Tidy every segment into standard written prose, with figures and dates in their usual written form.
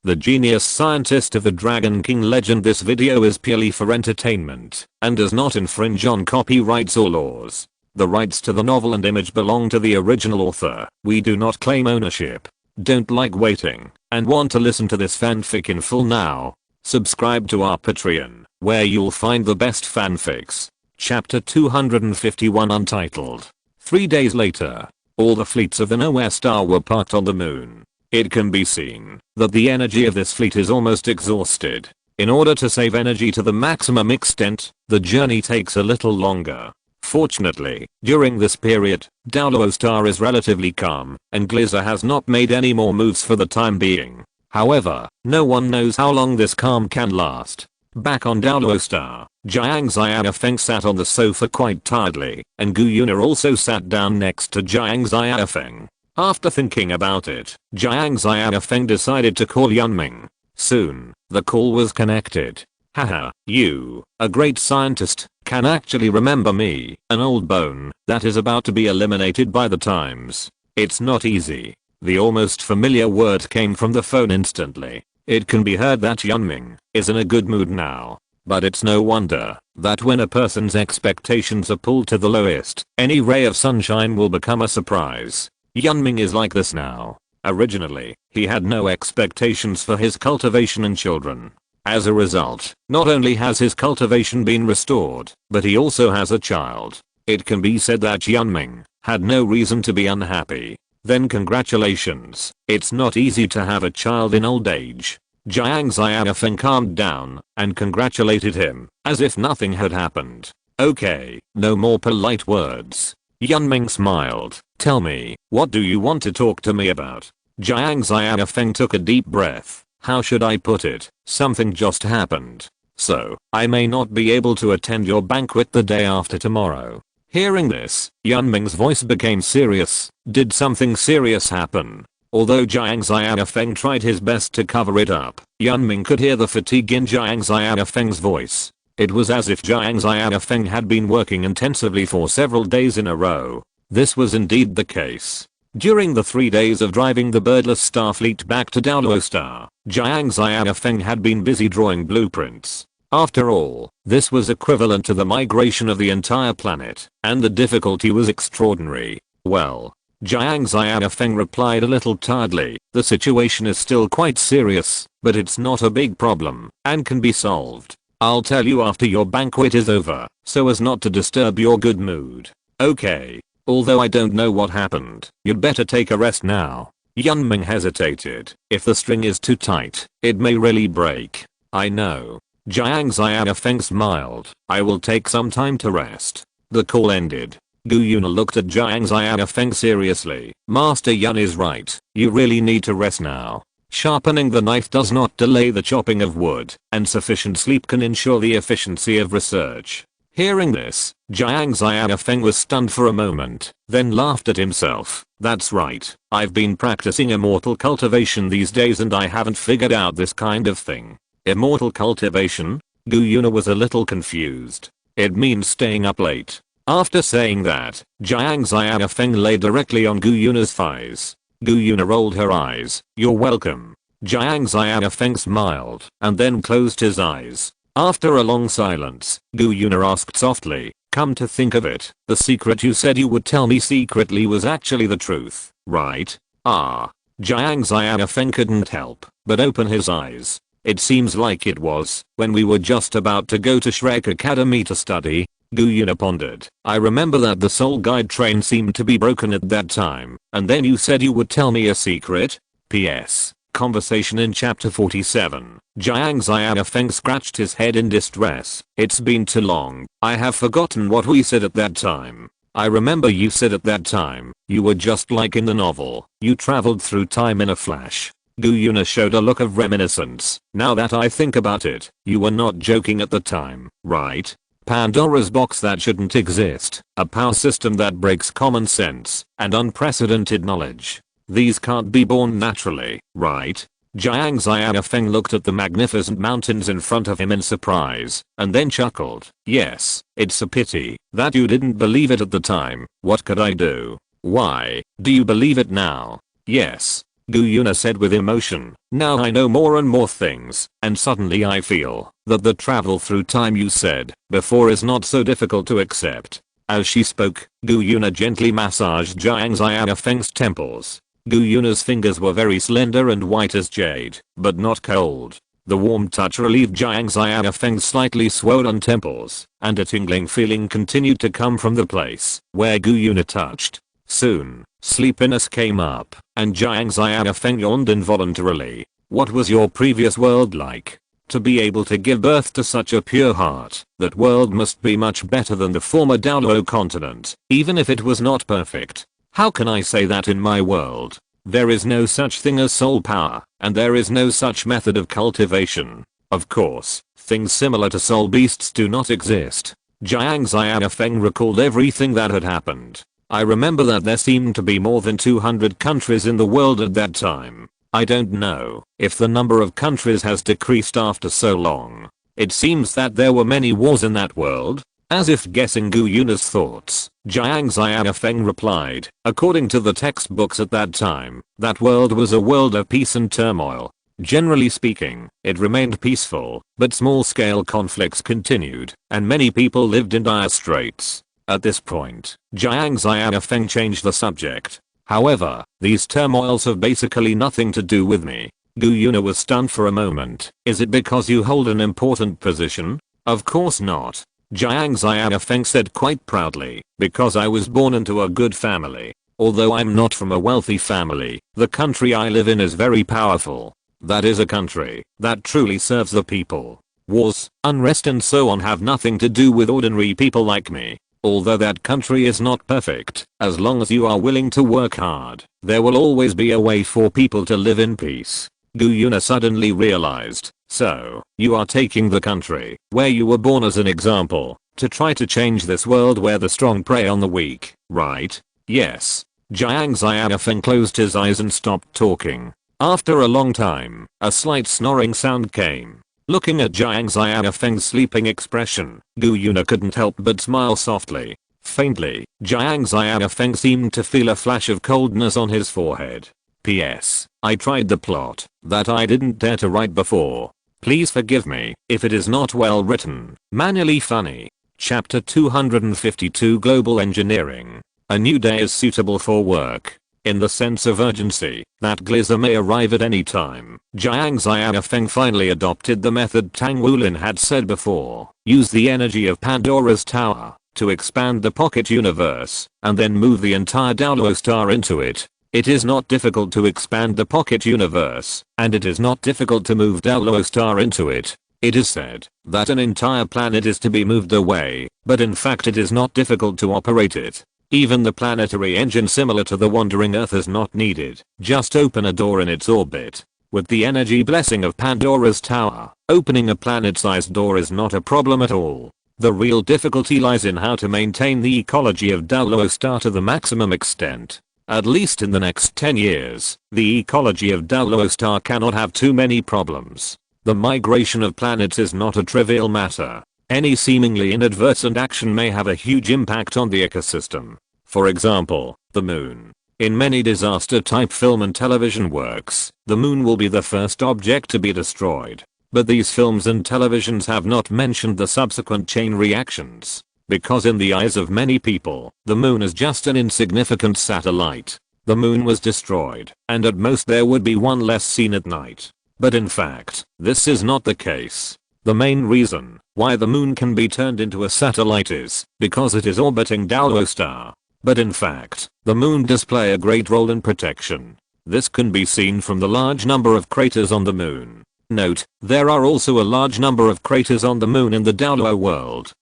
the genius scientist of the Dragon King legend. This video is purely for entertainment and does not infringe on copyrights or laws. The rights to the novel and image belong to the original author. We do not claim ownership. Don't like waiting and want to listen to this fanfic in full now? Subscribe to our Patreon, where you'll find the best fanfics. Chapter 251 Untitled. 3 days later, all the fleets of the Nowhere Star were parked on the moon. It can be seen that the energy of this fleet is almost exhausted. In order to save energy to the maximum extent, the journey takes a little longer. Fortunately, during this period, Nowhere Star is relatively calm, and Gliza has not made any more moves for the time being. However, no one knows how long this calm can last. Back on Nowhere Star, Jiang Xiaofeng sat on the sofa quite tiredly, and Gu Yuna also sat down next to Jiang Xiaofeng. After thinking about it, Jiang Xiaofeng decided to call Yunming. Soon, the call was connected. Haha, you, a great scientist, can actually remember me, an old bone that is about to be eliminated by the times. It's not easy. The almost familiar word came from the phone instantly. It can be heard that Yunming is in a good mood now. But it's no wonder that when a person's expectations are pulled to the lowest, any ray of sunshine will become a surprise. Yunming is like this now. Originally, he had no expectations for his cultivation and children. As a result, not only has his cultivation been restored, but he also has a child. It can be said that Yunming had no reason to be unhappy. Then congratulations, it's not easy to have a child in old age. Jiang Xiaofeng calmed down and congratulated him as if nothing had happened. Okay, no more polite words. Yunming smiled. Tell me, what do you want to talk to me about? Jiang Xiaofeng took a deep breath. How should I put it? Something just happened. So, I may not be able to attend your banquet the day after tomorrow. Hearing this, Yunming's voice became serious. Did something serious happen? Although Jiang Xiaofeng tried his best to cover it up, Yunming could hear the fatigue in Jiang Xiaofeng's voice. It was as if Jiang Xiaofeng had been working intensively for several days in a row. This was indeed the case. During the 3 days of driving the birdless Starfleet back to Nowhere Star, Jiang Xiaofeng had been busy drawing blueprints. After all, this was equivalent to the migration of the entire planet, and the difficulty was extraordinary. Well, Jiang Xiaofeng replied a little tiredly, the situation is still quite serious, but it's not a big problem, and can be solved. I'll tell you after your banquet is over, so as not to disturb your good mood. Okay. Although I don't know what happened, you'd better take a rest now. Yunming hesitated. If the string is too tight, it may really break. I know. Jiang Xiaofeng smiled. I will take some time to rest. The call ended. Gu Yuna looked at Jiang Xiaofeng seriously. Master Yun is right. You really need to rest now. Sharpening the knife does not delay the chopping of wood, and sufficient sleep can ensure the efficiency of research. Hearing this, Jiang Xiaofeng was stunned for a moment, then laughed at himself. That's right, I've been practicing immortal cultivation these days and I haven't figured out this kind of thing. Immortal cultivation? Gu Yuna was a little confused. It means staying up late. After saying that, Jiang Xiaofeng lay directly on Gu Yuna's thighs. Gu Yuna rolled her eyes. You're welcome. Jiang Xiaofeng smiled and then closed his eyes. After a long silence, Gu Yuna asked softly, come to think of it, the secret you said you would tell me secretly was actually the truth, right? Ah. Jiang Xiaofeng couldn't help but open his eyes. It seems like it was when we were just about to go to Shrek Academy to study. Gu Yuna pondered. I remember that the Soul Guide train seemed to be broken at that time, and then you said you would tell me a secret? P.S. Conversation in chapter 47. Jiang Xiaofeng scratched his head in distress. It's been too long. I have forgotten what we said at that time. I remember you said at that time, you were just like in the novel. You traveled through time in a flash. Gu Yuna showed a look of reminiscence. Now that I think about it, you were not joking at the time, right? Pandora's box that shouldn't exist. A power system that breaks common sense and unprecedented knowledge. These can't be born naturally, right? Jiang Xiaofeng looked at the magnificent mountains in front of him in surprise, and then chuckled. Yes, it's a pity that you didn't believe it at the time. What could I do? Why, do you believe it now? Yes. Gu Yuna said with emotion. Now I know more and more things, and suddenly I feel that the travel through time you said before is not so difficult to accept. As she spoke, Gu Yuna gently massaged Jiang Xiaofeng's temples. Gu Yuna's fingers were very slender and white as jade, but not cold. The warm touch relieved Jiang Xiaofeng's slightly swollen temples, and a tingling feeling continued to come from the place where Gu Yuna touched. Soon, sleepiness came up, and Jiang Xiaofeng yawned involuntarily. What was your previous world like? To be able to give birth to such a pure heart, that world must be much better than the former Daoluo continent, even if it was not perfect. How can I say that in my world? There is no such thing as soul power, and there is no such method of cultivation. Of course, things similar to soul beasts do not exist. Jiang Xiaofeng recalled everything that had happened. I remember that there seemed to be more than 200 countries in the world at that time. I don't know if the number of countries has decreased after so long. It seems that there were many wars in that world. As if guessing Gu Yuna's thoughts, Jiang Xiaofeng replied, according to the textbooks at that time, that world was a world of peace and turmoil. Generally speaking, it remained peaceful, but small-scale conflicts continued, and many people lived in dire straits. At this point, Jiang Xiaofeng changed the subject. However, these turmoils have basically nothing to do with me. Gu Yuna was stunned for a moment. Is it because you hold an important position? Of course not. Jiang Xiaofeng said quite proudly, because I was born into a good family. Although I'm not from a wealthy family, the country I live in is very powerful. That is a country that truly serves the people. Wars, unrest and so on have nothing to do with ordinary people like me. Although that country is not perfect, as long as you are willing to work hard, there will always be a way for people to live in peace. Gu Yuna suddenly realized. So, you are taking the country where you were born as an example to try to change this world where the strong prey on the weak, right? Yes. Jiang Xiaofeng closed his eyes and stopped talking. After a long time, a slight snoring sound came. Looking at Jiang Xiaofeng's sleeping expression, Gu Yuna couldn't help but smile softly. Faintly, Jiang Xiaofeng seemed to feel a flash of coldness on his forehead. P.S. I tried the plot that I didn't dare to write before. Please forgive me if it is not well written, manually funny. Chapter 252 Global Engineering. A new day is suitable for work. In the sense of urgency that Glizer may arrive at any time, Jiang Xiaofeng finally adopted the method Tang Wulin had said before. Use the energy of Pandora's tower to expand the pocket universe and then move the entire Daoluo star into it. It is not difficult to expand the pocket universe, and it is not difficult to move Daoluo star into it. It is said that an entire planet is to be moved away, but in fact it is not difficult to operate it. Even the planetary engine similar to the wandering Earth is not needed. Just open a door in its orbit. With the energy blessing of Pandora's tower, opening a planet-sized door is not a problem at all. The real difficulty lies in how to maintain the ecology of Daoluo star to the maximum extent. At least in the next 10 years, the ecology of Daoluo star cannot have too many problems. The migration of planets is not a trivial matter. Any seemingly inadvertent action may have a huge impact on the ecosystem. For example, the moon. In many disaster-type film and television works, the moon will be the first object to be destroyed. But these films and televisions have not mentioned the subsequent chain reactions. Because in the eyes of many people, the moon is just an insignificant satellite. The moon was destroyed, and at most there would be one less seen at night. But in fact, this is not the case. The main reason why the moon can be turned into a satellite is because it is orbiting Daoluo star. But in fact, the moon does play a great role in protection. This can be seen from the large number of craters on the moon. Note, there are also a large number of craters on the moon in the Daoluo world.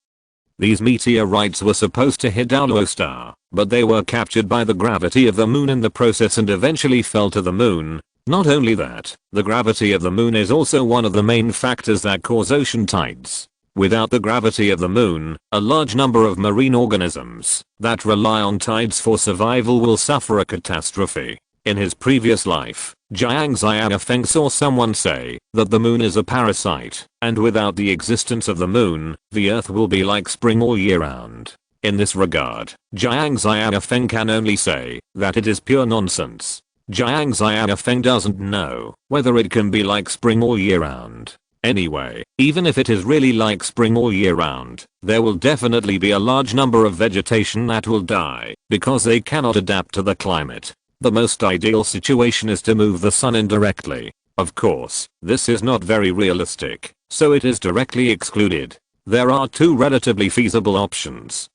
These meteorites were supposed to hit Daoluo star, but they were captured by the gravity of the moon in the process and eventually fell to the moon. Not only that, the gravity of the moon is also one of the main factors that cause ocean tides. Without the gravity of the moon, a large number of marine organisms that rely on tides for survival will suffer a catastrophe. In his previous life, Jiang Xiaofeng saw someone say that the moon is a parasite, and without the existence of the moon, the earth will be like spring all year round. In this regard, Jiang Xiaofeng can only say that it is pure nonsense. Jiang Xiaofeng doesn't know whether it can be like spring all year round. Anyway, even if it is really like spring all year round, there will definitely be a large number of vegetation that will die because they cannot adapt to the climate. The most ideal situation is to move the sun indirectly. Of course, this is not very realistic, so it is directly excluded. There are two relatively feasible options.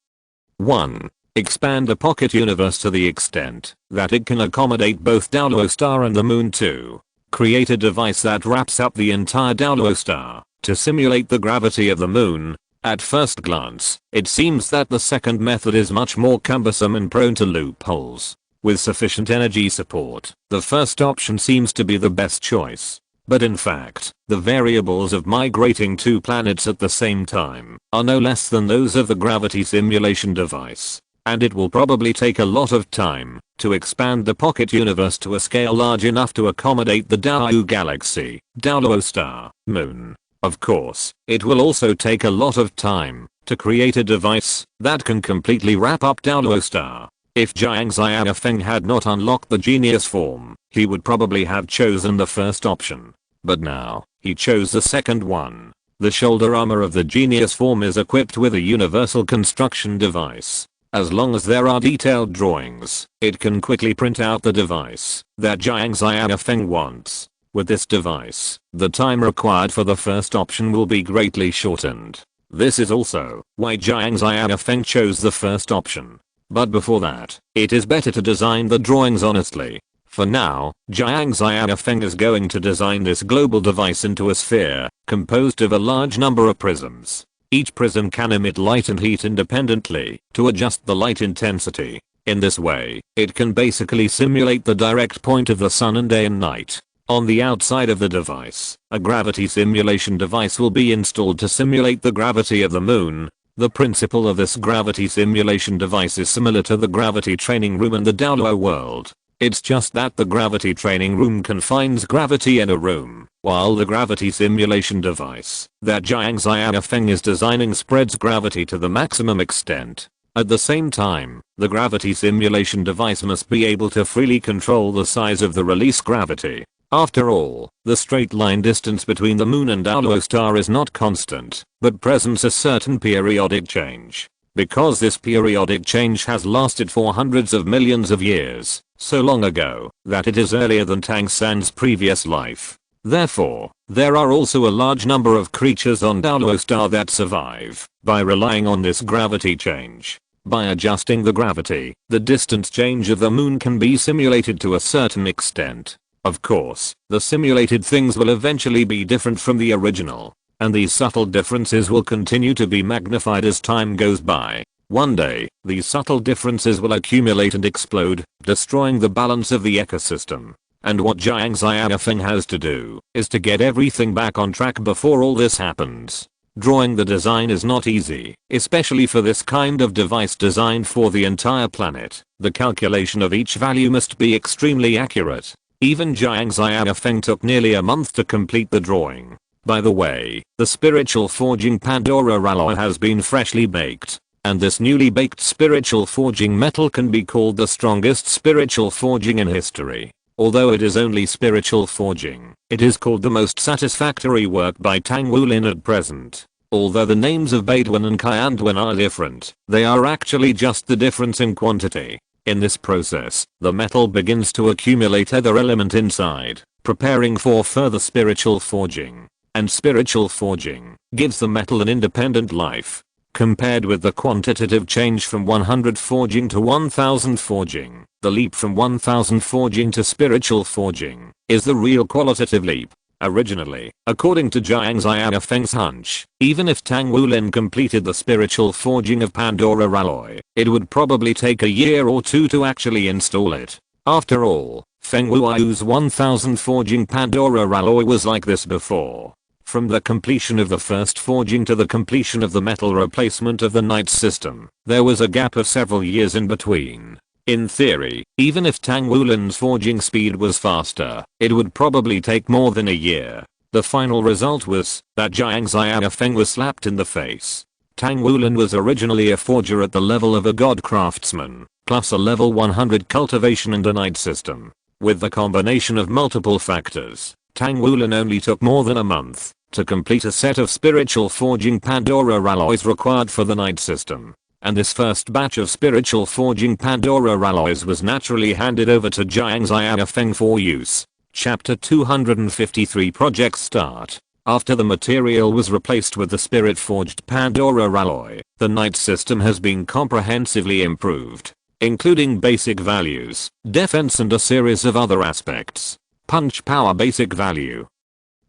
1. Expand the pocket universe to the extent that it can accommodate both Daolo star and the moon. 2. Create a device that wraps up the entire Daolo star to simulate the gravity of the moon. At first glance, it seems that the second method is much more cumbersome and prone to loopholes. With sufficient energy support, the first option seems to be the best choice. But in fact, the variables of migrating two planets at the same time are no less than those of the gravity simulation device. And it will probably take a lot of time to expand the pocket universe to a scale large enough to accommodate the Daolo galaxy, Daolo star, moon. Of course, it will also take a lot of time to create a device that can completely wrap up Daolo star. If Jiang Xiaofeng had not unlocked the genius form, he would probably have chosen the first option. But now, he chose the second one. The shoulder armor of the genius form is equipped with a universal construction device. As long as there are detailed drawings, it can quickly print out the device that Jiang Xiaofeng wants. With this device, the time required for the first option will be greatly shortened. This is also why Jiang Xiaofeng chose the first option. But before that, it is better to design the drawings honestly. For now, Jiang Xiaofeng is going to design this global device into a sphere composed of a large number of prisms. Each prism can emit light and heat independently to adjust the light intensity. In this way, it can basically simulate the direct point of the sun in day and night. On the outside of the device, a gravity simulation device will be installed to simulate the gravity of the moon. The principle of this gravity simulation device is similar to the gravity training room in the Daolo world. It's just that the gravity training room confines gravity in a room, while the gravity simulation device that Jiang Xiaofeng is designing spreads gravity to the maximum extent. At the same time, the gravity simulation device must be able to freely control the size of the release gravity. After all, the straight line distance between the moon and Daolo star is not constant, but presents a certain periodic change. Because this periodic change has lasted for hundreds of millions of years, so long ago that it is earlier than Tangsan's previous life. Therefore, there are also a large number of creatures on Daolo star that survive by relying on this gravity change. By adjusting the gravity, the distance change of the moon can be simulated to a certain extent. Of course, the simulated things will eventually be different from the original, and these subtle differences will continue to be magnified as time goes by. One day, these subtle differences will accumulate and explode, destroying the balance of the ecosystem. And what Jiang Xiaofeng has to do is to get everything back on track before all this happens. Drawing the design is not easy, especially for this kind of device designed for the entire planet. The calculation of each value must be extremely accurate. Even Jiang Xiaofeng took nearly a month to complete the drawing. By the way, the spiritual forging Pandora alloy has been freshly baked, and this newly baked spiritual forging metal can be called the strongest spiritual forging in history. Although it is only spiritual forging, it is called the most satisfactory work by Tang Wulin at present. Although the names of Baidwen and Kyanduan are different, they are actually just the difference in quantity. In this process, the metal begins to accumulate other element inside, preparing for further spiritual forging. And spiritual forging gives the metal an independent life. Compared with the quantitative change from 100 forging to 1000 forging, the leap from 1000 forging to spiritual forging is the real qualitative leap. Originally, according to Jiang Xiaofeng's hunch, even if Tang Wulin completed the spiritual forging of Pandora alloy, it would probably take a year or two to actually install it. After all, Feng Wu's 1000 forging Pandora alloy was like this before. From the completion of the first forging to the completion of the metal replacement of the night system, there was a gap of several years in between. In theory, even if Tang Wulin's forging speed was faster, it would probably take more than a year. The final result was that Jiang Xiaofeng was slapped in the face. Tang Wulin was originally a forger at the level of a god craftsman, plus a level 100 cultivation and a night system. With the combination of multiple factors, Tang Wulin only took more than a month to complete a set of spiritual forging Pandora alloys required for the Night System. And this first batch of spiritual forging Pandora alloys was naturally handed over to Jiang Xiaofeng for use. Chapter 253 Project Start. After the material was replaced with the spirit-forged Pandora alloy, the Night System has been comprehensively improved, including basic values, defense and a series of other aspects. Punch power basic value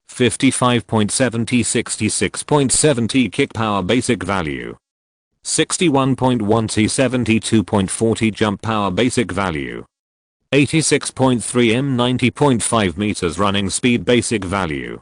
55.70 66.70 kick power basic value 61.1 72.40 jump power basic value 86.3 m 90.5 meters running speed basic value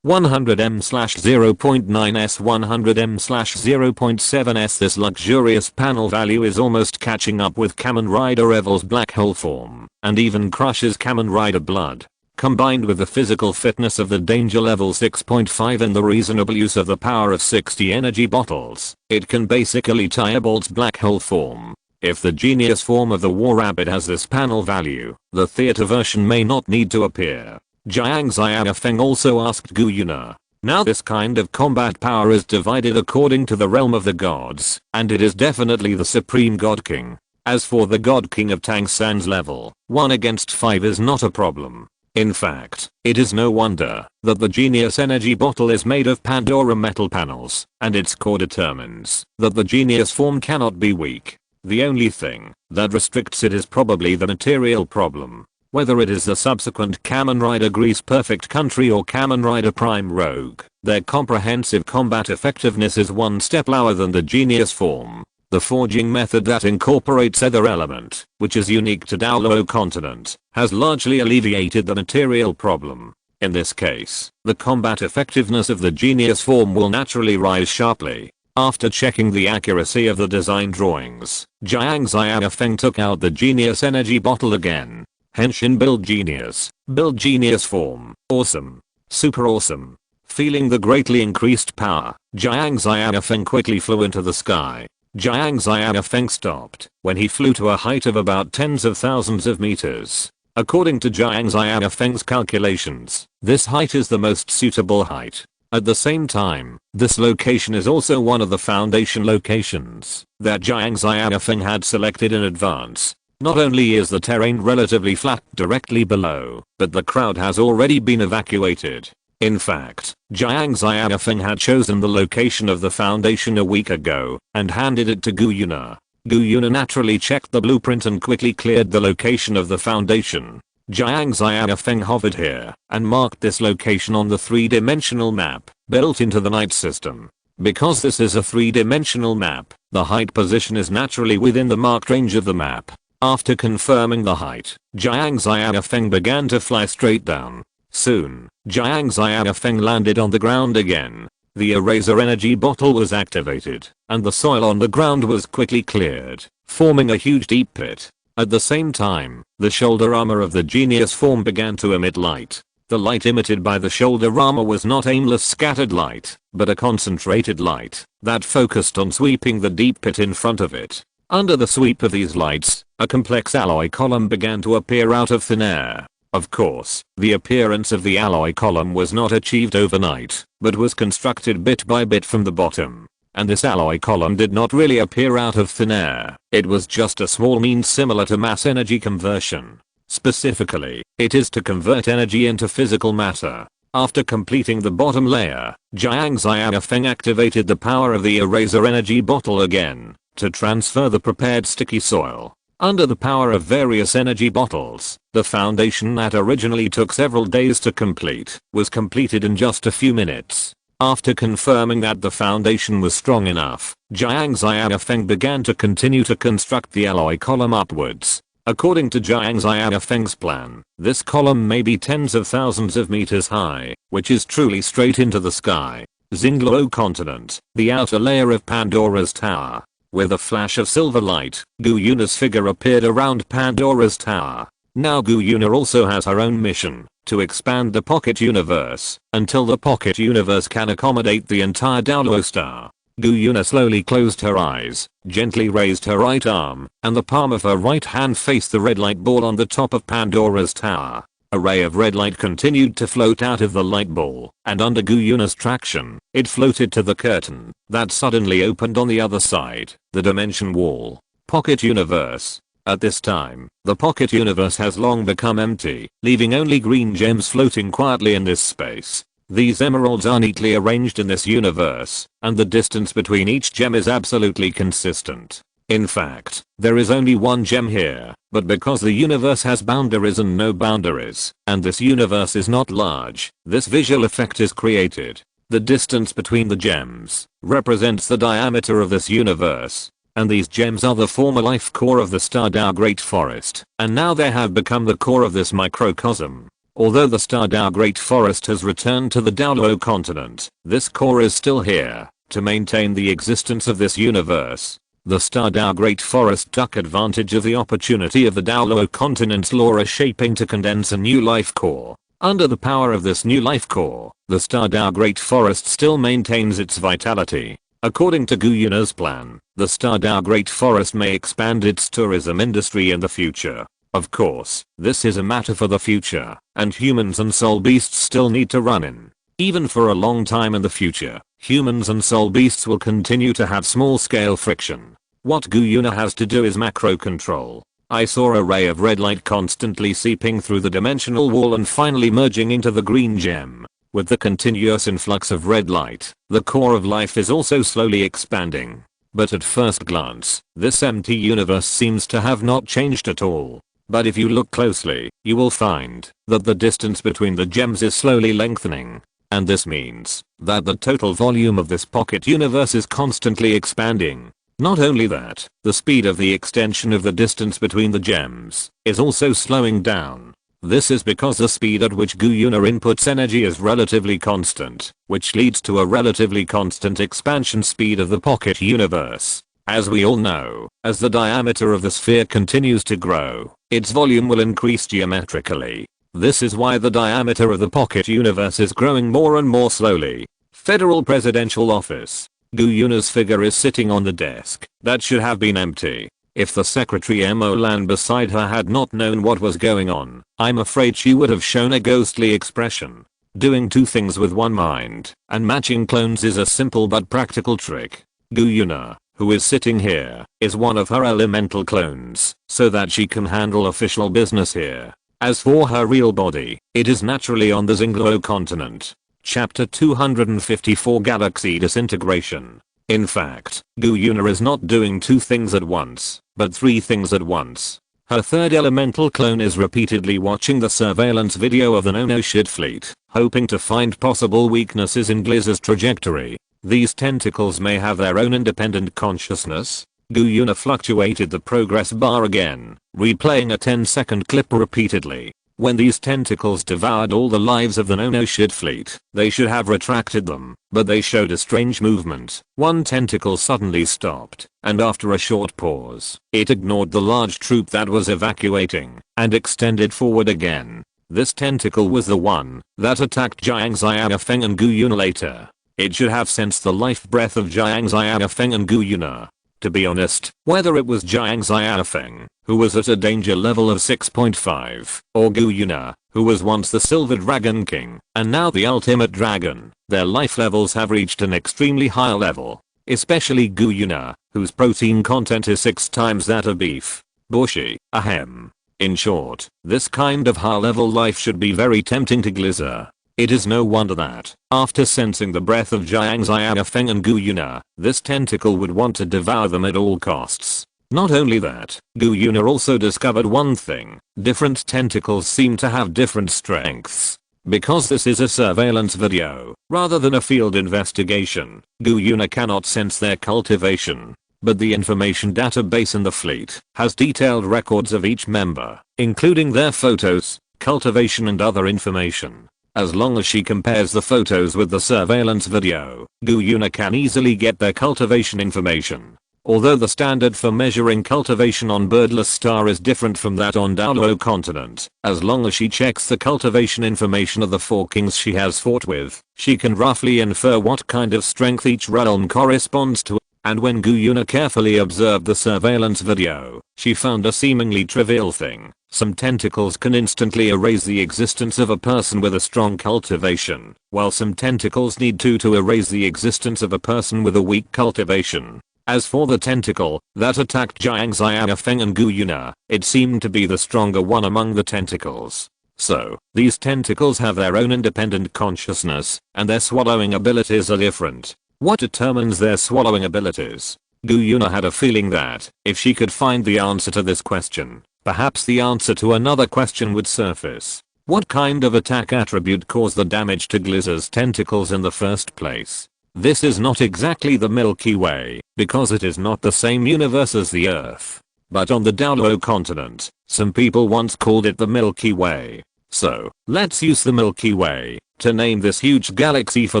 100 m/0.9 s 100 m/0.7 s. This luxurious panel value is almost catching up with Kamen Rider Evil's black hole form and even crushes Kamen Rider Blood. Combined with the physical fitness of the danger level 6.5 and the reasonable use of the power of 60 energy bottles, it can basically tie Bolt's black hole form. If the genius form of the War Rabbit has this panel value, the theater version may not need to appear. Jiang Xiaofeng also asked Gu Yuna. Now this kind of combat power is divided according to the realm of the gods, and it is definitely the Supreme God King. As for the God King of Transcends level, 1 against 5 is not a problem. In fact, it is no wonder that the Genius Energy Bottle is made of Pandora metal panels, and its core determines that the Genius form cannot be weak. The only thing that restricts it is probably the material problem. Whether it is the subsequent Kamen Rider Grease Perfect Country or Kamen Rider Prime Rogue, their comprehensive combat effectiveness is one step lower than the Genius form. The forging method that incorporates other element, which is unique to Daolo continent, has largely alleviated the material problem. In this case, the combat effectiveness of the Genius form will naturally rise sharply. After checking the accuracy of the design drawings, Jiang Xiaofeng took out the Genius Energy Bottle again. Henshin Build Genius form, awesome. Super awesome. Feeling the greatly increased power, Jiang Xiaofeng quickly flew into the sky. Jiang Xiaofeng stopped when he flew to a height of about tens of thousands of meters. According to Jiang Xiaofeng's calculations, this height is the most suitable height. At the same time, this location is also one of the foundation locations that Jiang Xiaofeng had selected in advance. Not only is the terrain relatively flat directly below, but the crowd has already been evacuated. In fact, Jiang Xiaofeng had chosen the location of the foundation a week ago and handed it to Gu Yuna. Gu Yuna naturally checked the blueprint and quickly cleared the location of the foundation. Jiang Xiaofeng hovered here and marked this location on the 3-dimensional map built into the Night System. Because this is a 3-dimensional map, the height position is naturally within the marked range of the map. After confirming the height, Jiang Xiaofeng began to fly straight down. Soon, Jiang Xiaofeng landed on the ground again. The eraser energy bottle was activated, and the soil on the ground was quickly cleared, forming a huge deep pit. At the same time, the shoulder armor of the Genius form began to emit light. The light emitted by the shoulder armor was not aimless scattered light, but a concentrated light that focused on sweeping the deep pit in front of it. Under the sweep of these lights, a complex alloy column began to appear out of thin air. Of course, the appearance of the alloy column was not achieved overnight, but was constructed bit by bit from the bottom. And this alloy column did not really appear out of thin air. It was just a small means similar to mass energy conversion. Specifically, it is to convert energy into physical matter. After completing the bottom layer, Jiang Xiaofeng activated the power of the eraser energy bottle again to transfer the prepared sticky soil. Under the power of various energy bottles, the foundation that originally took several days to complete was completed in just a few minutes. After confirming that the foundation was strong enough, Jiang Xiaofeng began to continue to construct the alloy column upwards. According to Jiang Xiaofeng's plan, this column may be tens of thousands of meters high, which is truly straight into the sky. Xingluo continent, the outer layer of Pandora's tower. With a flash of silver light, Gu Yuna's figure appeared around Pandora's tower. Now Gu Yuna also has her own mission, to expand the pocket universe, until the pocket universe can accommodate the entire Daolo star. Gu Yuna slowly closed her eyes, gently raised her right arm, and the palm of her right hand faced the red light ball on the top of Pandora's tower. A ray of red light continued to float out of the light ball, and under Gu Yuna's traction, it floated to the curtain that suddenly opened on the other side, the dimension wall. Pocket universe. At this time, the pocket universe has long become empty, leaving only green gems floating quietly in this space. These emeralds are neatly arranged in this universe, and the distance between each gem is absolutely consistent. In fact, there is only one gem here, but because the universe has boundaries and no boundaries, and this universe is not large, this visual effect is created. The distance between the gems represents the diameter of this universe, and these gems are the former life core of the Stardow Great Forest, and now they have become the core of this microcosm. Although the Stardow Great Forest has returned to the Dowlow continent, this core is still here to maintain the existence of this universe. The Stardow Great Forest took advantage of the opportunity of the Dowlow continent's law shaping to condense a new life core. Under the power of this new life core, the Stardow Great Forest still maintains its vitality. According to Gu Yuna's plan, the Stardow Great Forest may expand its tourism industry in the future. Of course, this is a matter for the future, and humans and soul beasts still need to run in. Even for a long time in the future, humans and soul beasts will continue to have small-scale friction. What Gu Yuna has to do is macro control. I saw a ray of red light constantly seeping through the dimensional wall and finally merging into the green gem. With the continuous influx of red light, the core of life is also slowly expanding. But at first glance, this empty universe seems to have not changed at all. But if you look closely, you will find that the distance between the gems is slowly lengthening. And this means that the total volume of this pocket universe is constantly expanding. Not only that, the speed of the extension of the distance between the gems is also slowing down. This is because the speed at which Gu Yuna inputs energy is relatively constant, which leads to a relatively constant expansion speed of the pocket universe. As we all know, as the diameter of the sphere continues to grow, its volume will increase geometrically. This is why the diameter of the pocket universe is growing more and more slowly. Federal Presidential Office. Gu Yuna's figure is sitting on the desk that should have been empty. If the Secretary Molan beside her had not known what was going on, I'm afraid she would have shown a ghostly expression. Doing two things with one mind and matching clones is a simple but practical trick. Gu Yuna, who is sitting here, is one of her elemental clones, so that she can handle official business here. As for her real body, it is naturally on the Xingluo continent. Chapter 254 Galaxy Disintegration. In fact, Gu Yuna is not doing two things at once, but three things at once. Her third elemental clone is repeatedly watching the surveillance video of the no-shit fleet, hoping to find possible weaknesses in Glizz's trajectory. These tentacles may have their own independent consciousness. Gu Yuna fluctuated the progress bar again, replaying a 10-second clip repeatedly. When these tentacles devoured all the lives of the no-shit fleet, they should have retracted them, but they showed a strange movement. One tentacle suddenly stopped, and after a short pause, it ignored the large troop that was evacuating, and extended forward again. This tentacle was the one that attacked Jiang Xiaofeng and Gu Yuna later. It should have sensed the life breath of Jiang Xiaofeng and Gu Yuna. To be honest, whether it was Jiang Xiaofeng, who was at a danger level of 6.5, or Gu Yuna, who was once the Silver Dragon King, and now the Ultimate Dragon, their life levels have reached an extremely high level. Especially Gu Yuna, whose protein content is 6 times that of beef. Bushi, ahem. In short, this kind of high-level life should be very tempting to Glizzer. It is no wonder that, after sensing the breath of Jiang Xiaofeng and Gu Yuna, this tentacle would want to devour them at all costs. Not only that, Gu Yuna also discovered one thing: different tentacles seem to have different strengths. Because this is a surveillance video, rather than a field investigation, Gu Yuna cannot sense their cultivation. But the information database in the fleet has detailed records of each member, including their photos, cultivation and other information. As long as she compares the photos with the surveillance video, Gu Yuna can easily get their cultivation information. Although the standard for measuring cultivation on Birdless Star is different from that on Daoluo continent, as long as she checks the cultivation information of the 4 kings she has fought with, she can roughly infer what kind of strength each realm corresponds to. And when Gu Yuna carefully observed the surveillance video, she found a seemingly trivial thing. Some tentacles can instantly erase the existence of a person with a strong cultivation, while some tentacles need to erase the existence of a person with a weak cultivation. As for the tentacle that attacked Jiang Xiaofeng and Gu Yuna, it seemed to be the stronger one among the tentacles. So, these tentacles have their own independent consciousness, and their swallowing abilities are different. What determines their swallowing abilities? Gu Yuna had a feeling that, if she could find the answer to this question, perhaps the answer to another question would surface. What kind of attack attribute caused the damage to Glizzer's tentacles in the first place? This is not exactly the Milky Way, because it is not the same universe as the Earth. But on the Daoluo continent, some people once called it the Milky Way. So, let's use the Milky Way to name this huge galaxy for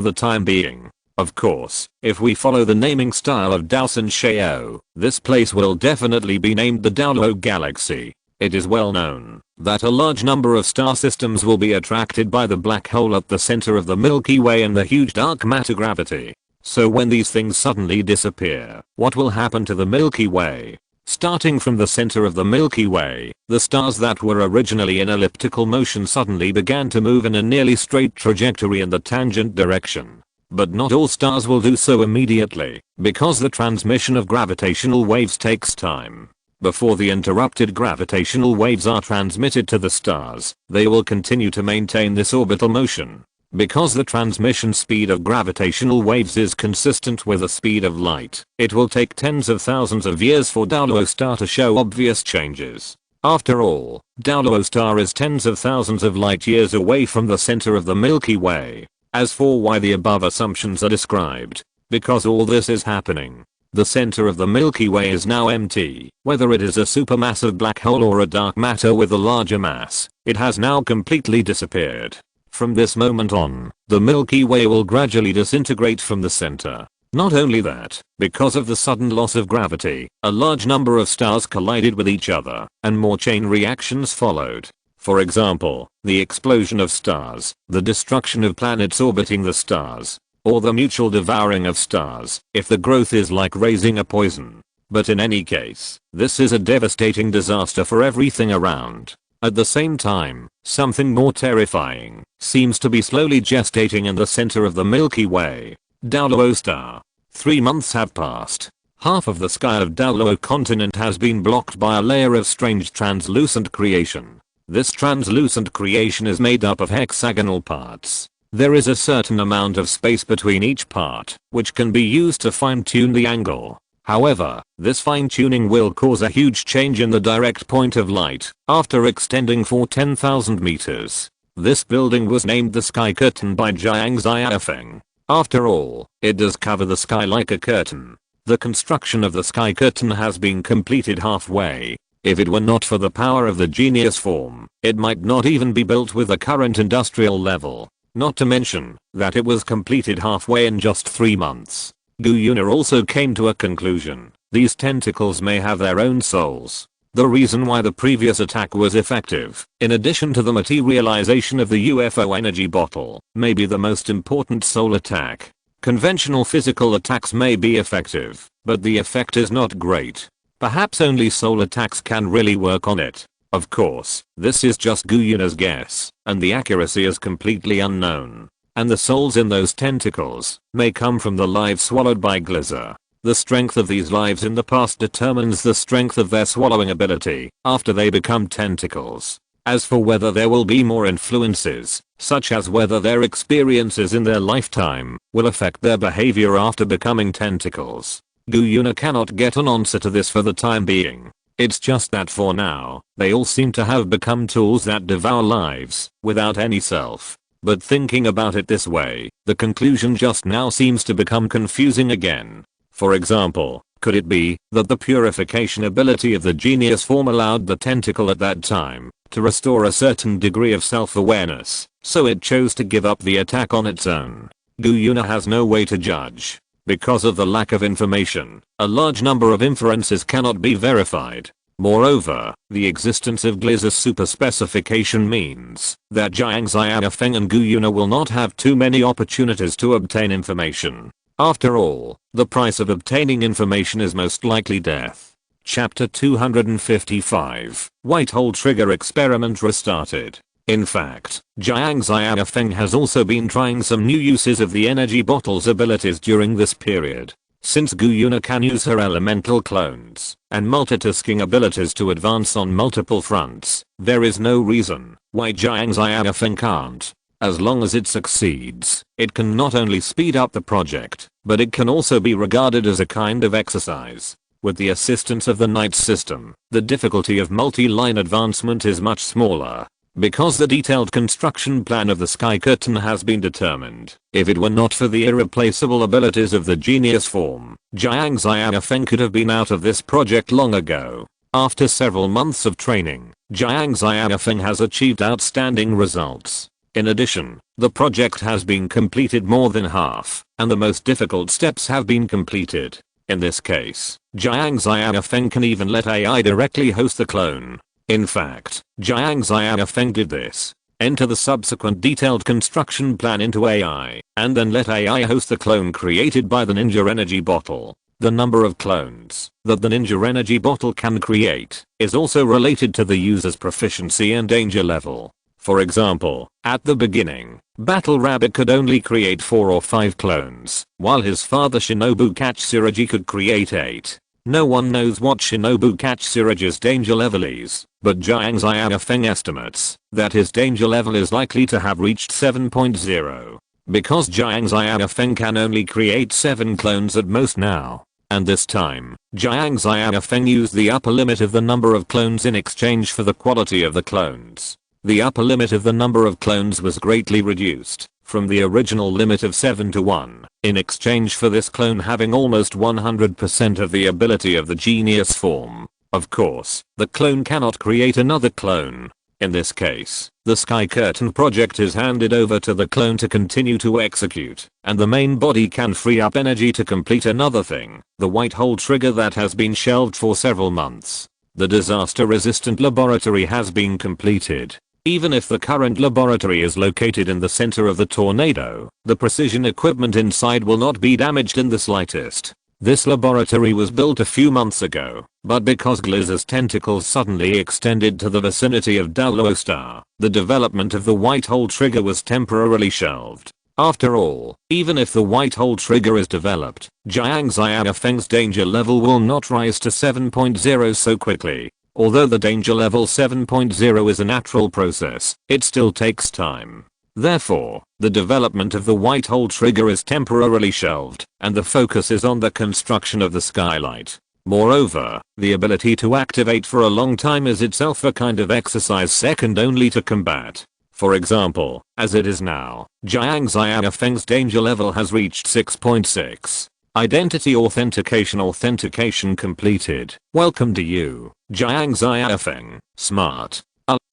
the time being. Of course, if we follow the naming style of Dawson Xiao, this place will definitely be named the Daoluo Galaxy. It is well known that a large number of star systems will be attracted by the black hole at the center of the Milky Way and the huge dark matter gravity. So when these things suddenly disappear, what will happen to the Milky Way? Starting from the center of the Milky Way, the stars that were originally in elliptical motion suddenly began to move in a nearly straight trajectory in the tangent direction. But not all stars will do so immediately, because the transmission of gravitational waves takes time. Before the interrupted gravitational waves are transmitted to the stars, they will continue to maintain this orbital motion. Because the transmission speed of gravitational waves is consistent with the speed of light, it will take tens of thousands of years for Daoluo Star to show obvious changes. After all, Daoluo Star is tens of thousands of light years away from the center of the Milky Way. As for why the above assumptions are described, because all this is happening, the center of the Milky Way is now empty. Whether it is a supermassive black hole or a dark matter with a larger mass, it has now completely disappeared. From this moment on, the Milky Way will gradually disintegrate from the center. Not only that, because of the sudden loss of gravity, a large number of stars collided with each other, and more chain reactions followed. For example, the explosion of stars, the destruction of planets orbiting the stars, or the mutual devouring of stars, if the growth is like raising a poison. But in any case, this is a devastating disaster for everything around. At the same time, something more terrifying seems to be slowly gestating in the center of the Milky Way. Daoluo Star. 3 months have passed. Half of the sky of Daoluo continent has been blocked by a layer of strange translucent creation. This translucent creation is made up of hexagonal parts. There is a certain amount of space between each part, which can be used to fine-tune the angle. However, this fine-tuning will cause a huge change in the direct point of light after extending for 10,000 meters. This building was named the Sky Curtain by Jiang Xiaofeng. After all, it does cover the sky like a curtain. The construction of the Sky Curtain has been completed halfway. If it were not for the power of the genius form, it might not even be built with the current industrial level. Not to mention that it was completed halfway in just 3 months. Gu Yuna also came to a conclusion. These tentacles may have their own souls. The reason why the previous attack was effective, in addition to the materialization of the UFO energy bottle, may be the most important soul attack. Conventional physical attacks may be effective, but the effect is not great. Perhaps only soul attacks can really work on it. Of course, this is just Gu Yuna's guess, and the accuracy is completely unknown. And the souls in those tentacles may come from the lives swallowed by Glizzer. The strength of these lives in the past determines the strength of their swallowing ability after they become tentacles. As for whether there will be more influences, such as whether their experiences in their lifetime will affect their behavior after becoming tentacles, Gu Yuna cannot get an answer to this for the time being. It's just that for now, they all seem to have become tools that devour lives without any self. But thinking about it this way, the conclusion just now seems to become confusing again. For example, could it be that the purification ability of the genius form allowed the tentacle at that time to restore a certain degree of self-awareness, so it chose to give up the attack on its own? Gu Yuna has no way to judge. Because of the lack of information, a large number of inferences cannot be verified. Moreover, the existence of Gliz's super specification means that Jiang Xiaofeng and Gu Yuna will not have too many opportunities to obtain information. After all, the price of obtaining information is most likely death. Chapter 255, White Hole Trigger Experiment Restarted. In fact, Jiang Xiaofeng has also been trying some new uses of the energy bottle's abilities during this period. Since Gu Yuna can use her elemental clones and multitasking abilities to advance on multiple fronts, there is no reason why Jiang Xiaofeng can't. As long as it succeeds, it can not only speed up the project, but it can also be regarded as a kind of exercise. With the assistance of the Knight system, the difficulty of multi-line advancement is much smaller. Because the detailed construction plan of the Sky Curtain has been determined. If it were not for the irreplaceable abilities of the genius form, Jiang Xiaofeng could have been out of this project long ago. After several months of training, Jiang Xiaofeng has achieved outstanding results. In addition, the project has been completed more than half, and the most difficult steps have been completed. In this case, Jiang Xiaofeng can even let AI directly host the clone. In fact, Jiang Xiaofeng did this. Enter the subsequent detailed construction plan into AI, and then let AI host the clone created by the Ninja Energy Bottle. The number of clones that the Ninja Energy Bottle can create is also related to the user's proficiency and danger level. For example, at the beginning, Battle Rabbit could only create 4 or 5 clones, while his father Shinobu Kachiraji could create 8. No one knows what Shinobu Kachiraji's danger level is, but Jiang Xiaofeng estimates that his danger level is likely to have reached 7.0. Because Jiang Xiaofeng can only create 7 clones at most now. And this time, Jiang Xiaofeng used the upper limit of the number of clones in exchange for the quality of the clones. The upper limit of the number of clones was greatly reduced from the original limit of 7 to 1, in exchange for this clone having almost 100% of the ability of the genius form. Of course, the clone cannot create another clone. In this case, the Sky Curtain project is handed over to the clone to continue to execute, and the main body can free up energy to complete another thing, the White Hole Trigger that has been shelved for several months. The disaster-resistant laboratory has been completed. Even if the current laboratory is located in the center of the tornado, the precision equipment inside will not be damaged in the slightest. This laboratory was built a few months ago, but because Gliz's tentacles suddenly extended to the vicinity of Dalo Star, the development of the White Hole Trigger was temporarily shelved. After all, even if the White Hole Trigger is developed, Jiang Xiaofeng's danger level will not rise to 7.0 so quickly. Although the danger level 7.0 is a natural process, it still takes time. Therefore, the development of the White Hole Trigger is temporarily shelved, and the focus is on the construction of the skylight. Moreover, the ability to activate for a long time is itself a kind of exercise second only to combat. For example, as it is now, Jiang Xiaofeng's danger level has reached 6.6. Identity authentication completed. Welcome to you, Jiang Xiaofeng, smart.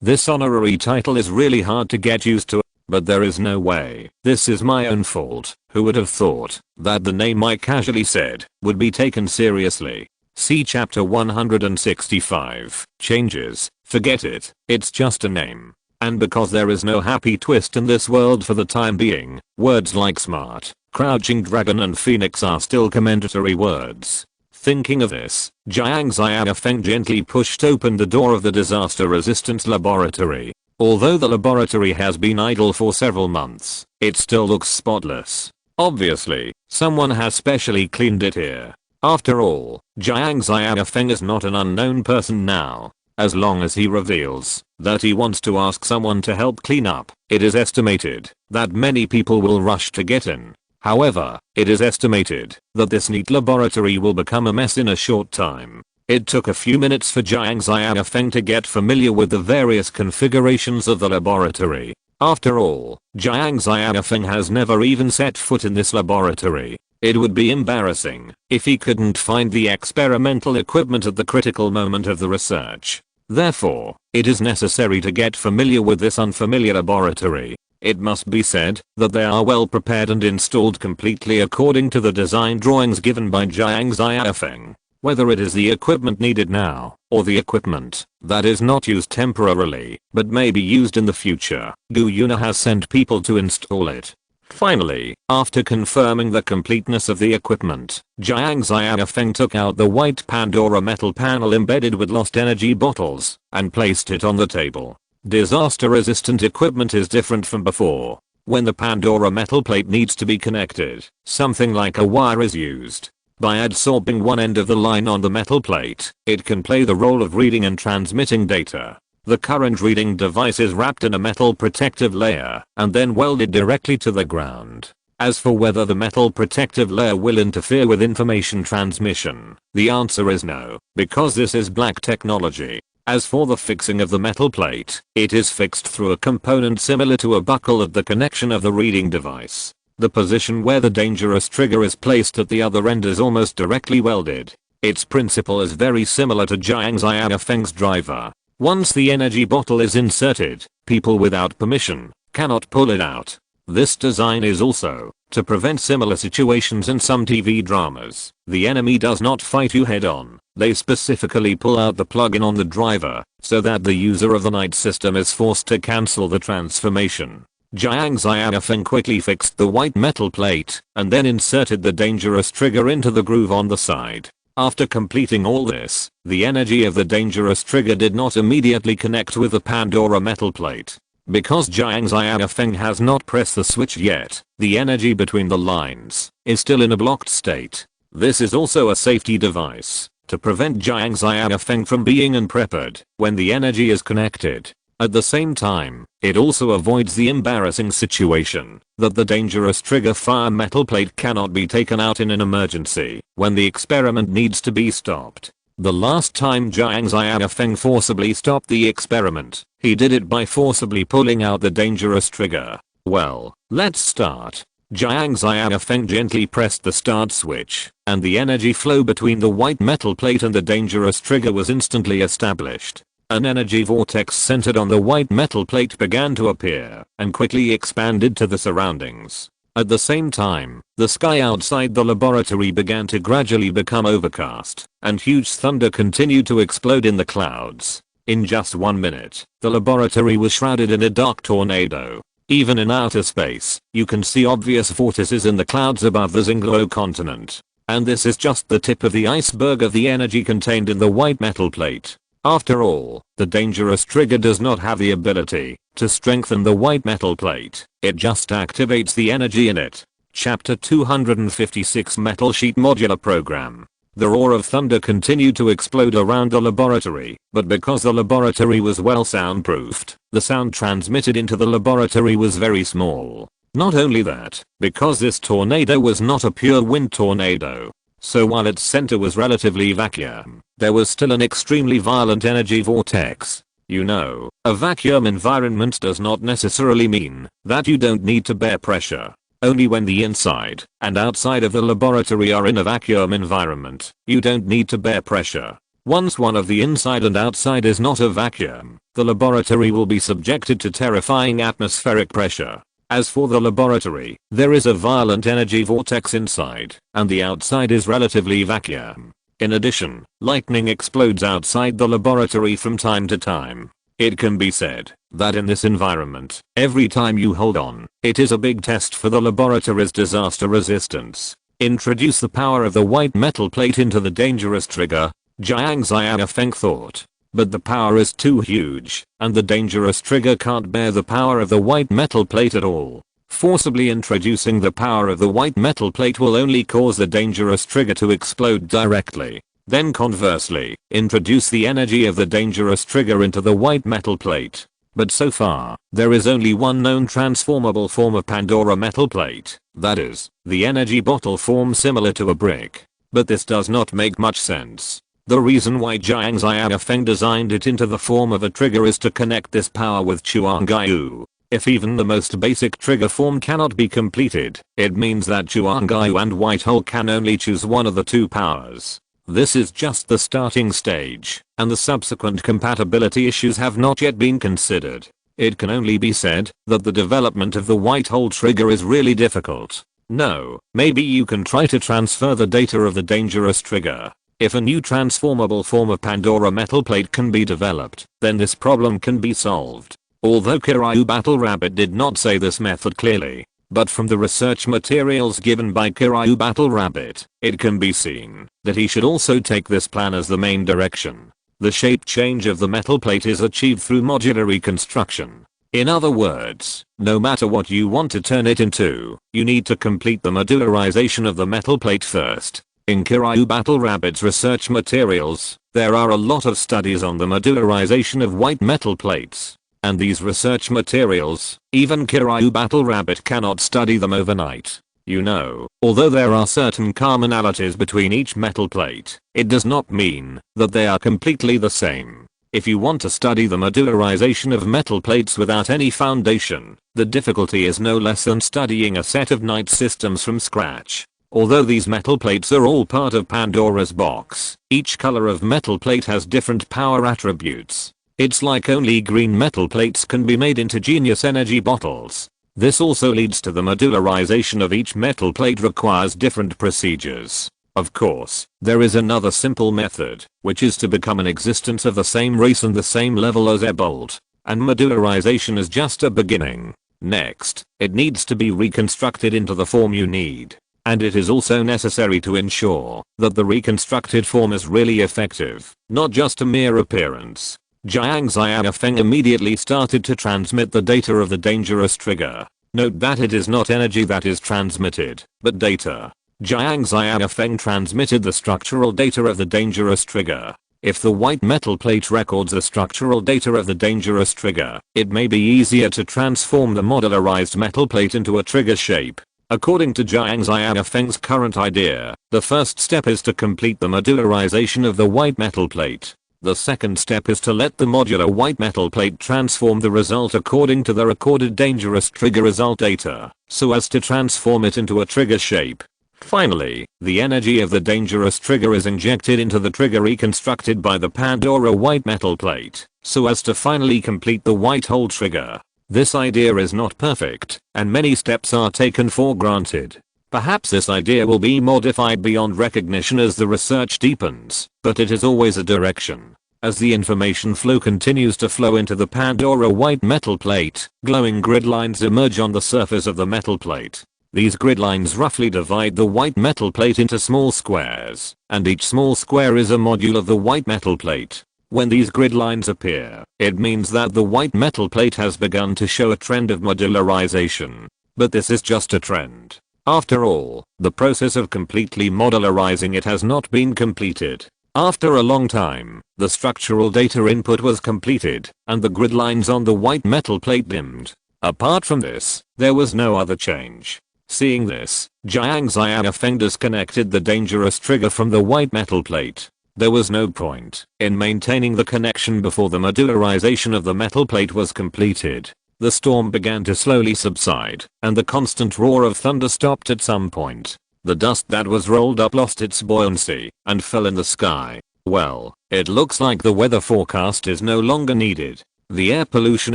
This honorary title is really hard to get used to, but there is no way. This is my own fault. Who would have thought that the name I casually said would be taken seriously? See chapter 165. Changes. Forget it. It's just a name. And because there is no happy twist in this world for the time being, words like smart, crouching dragon and phoenix are still commendatory words. Thinking of this, Jiang Xiaofeng gently pushed open the door of the disaster resistance laboratory. Although the laboratory has been idle for several months, it still looks spotless. Obviously, someone has specially cleaned it here. After all, Jiang Xiaofeng is not an unknown person now. As long as he reveals that he wants to ask someone to help clean up, it is estimated that many people will rush to get in. However, it is estimated that this neat laboratory will become a mess in a short time. It took a few minutes for Jiang Xiaofeng to get familiar with the various configurations of the laboratory. After all, Jiang Xiaofeng has never even set foot in this laboratory. It would be embarrassing if he couldn't find the experimental equipment at the critical moment of the research. Therefore, it is necessary to get familiar with this unfamiliar laboratory. It must be said that they are well prepared and installed completely according to the design drawings given by Jiang Xiaofeng. Whether it is the equipment needed now, or the equipment that is not used temporarily, but may be used in the future, Gu Yuna has sent people to install it. Finally, after confirming the completeness of the equipment, Jiang Xiaofeng took out the white Pandora metal panel embedded with lost energy bottles, and placed it on the table. Disaster-resistant equipment is different from before. When the Pandora metal plate needs to be connected, something like a wire is used. By adsorbing one end of the line on the metal plate, it can play the role of reading and transmitting data. The current reading device is wrapped in a metal protective layer and then welded directly to the ground. As for whether the metal protective layer will interfere with information transmission, the answer is no, because this is black technology. As for the fixing of the metal plate, it is fixed through a component similar to a buckle at the connection of the reading device. The position where the dangerous trigger is placed at the other end is almost directly welded. Its principle is very similar to Jiang Xiaofeng's driver. Once the energy bottle is inserted, people without permission cannot pull it out. This design is also to prevent similar situations in some TV dramas. The enemy does not fight you head on. They specifically pull out the plug-in on the driver, so that the user of the night system is forced to cancel the transformation. Jiang Xiaofeng quickly fixed the white metal plate, and then inserted the dangerous trigger into the groove on the side. After completing all this, the energy of the dangerous trigger did not immediately connect with the Pandora metal plate. Because Jiang Xiaofeng has not pressed the switch yet, the energy between the lines is still in a blocked state. This is also a safety device to prevent Jiang Xiaofeng from being unprepared when the energy is connected. At the same time, it also avoids the embarrassing situation that the dangerous trigger fire metal plate cannot be taken out in an emergency when the experiment needs to be stopped. The last time Jiang Xiaofeng forcibly stopped the experiment, he did it by forcibly pulling out the dangerous trigger. Well, let's start. Jiang Xiaofeng gently pressed the start switch, and the energy flow between the white metal plate and the dangerous trigger was instantly established. An energy vortex centered on the white metal plate began to appear and quickly expanded to the surroundings. At the same time, the sky outside the laboratory began to gradually become overcast, and huge thunder continued to explode in the clouds. In just 1 minute, the laboratory was shrouded in a dark tornado. Even in outer space, you can see obvious vortices in the clouds above the Xingluo continent. And this is just the tip of the iceberg of the energy contained in the white metal plate. After all, the dangerous trigger does not have the ability to strengthen the white metal plate. It just activates the energy in it. Chapter 256 Metal Sheet Modular Program. The roar of thunder continued to explode around the laboratory, but because the laboratory was well soundproofed, the sound transmitted into the laboratory was very small. Not only that, because this tornado was not a pure wind tornado, so while its center was relatively vacuum, there was still an extremely violent energy vortex. You know, a vacuum environment does not necessarily mean that you don't need to bear pressure. Only when the inside and outside of the laboratory are in a vacuum environment, you don't need to bear pressure. Once one of the inside and outside is not a vacuum, the laboratory will be subjected to terrifying atmospheric pressure. As for the laboratory, there is a violent energy vortex inside, and the outside is relatively vacuum. In addition, lightning explodes outside the laboratory from time to time. It can be said that in this environment, every time you hold on, it is a big test for the laboratory's disaster resistance. Introduce the power of the white metal plate into the dangerous trigger, Jiang Xiaofeng thought. But the power is too huge, and the dangerous trigger can't bear the power of the white metal plate at all. Forcibly introducing the power of the white metal plate will only cause the dangerous trigger to explode directly. Then conversely, introduce the energy of the dangerous trigger into the white metal plate. But so far, there is only one known transformable form of Pandora metal plate, that is, the energy bottle form similar to a brick. But this does not make much sense. The reason why Jiang Xiaofeng designed it into the form of a trigger is to connect this power with Chuangyu. If even the most basic trigger form cannot be completed, it means that Chuangyu and White Hole can only choose one of the two powers. This is just the starting stage, and the subsequent compatibility issues have not yet been considered. It can only be said that the development of the white hole trigger is really difficult. No, maybe you can try to transfer the data of the dangerous trigger. If a new transformable form of Pandora metal plate can be developed, then this problem can be solved. Although Kiryu Battle Rabbit did not say this method clearly, but from the research materials given by Kiryu Battle Rabbit, it can be seen that he should also take this plan as the main direction. The shape change of the metal plate is achieved through modular reconstruction. In other words, no matter what you want to turn it into, you need to complete the modularization of the metal plate first. In Kiryu Battle Rabbit's research materials, there are a lot of studies on the modularization of white metal plates. And these research materials, even Kiryu Battle Rabbit cannot study them overnight. You know, although there are certain commonalities between each metal plate, it does not mean that they are completely the same. If you want to study the modularization of metal plates without any foundation, the difficulty is no less than studying a set of night systems from scratch. Although these metal plates are all part of Pandora's box, each color of metal plate has different power attributes. It's like only green metal plates can be made into genius energy bottles. This also leads to the modularization of each metal plate requires different procedures. Of course, there is another simple method, which is to become an existence of the same race and the same level as a bolt. And modularization is just a beginning. Next, it needs to be reconstructed into the form you need. And it is also necessary to ensure that the reconstructed form is really effective, not just a mere appearance. Jiang Xiaofeng immediately started to transmit the data of the dangerous trigger. Note that it is not energy that is transmitted, but data. Jiang Xiaofeng transmitted the structural data of the dangerous trigger. If the white metal plate records the structural data of the dangerous trigger, it may be easier to transform the modularized metal plate into a trigger shape. According to Jiang Xiaofeng's current idea, the first step is to complete the modularization of the white metal plate. The second step is to let the modular white metal plate transform the result according to the recorded dangerous trigger result data, so as to transform it into a trigger shape. Finally, the energy of the dangerous trigger is injected into the trigger reconstructed by the Pandora white metal plate, so as to finally complete the white hole trigger. This idea is not perfect, and many steps are taken for granted. Perhaps this idea will be modified beyond recognition as the research deepens, but it is always a direction. As the information flow continues to flow into the Pandora white metal plate, glowing grid lines emerge on the surface of the metal plate. These grid lines roughly divide the white metal plate into small squares, and each small square is a module of the white metal plate. When these grid lines appear, it means that the white metal plate has begun to show a trend of modularization. But this is just a trend. After all, the process of completely modularizing it has not been completed. After a long time, the structural data input was completed, and the grid lines on the white metal plate dimmed. Apart from this, there was no other change. Seeing this, Jiang Xiaofeng disconnected the dangerous trigger from the white metal plate. There was no point in maintaining the connection before the modularization of the metal plate was completed. The storm began to slowly subside, and the constant roar of thunder stopped at some point. The dust that was rolled up lost its buoyancy and fell in the sky. Well, it looks like the weather forecast is no longer needed. The air pollution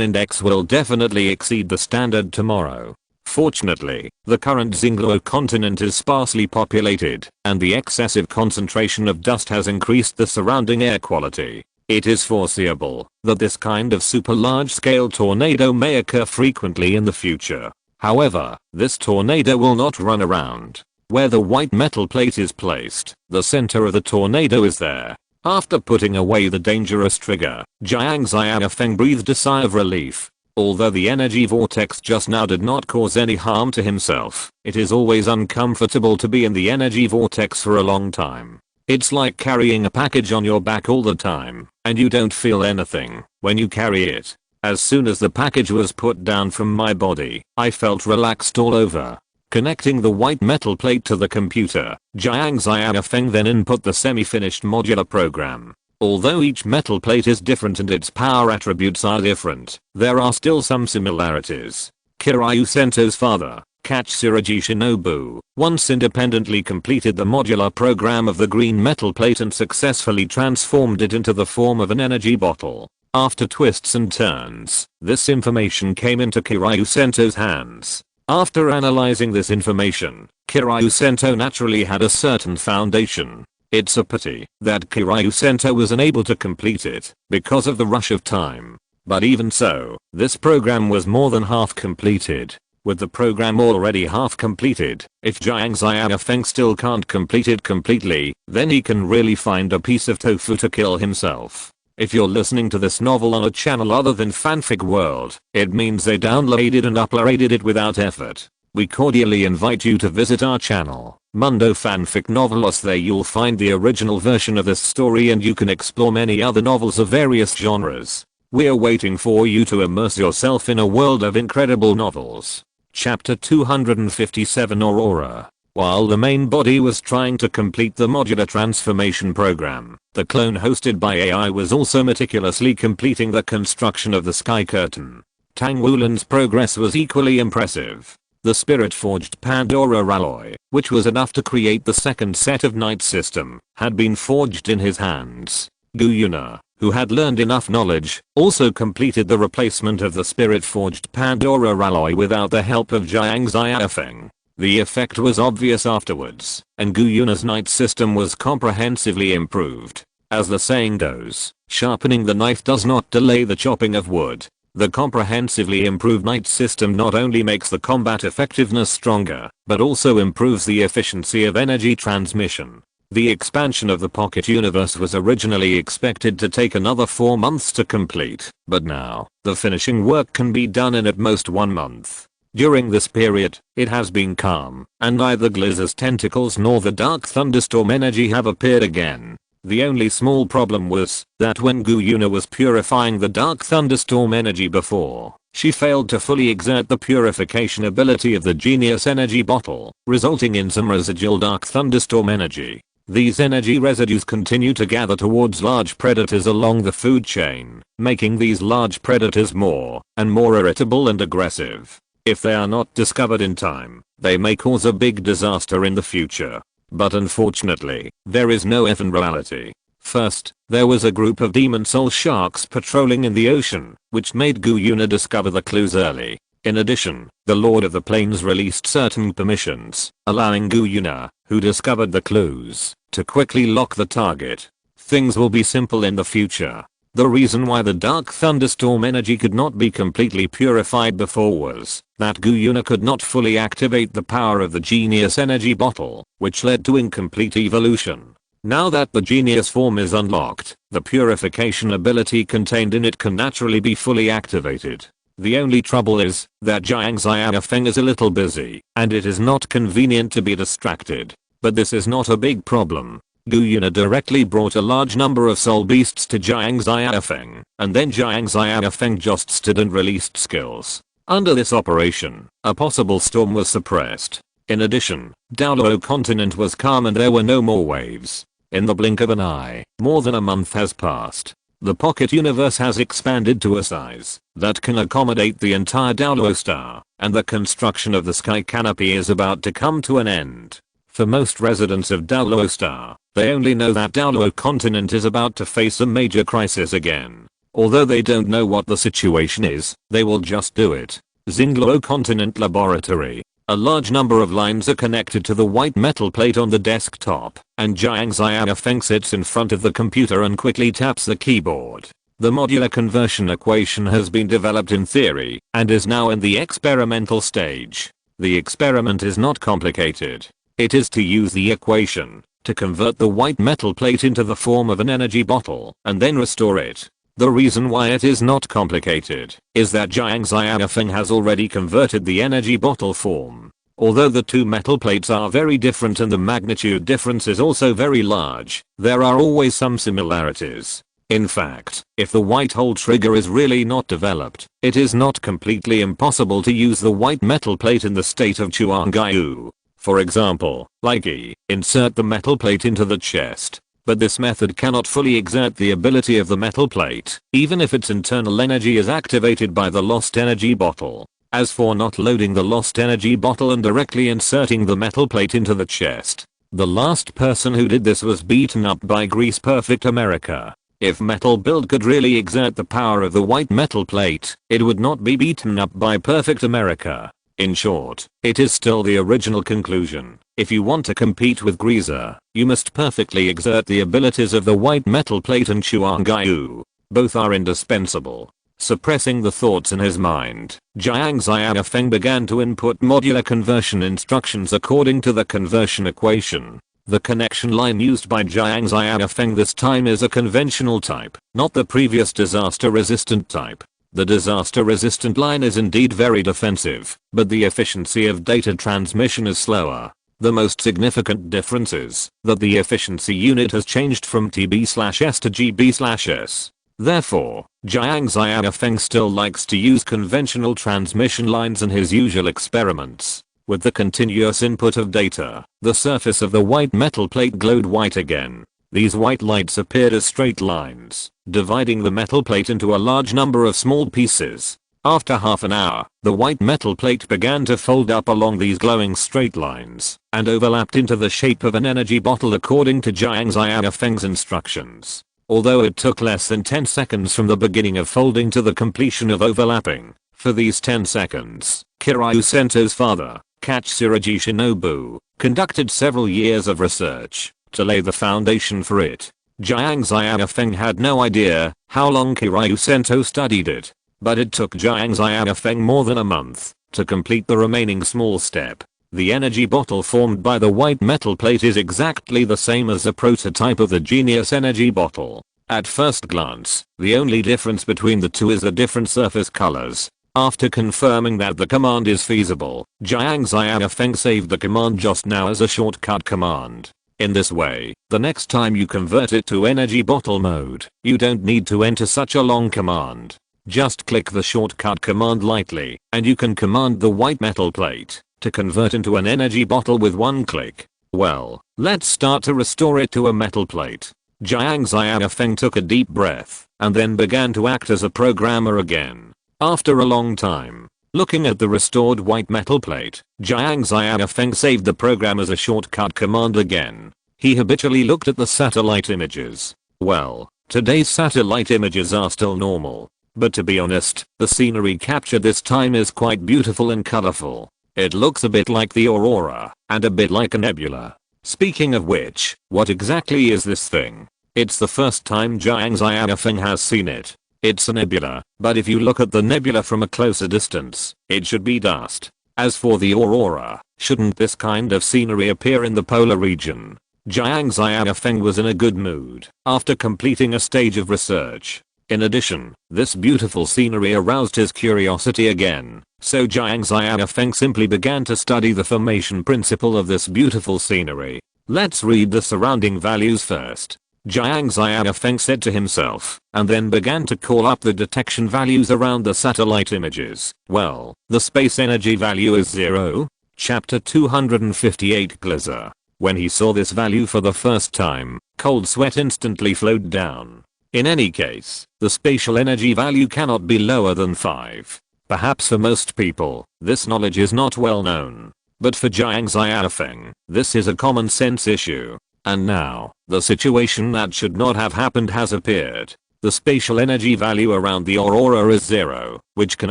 index will definitely exceed the standard tomorrow. Fortunately, the current Xingluo continent is sparsely populated, and the excessive concentration of dust has increased the surrounding air quality. It is foreseeable that this kind of super large-scale tornado may occur frequently in the future. However, this tornado will not run around. Where the white metal plate is placed, the center of the tornado is there. After putting away the dangerous trigger, Jiang Xiaofeng breathed a sigh of relief. Although the energy vortex just now did not cause any harm to himself, it is always uncomfortable to be in the energy vortex for a long time. It's like carrying a package on your back all the time, and you don't feel anything when you carry it. As soon as the package was put down from my body, I felt relaxed all over. Connecting the white metal plate to the computer, Jiang Xiaofeng then input the semi-finished modular program. Although each metal plate is different and its power attributes are different, there are still some similarities. Kiryu Sento's father, Katsuragi Shinobu, once independently completed the modular program of the green metal plate and successfully transformed it into the form of an energy bottle. After twists and turns, this information came into Kiryu Sento's hands. After analyzing this information, Kiryu Sento naturally had a certain foundation. It's a pity that Kiryu Sento was unable to complete it because of the rush of time. But even so, this program was more than half completed. With the program already half completed, if Jiang Xiaofeng still can't complete it completely, then he can really find a piece of tofu to kill himself. If you're listening to this novel on a channel other than Fanfic World, it means they downloaded and uploaded it without effort. We cordially invite you to visit our channel, Mundo Fanfic Novelos. There you'll find the original version of this story and you can explore many other novels of various genres. We're waiting for you to immerse yourself in a world of incredible novels. Chapter 257 Aurora. While the main body was trying to complete the modular transformation program, the clone hosted by AI was also meticulously completing the construction of the sky curtain. Tang Wulan's progress was equally impressive. The spirit-forged Pandora alloy, which was enough to create the second set of night system, had been forged in his hands. Gu Yuna, who had learned enough knowledge, also completed the replacement of the spirit-forged Pandora alloy without the help of Jiang Xiaofeng. The effect was obvious afterwards, and Gu Yuna's night system was comprehensively improved. As the saying goes, sharpening the knife does not delay the chopping of wood. The comprehensively improved night system not only makes the combat effectiveness stronger, but also improves the efficiency of energy transmission. The expansion of the Pocket Universe was originally expected to take another 4 months to complete, but now, the finishing work can be done in at most 1 month. During this period, it has been calm, and neither Glizz's tentacles nor the Dark Thunderstorm energy have appeared again. The only small problem was that when Gu Yuna was purifying the Dark Thunderstorm energy before, she failed to fully exert the purification ability of the Genius Energy Bottle, resulting in some residual Dark Thunderstorm energy. These energy residues continue to gather towards large predators along the food chain, making these large predators more and more irritable and aggressive. If they are not discovered in time, they may cause a big disaster in the future. But unfortunately, there is no F in reality. First, there was a group of demon soul sharks patrolling in the ocean, which made Gu Yuna discover the clues early. In addition, the Lord of the Plains released certain permissions, allowing Gu Yuna, who discovered the clues, to quickly lock the target. Things will be simple in the future. The reason why the Dark Thunderstorm energy could not be completely purified before was that Gu Yuna could not fully activate the power of the Genius Energy Bottle, which led to incomplete evolution. Now that the Genius form is unlocked, the purification ability contained in it can naturally be fully activated. The only trouble is that Jiang Xiaofeng is a little busy, and it is not convenient to be distracted. But this is not a big problem. Gu Yuna directly brought a large number of soul beasts to Jiang Xiaofeng, and then Jiang Xiaofeng just stood and released skills. Under this operation, a possible storm was suppressed. In addition, Daoluo continent was calm and there were no more waves. In the blink of an eye, more than a month has passed. The Pocket Universe has expanded to a size that can accommodate the entire Daoluo star, and the construction of the sky canopy is about to come to an end. For most residents of Daoluo star, they only know that Daoluo continent is about to face a major crisis again. Although they don't know what the situation is, they will just do it. Xingluo Continent Laboratory. A large number of lines are connected to the white metal plate on the desktop, and Jiang Xiaofeng sits in front of the computer and quickly taps the keyboard. The modular conversion equation has been developed in theory, and is now in the experimental stage. The experiment is not complicated. It is to use the equation to convert the white metal plate into the form of an energy bottle, and then restore it. The reason why it is not complicated is that Jiang Xiaofeng has already converted the energy bottle form. Although the two metal plates are very different and the magnitude difference is also very large, there are always some similarities. In fact, if the white hole trigger is really not developed, it is not completely impossible to use the white metal plate in the state of Chuangyu. For example, like insert the metal plate into the chest. But this method cannot fully exert the ability of the metal plate, even if its internal energy is activated by the lost energy bottle. As for not loading the lost energy bottle and directly inserting the metal plate into the chest, the last person who did this was beaten up by Grease Perfect America. If metal build could really exert the power of the white metal plate, it would not be beaten up by perfect America. In short, it is still the original conclusion. If you want to compete with Greaser, you must perfectly exert the abilities of the white metal plate and Chuang Gaiu. Both are indispensable. Suppressing the thoughts in his mind, Jiang Xiaofeng began to input modular conversion instructions according to the conversion equation. The connection line used by Jiang Xiaofeng this time is a conventional type, not the previous disaster-resistant type. The disaster-resistant line is indeed very defensive, but the efficiency of data transmission is slower. The most significant difference is that the efficiency unit has changed from TB/S to GB/S. Therefore, Jiang Xiaofeng still likes to use conventional transmission lines in his usual experiments. With the continuous input of data, the surface of the white metal plate glowed white again. These white lights appeared as straight lines, dividing the metal plate into a large number of small pieces. After half an hour, the white metal plate began to fold up along these glowing straight lines, and overlapped into the shape of an energy bottle according to Jiang Xiaofeng's instructions. Although it took less than 10 seconds from the beginning of folding to the completion of overlapping, for these 10 seconds, Kiryu Sento's father, Katsuragi Shinobu, conducted several years of research to lay the foundation for it. Jiang Xiaofeng had no idea how long Kiryu Sento studied it, but it took Jiang Xiaofeng more than a month to complete the remaining small step. The energy bottle formed by the white metal plate is exactly the same as the prototype of the Genius energy bottle. At first glance, the only difference between the two is the different surface colors. After confirming that the command is feasible, Jiang Xiaofeng saved the command just now as a shortcut command. In this way, the next time you convert it to energy bottle mode, you don't need to enter such a long command. Just click the shortcut command lightly, and you can command the white metal plate to convert into an energy bottle with one click. Well, let's start to restore it to a metal plate. Jiang Xiaofeng took a deep breath, and then began to act as a programmer again. After a long time, looking at the restored white metal plate, Jiang Xiaofeng saved the program as a shortcut command again. He habitually looked at the satellite images. Well, today's satellite images are still normal. But to be honest, the scenery captured this time is quite beautiful and colorful. It looks a bit like the aurora, and a bit like a nebula. Speaking of which, what exactly is this thing? It's the first time Jiang Xiaofeng has seen it. It's a nebula, but if you look at the nebula from a closer distance, it should be dust. As for the aurora, shouldn't this kind of scenery appear in the polar region? Jiang Xiaofeng was in a good mood after completing a stage of research. In addition, this beautiful scenery aroused his curiosity again, so Jiang Xiaofeng simply began to study the formation principle of this beautiful scenery. Let's read the surrounding values first. Jiang Xiaofeng said to himself, and then began to call up the detection values around the satellite images. Well, the space energy value is 0. Chapter 258 Glizer. When he saw this value for the first time, cold sweat instantly flowed down. In any case, the spatial energy value cannot be lower than 5. Perhaps for most people, this knowledge is not well known. But for Jiang Xiaofeng, this is a common sense issue. And now, the situation that should not have happened has appeared. The spatial energy value around the aurora is 0, which can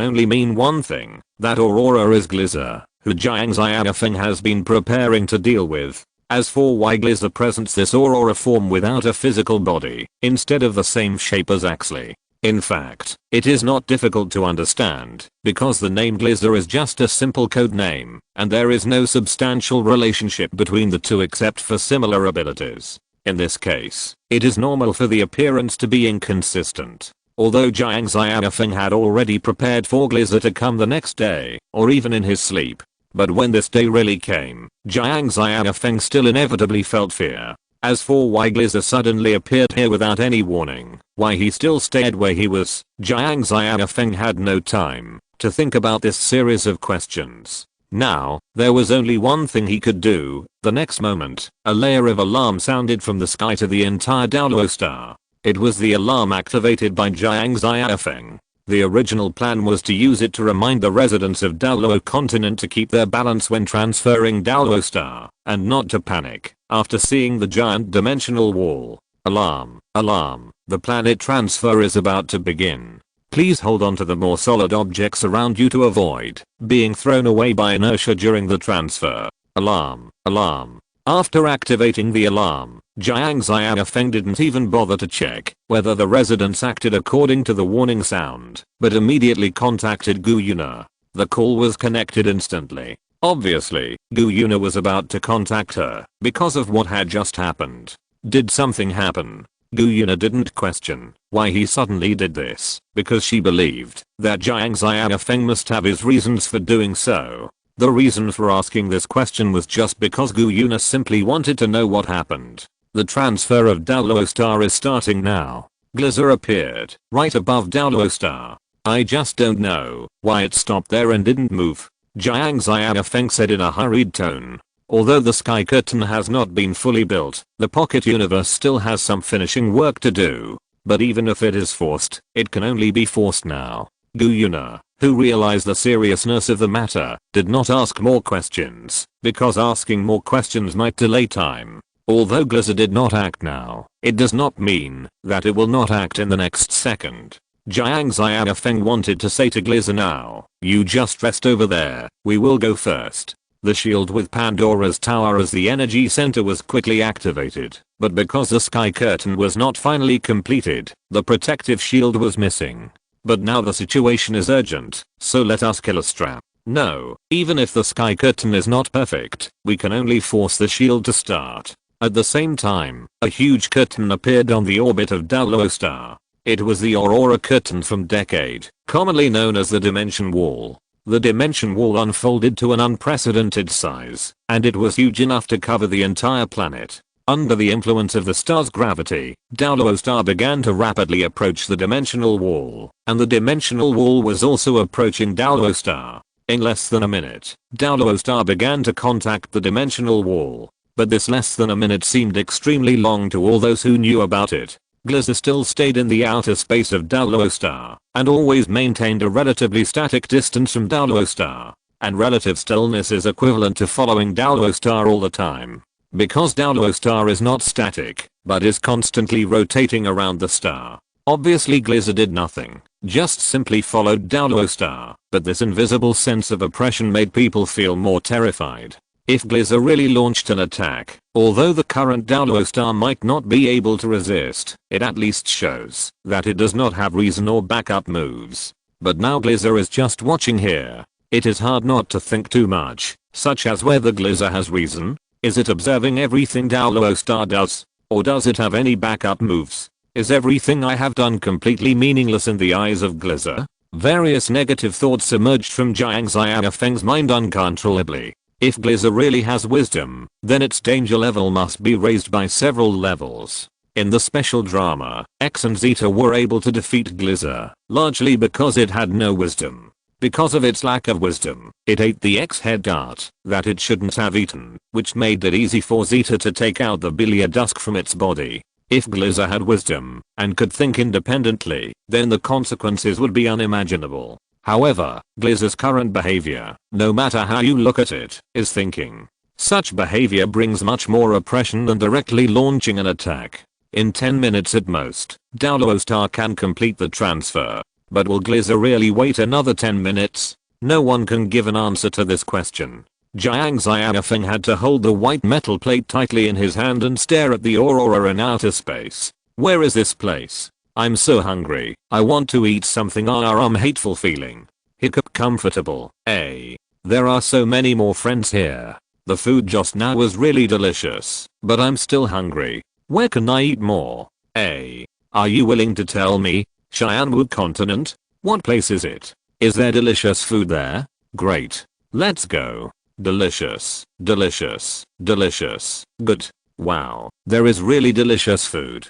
only mean one thing, that aurora is Glizer, who Jiang Xiaofeng has been preparing to deal with. As for why Glizer presents this aurora form without a physical body, instead of the same shape as Axley. In fact, it is not difficult to understand, because the name Glizer is just a simple code name, and there is no substantial relationship between the two except for similar abilities. In this case, it is normal for the appearance to be inconsistent. Although Jiang Xiaofeng had already prepared for Glizer to come the next day, or even in his sleep. But when this day really came, Jiang Xiaofeng still inevitably felt fear. As for why Glizer suddenly appeared here without any warning, why he still stayed where he was, Jiang Xiaofeng had no time to think about this series of questions. Now, there was only one thing he could do. The next moment, a layer of alarm sounded from the sky to the entire Daoluo star. It was the alarm activated by Jiang Xiaofeng. The original plan was to use it to remind the residents of Daoluo continent to keep their balance when transferring Daoluo star, and not to panic after seeing the giant dimensional wall. Alarm, alarm, the planet transfer is about to begin. Please hold on to the more solid objects around you to avoid being thrown away by inertia during the transfer. Alarm, alarm. After activating the alarm, Jiang Xiaofeng didn't even bother to check whether the residents acted according to the warning sound, but immediately contacted Gu Yuna. The call was connected instantly. Obviously, Gu Yuna was about to contact her because of what had just happened. Did something happen? Gu Yuna didn't question why he suddenly did this, because she believed that Jiang Xiaofeng must have his reasons for doing so. The reason for asking this question was just because Gu Yuna simply wanted to know what happened. The transfer of Daoluo Star is starting now. Glizer appeared right above Daoluo Star. I just don't know why it stopped there and didn't move, Jiang Xiaofeng said in a hurried tone. Although the sky curtain has not been fully built, the pocket universe still has some finishing work to do. But even if it is forced, it can only be forced now. Gu Yuna, who realized the seriousness of the matter, did not ask more questions, because asking more questions might delay time. Although Glizer did not act now, it does not mean that it will not act in the next second. Jiang Xiaofeng wanted to say to Glizer now, you just rest over there, we will go first. The shield with Pandora's tower as the energy center was quickly activated, but because the sky curtain was not finally completed, the protective shield was missing. But now the situation is urgent, so let us kill a strap. No, even if the sky curtain is not perfect, we can only force the shield to start. At the same time, a huge curtain appeared on the orbit of Daoluo Star. It was the Aurora curtain from Decade, commonly known as the Dimension Wall. The Dimension Wall unfolded to an unprecedented size, and it was huge enough to cover the entire planet. Under the influence of the star's gravity, Daoluo Star began to rapidly approach the Dimensional Wall, and the Dimensional Wall was also approaching Daoluo Star. In less than a minute, Daoluo Star began to contact the Dimensional Wall. But this less than a minute seemed extremely long to all those who knew about it. Glizer still stayed in the outer space of Daoluo Star, and always maintained a relatively static distance from Daoluo Star. And relative stillness is equivalent to following Daoluo Star all the time. Because Daoluo Star is not static, but is constantly rotating around the star. Obviously Glizer did nothing, just simply followed Daoluo Star, but this invisible sense of oppression made people feel more terrified. If Glizer really launched an attack, although the current Daoluo Star might not be able to resist, it at least shows that it does not have reason or backup moves. But now Glizer is just watching here. It is hard not to think too much, such as whether Glizer has reason. Is it observing everything Daoluo Star does? Or does it have any backup moves? Is everything I have done completely meaningless in the eyes of Glizer? Various negative thoughts emerged from Jiang Xiaofeng's mind uncontrollably. If Glizer really has wisdom, then its danger level must be raised by several levels. In the special drama, X and Zeta were able to defeat Glizer, largely because it had no wisdom. Because of its lack of wisdom, it ate the X head dart that it shouldn't have eaten, which made it easy for Zeta to take out the Billiard Dusk from its body. If Glizer had wisdom and could think independently, then the consequences would be unimaginable. However, Glizer's current behavior, no matter how you look at it, is thinking. Such behavior brings much more oppression than directly launching an attack. In 10 minutes at most, Daoluo Star can complete the transfer. But will Glizer really wait another 10 minutes? No one can give an answer to this question. Jiang Xiaofeng had to hold the white metal plate tightly in his hand and stare at the aurora in outer space. Where is this place? I'm so hungry. I want to eat something. Hateful feeling. Hiccup comfortable. There are so many more friends here. The food just now was really delicious, but I'm still hungry. Where can I eat more? Are you willing to tell me? Xianwu continent? What place is it? Is there delicious food there? Great. Let's go. Delicious. Delicious. Delicious. Good. Wow. There is really delicious food.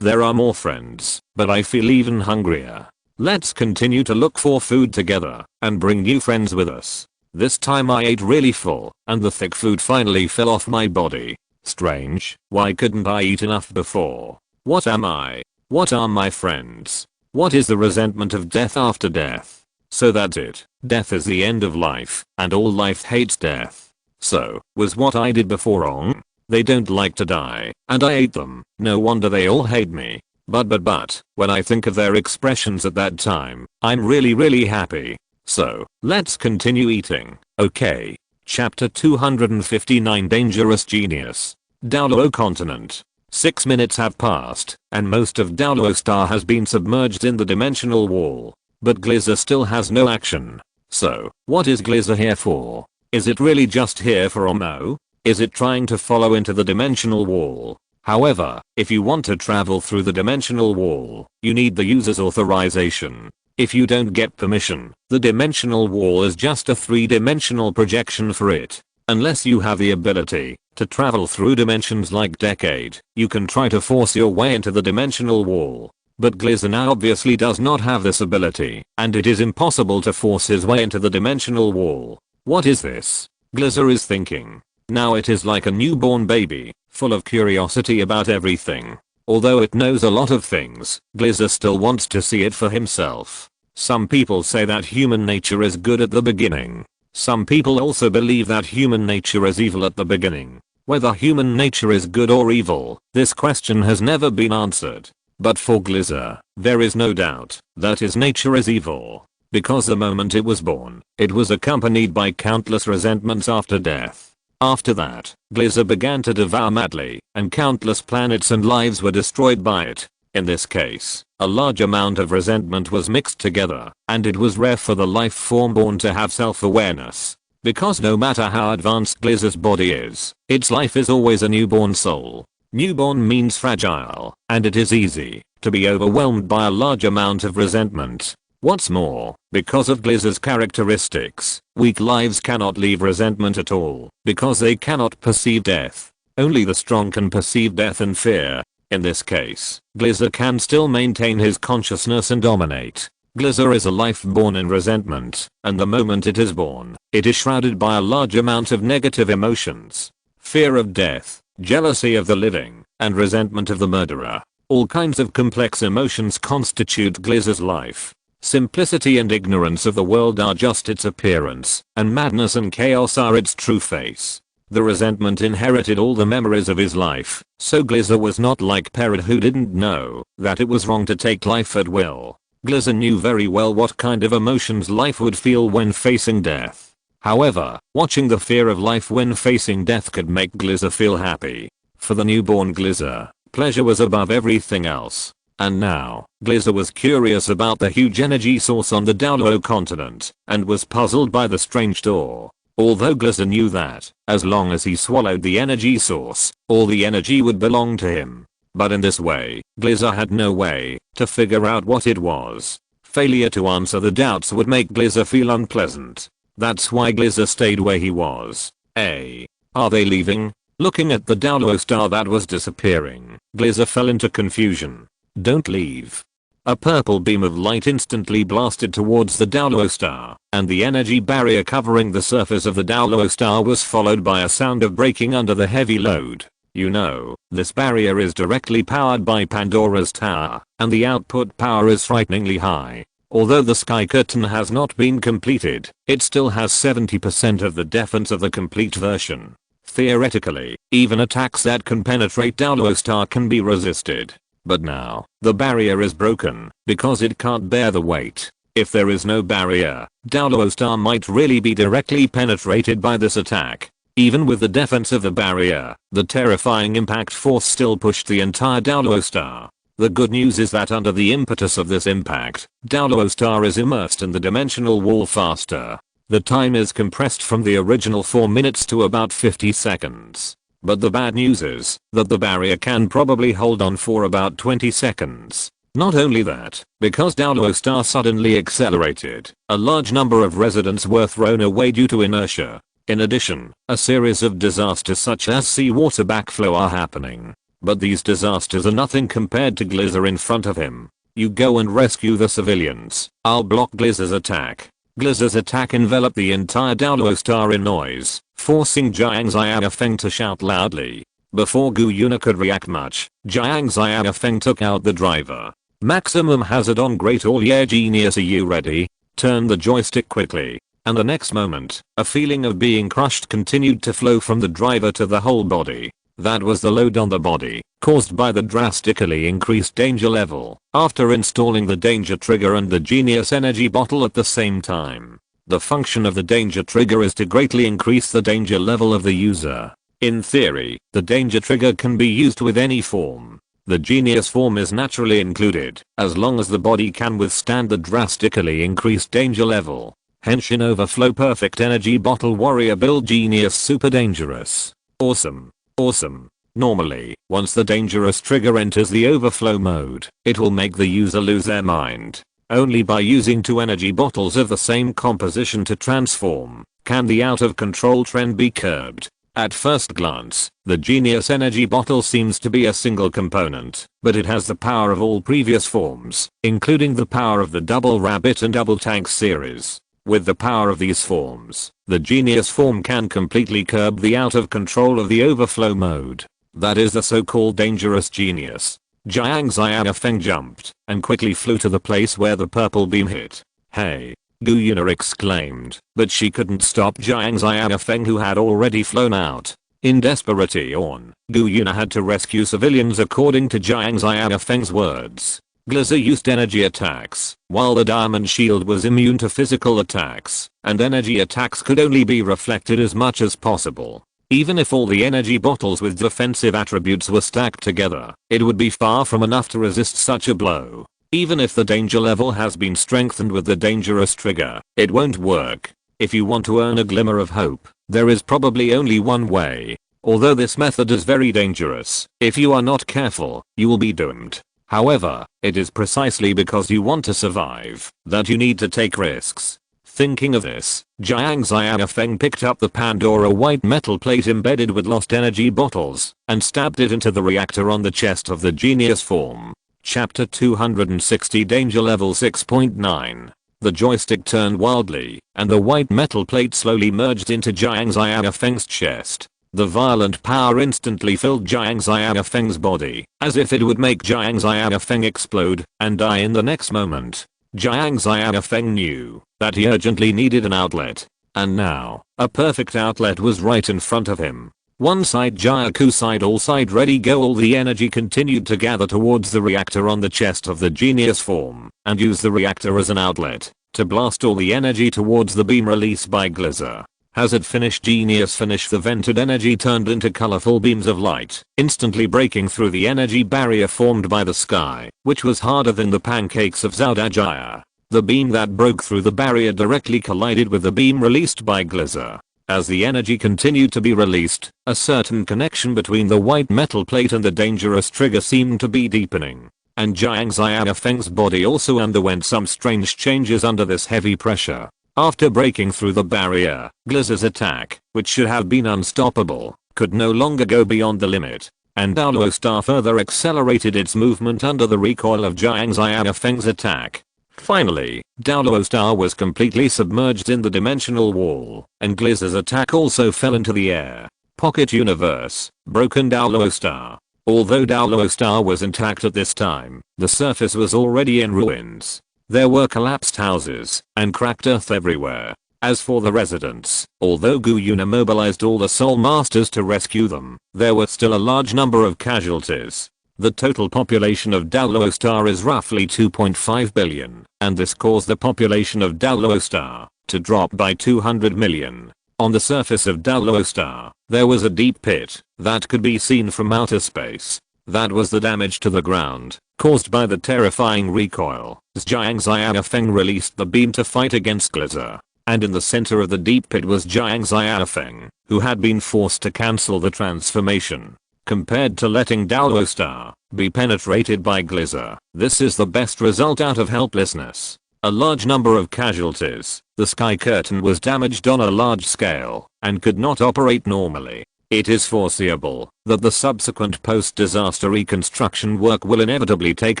There are more friends, but I feel even hungrier. Let's continue to look for food together and bring new friends with us. This time I ate really full and the thick food finally fell off my body. Strange. Why couldn't I eat enough before? What am I? What are my friends? What is the resentment of death after death? So that's it. Death is the end of life and all life hates death. So, was what I did before wrong? They don't like to die, and I ate them. No wonder they all hate me. But, when I think of their expressions at that time, I'm really happy. So, let's continue eating. Okay. Chapter 259 Dangerous Genius. Daoluo Continent. 6 minutes have passed, and most of Daoluo Star has been submerged in the dimensional wall. But Glizer still has no action. So, what is Glizer here for? Is it really just here for ammo? Is it trying to follow into the dimensional wall? However, if you want to travel through the dimensional wall, you need the user's authorization. If you don't get permission, the dimensional wall is just a 3-dimensional projection for it. Unless you have the ability to travel through dimensions like Decade, you can try to force your way into the dimensional wall. But Glizer now obviously does not have this ability, and it is impossible to force his way into the dimensional wall. What is this? Glizer is thinking. Now it is like a newborn baby, full of curiosity about everything. Although it knows a lot of things, Glizer still wants to see it for himself. Some people say that human nature is good at the beginning. Some people also believe that human nature is evil at the beginning. Whether human nature is good or evil, this question has never been answered. But for Glizer, there is no doubt that his nature is evil. Because the moment it was born, it was accompanied by countless resentments after death. After that, Glizer began to devour madly, and countless planets and lives were destroyed by it. In this case, a large amount of resentment was mixed together, and it was rare for the life form born to have self-awareness. Because no matter how advanced Glizer's body is, its life is always a newborn soul. Newborn means fragile, and it is easy to be overwhelmed by a large amount of resentment. What's more, because of Glizer's characteristics, weak lives cannot leave resentment at all, because they cannot perceive death. Only the strong can perceive death and fear. In this case, Glizer can still maintain his consciousness and dominate. Glizer is a life born in resentment, and the moment it is born, it is shrouded by a large amount of negative emotions. Fear of death, jealousy of the living, and resentment of the murderer. All kinds of complex emotions constitute Glizer's life. Simplicity and ignorance of the world are just its appearance, and madness and chaos are its true face. The resentment inherited all the memories of his life, so Glizer was not like Perrin who didn't know that it was wrong to take life at will. Glizer knew very well what kind of emotions life would feel when facing death. However, watching the fear of life when facing death could make Glizer feel happy. For the newborn Glizer, pleasure was above everything else. And now, Glizer was curious about the huge energy source on the Daoluo continent, and was puzzled by the strange door. Although Glizer knew that, as long as he swallowed the energy source, all the energy would belong to him. But in this way, Glizer had no way to figure out what it was. Failure to answer the doubts would make Glizer feel unpleasant. That's why Glizer stayed where he was. Are they leaving? Looking at the Daoluo star that was disappearing, Glizer fell into confusion. Don't leave. A purple beam of light instantly blasted towards the Daoluo star, and the energy barrier covering the surface of the Daoluo star was followed by a sound of breaking under the heavy load. You know, this barrier is directly powered by Pandora's tower, and the output power is frighteningly high. Although the sky curtain has not been completed, it still has 70% of the defense of the complete version. Theoretically, even attacks that can penetrate Daoluo star can be resisted. But now, the barrier is broken, because it can't bear the weight. If there is no barrier, Daoluo star might really be directly penetrated by this attack. Even with the defense of the barrier, the terrifying impact force still pushed the entire Daoluo star. The good news is that under the impetus of this impact, Daoluo star is immersed in the dimensional wall faster. The time is compressed from the original 4 minutes to about 50 seconds. But the bad news is that the barrier can probably hold on for about 20 seconds. Not only that, because Daoluo star suddenly accelerated, a large number of residents were thrown away due to inertia. In addition, a series of disasters such as seawater backflow are happening. But these disasters are nothing compared to Glizer in front of him. You go and rescue the civilians. I'll block Glizer's attack. Glizer's attack enveloped the entire Daoluo star in noise, forcing Jiang Xiaofeng to shout loudly. Before Gu Yuna could react much, Jiang Xiaofeng took out the driver. Maximum hazard on Great All-Year Genius, are you ready? Turn the joystick quickly. And the next moment, a feeling of being crushed continued to flow from the driver to the whole body. That was the load on the body, caused by the drastically increased danger level, after installing the danger trigger and the genius energy bottle at the same time. The function of the danger trigger is to greatly increase the danger level of the user. In theory, the danger trigger can be used with any form. The genius form is naturally included, as long as the body can withstand the drastically increased danger level. Henshin Overflow Perfect Energy Bottle Warrior Build Genius Super Dangerous. Awesome. Awesome. Normally, once the dangerous trigger enters the overflow mode, it will make the user lose their mind. Only by using 2 energy bottles of the same composition to transform, can the out of control trend be curbed. At first glance, the genius energy bottle seems to be a single component, but it has the power of all previous forms, including the power of the double rabbit and double tank series. With the power of these forms, the genius form can completely curb the out of control of the overflow mode. That is the so-called dangerous genius. Jiang Xiaofeng jumped and quickly flew to the place where the purple beam hit. Hey! Gu Yuna exclaimed, but she couldn't stop Jiang Xiaofeng, who had already flown out. In desperation, Gu Yuna had to rescue civilians according to Jiang Xiaofeng's words. Glizer used energy attacks, while the diamond shield was immune to physical attacks, and energy attacks could only be reflected as much as possible. Even if all the energy bottles with defensive attributes were stacked together, it would be far from enough to resist such a blow. Even if the danger level has been strengthened with the dangerous trigger, it won't work. If you want to earn a glimmer of hope, there is probably only one way. Although this method is very dangerous, if you are not careful, you will be doomed. However, it is precisely because you want to survive that you need to take risks. Thinking of this, Jiang Xiaofeng picked up the Pandora white metal plate embedded with lost energy bottles and stabbed it into the reactor on the chest of the genius form. Chapter 260 Danger Level 6.9. The joystick turned wildly, and the white metal plate slowly merged into Jiang Xiaofeng's chest. The violent power instantly filled Jiang Xiaofeng's body, as if it would make Jiang Xiaofeng explode and die in the next moment. Jiang Xiaofeng knew that he urgently needed an outlet. And now, a perfect outlet was right in front of him. One side Jiaku side all side ready go. All the energy continued to gather towards the reactor on the chest of the genius form, and use the reactor as an outlet to blast all the energy towards the beam released by Glizer. As it finished, genius finished, the vented energy turned into colorful beams of light, instantly breaking through the energy barrier formed by the sky, which was harder than the pancakes of Zaudajaya. The beam that broke through the barrier directly collided with the beam released by Glizer. As the energy continued to be released, a certain connection between the white metal plate and the dangerous trigger seemed to be deepening. And Jiang Xiaofeng's body also underwent some strange changes under this heavy pressure. After breaking through the barrier, Glizer's attack, which should have been unstoppable, could no longer go beyond the limit. And Daoluo Star further accelerated its movement under the recoil of Jiang Xiaofeng's attack. Finally, Daoluo Star was completely submerged in the dimensional wall, and Glizer's attack also fell into the air. Pocket Universe, Broken Daoluo Star. Although Daoluo Star was intact at this time, the surface was already in ruins. There were collapsed houses and cracked earth everywhere. As for the residents, although Gu Yuna mobilized all the Soul Masters to rescue them, there were still a large number of casualties. The total population of Daoluo Star is roughly 2.5 billion, and this caused the population of Daoluo Star to drop by 200 million. On the surface of Daoluo Star, there was a deep pit that could be seen from outer space. That was the damage to the ground, caused by the terrifying recoil, as Jiang Xiaofeng released the beam to fight against Glizer. And in the center of the deep pit was Jiang Xiaofeng, who had been forced to cancel the transformation. Compared to letting Daoluo Star be penetrated by Glizer, this is the best result out of helplessness. A large number of casualties. The sky curtain was damaged on a large scale and could not operate normally. It is foreseeable that the subsequent post-disaster reconstruction work will inevitably take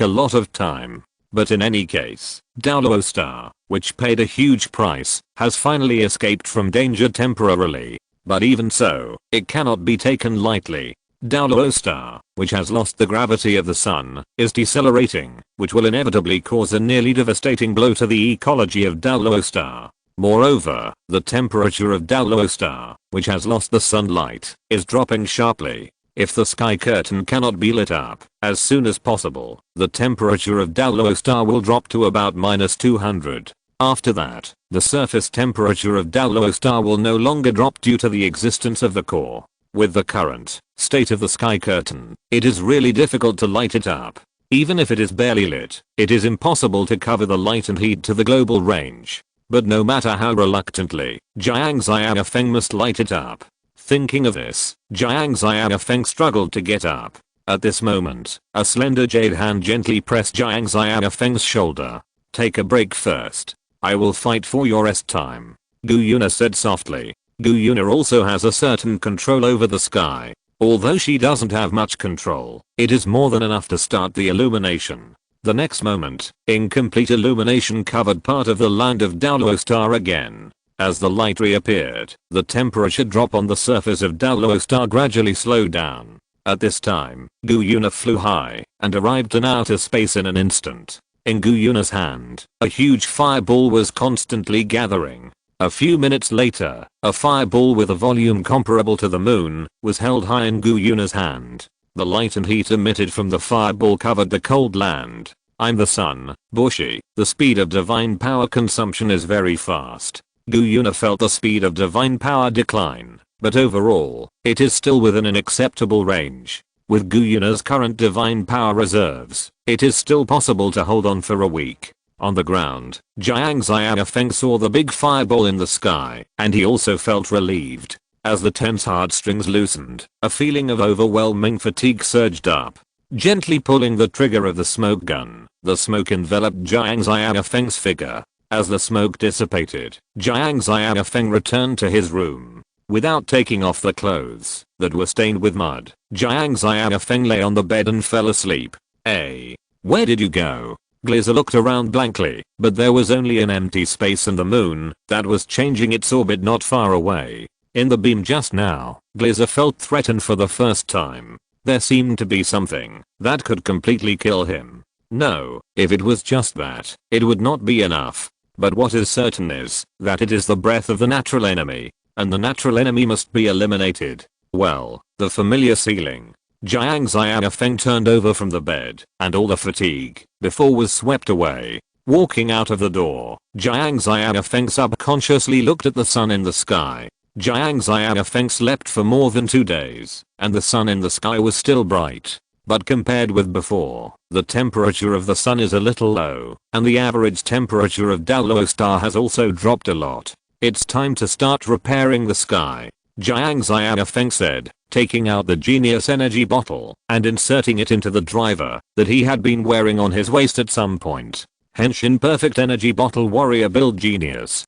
a lot of time. But in any case, Daoluo Star, which paid a huge price, has finally escaped from danger temporarily. But even so, it cannot be taken lightly. Daoluo Star, which has lost the gravity of the sun, is decelerating, which will inevitably cause a nearly devastating blow to the ecology of Daoluo Star. Moreover, the temperature of Daoluo Star, which has lost the sunlight, is dropping sharply. If the sky curtain cannot be lit up as soon as possible, the temperature of Dalo star will drop to about -200. After that, the surface temperature of Dalo star will no longer drop due to the existence of the core. With the current state of the sky curtain, it is really difficult to light it up. Even if it is barely lit, it is impossible to cover the light and heat to the global range. But no matter how reluctantly, Jiang Xiaofeng must light it up. Thinking of this, Jiang Xiaofeng struggled to get up. At this moment, a slender jade hand gently pressed Jiang Xiaofeng's shoulder. "Take a break first. I will fight for your rest time," Gu Yuna said softly. Gu Yuna also has a certain control over the sky. Although she doesn't have much control, it is more than enough to start the illumination. The next moment, incomplete illumination covered part of the land of Dalo star again. As the light reappeared, the temperature drop on the surface of Dalo star gradually slowed down. At this time, Gu Yuna flew high and arrived in outer space in an instant. In Gu Yuna's hand, a huge fireball was constantly gathering. A few minutes later, a fireball with a volume comparable to the moon was held high in Gu Yuna's hand. The light and heat emitted from the fireball covered the cold land. "I'm the sun, Bushi. The speed of divine power consumption is very fast." Gu Yuna felt the speed of divine power decline, but overall, it is still within an acceptable range. With Gu Yuna's current divine power reserves, it is still possible to hold on for a week. On the ground, Jiang Xiaofeng saw the big fireball in the sky, and he also felt relieved. As the tense heartstrings loosened, a feeling of overwhelming fatigue surged up. Gently pulling the trigger of the smoke gun, the smoke enveloped Jiang Xiaofeng's figure. As the smoke dissipated, Jiang Xiaofeng returned to his room. Without taking off the clothes that were stained with mud, Jiang Xiaofeng lay on the bed and fell asleep. "Hey, where did you go?" Gliza looked around blankly, but there was only an empty space and the moon that was changing its orbit not far away. In the beam just now, Gliza felt threatened for the first time. There seemed to be something that could completely kill him. No, if it was just that, it would not be enough. But what is certain is that it is the breath of the natural enemy, and the natural enemy must be eliminated. Well, the familiar ceiling. Jiang Xiaofeng turned over from the bed, and all the fatigue before was swept away. Walking out of the door, Jiang Xiaofeng subconsciously looked at the sun in the sky. Jiang Xiaofeng slept for more than 2 days, and the sun in the sky was still bright. But compared with before, the temperature of the sun is a little low, and the average temperature of Dalo star has also dropped a lot. "It's time to start repairing the sky," Jiang Xiaofeng said, taking out the genius energy bottle and inserting it into the driver that he had been wearing on his waist at some point. Henshin perfect energy bottle warrior build genius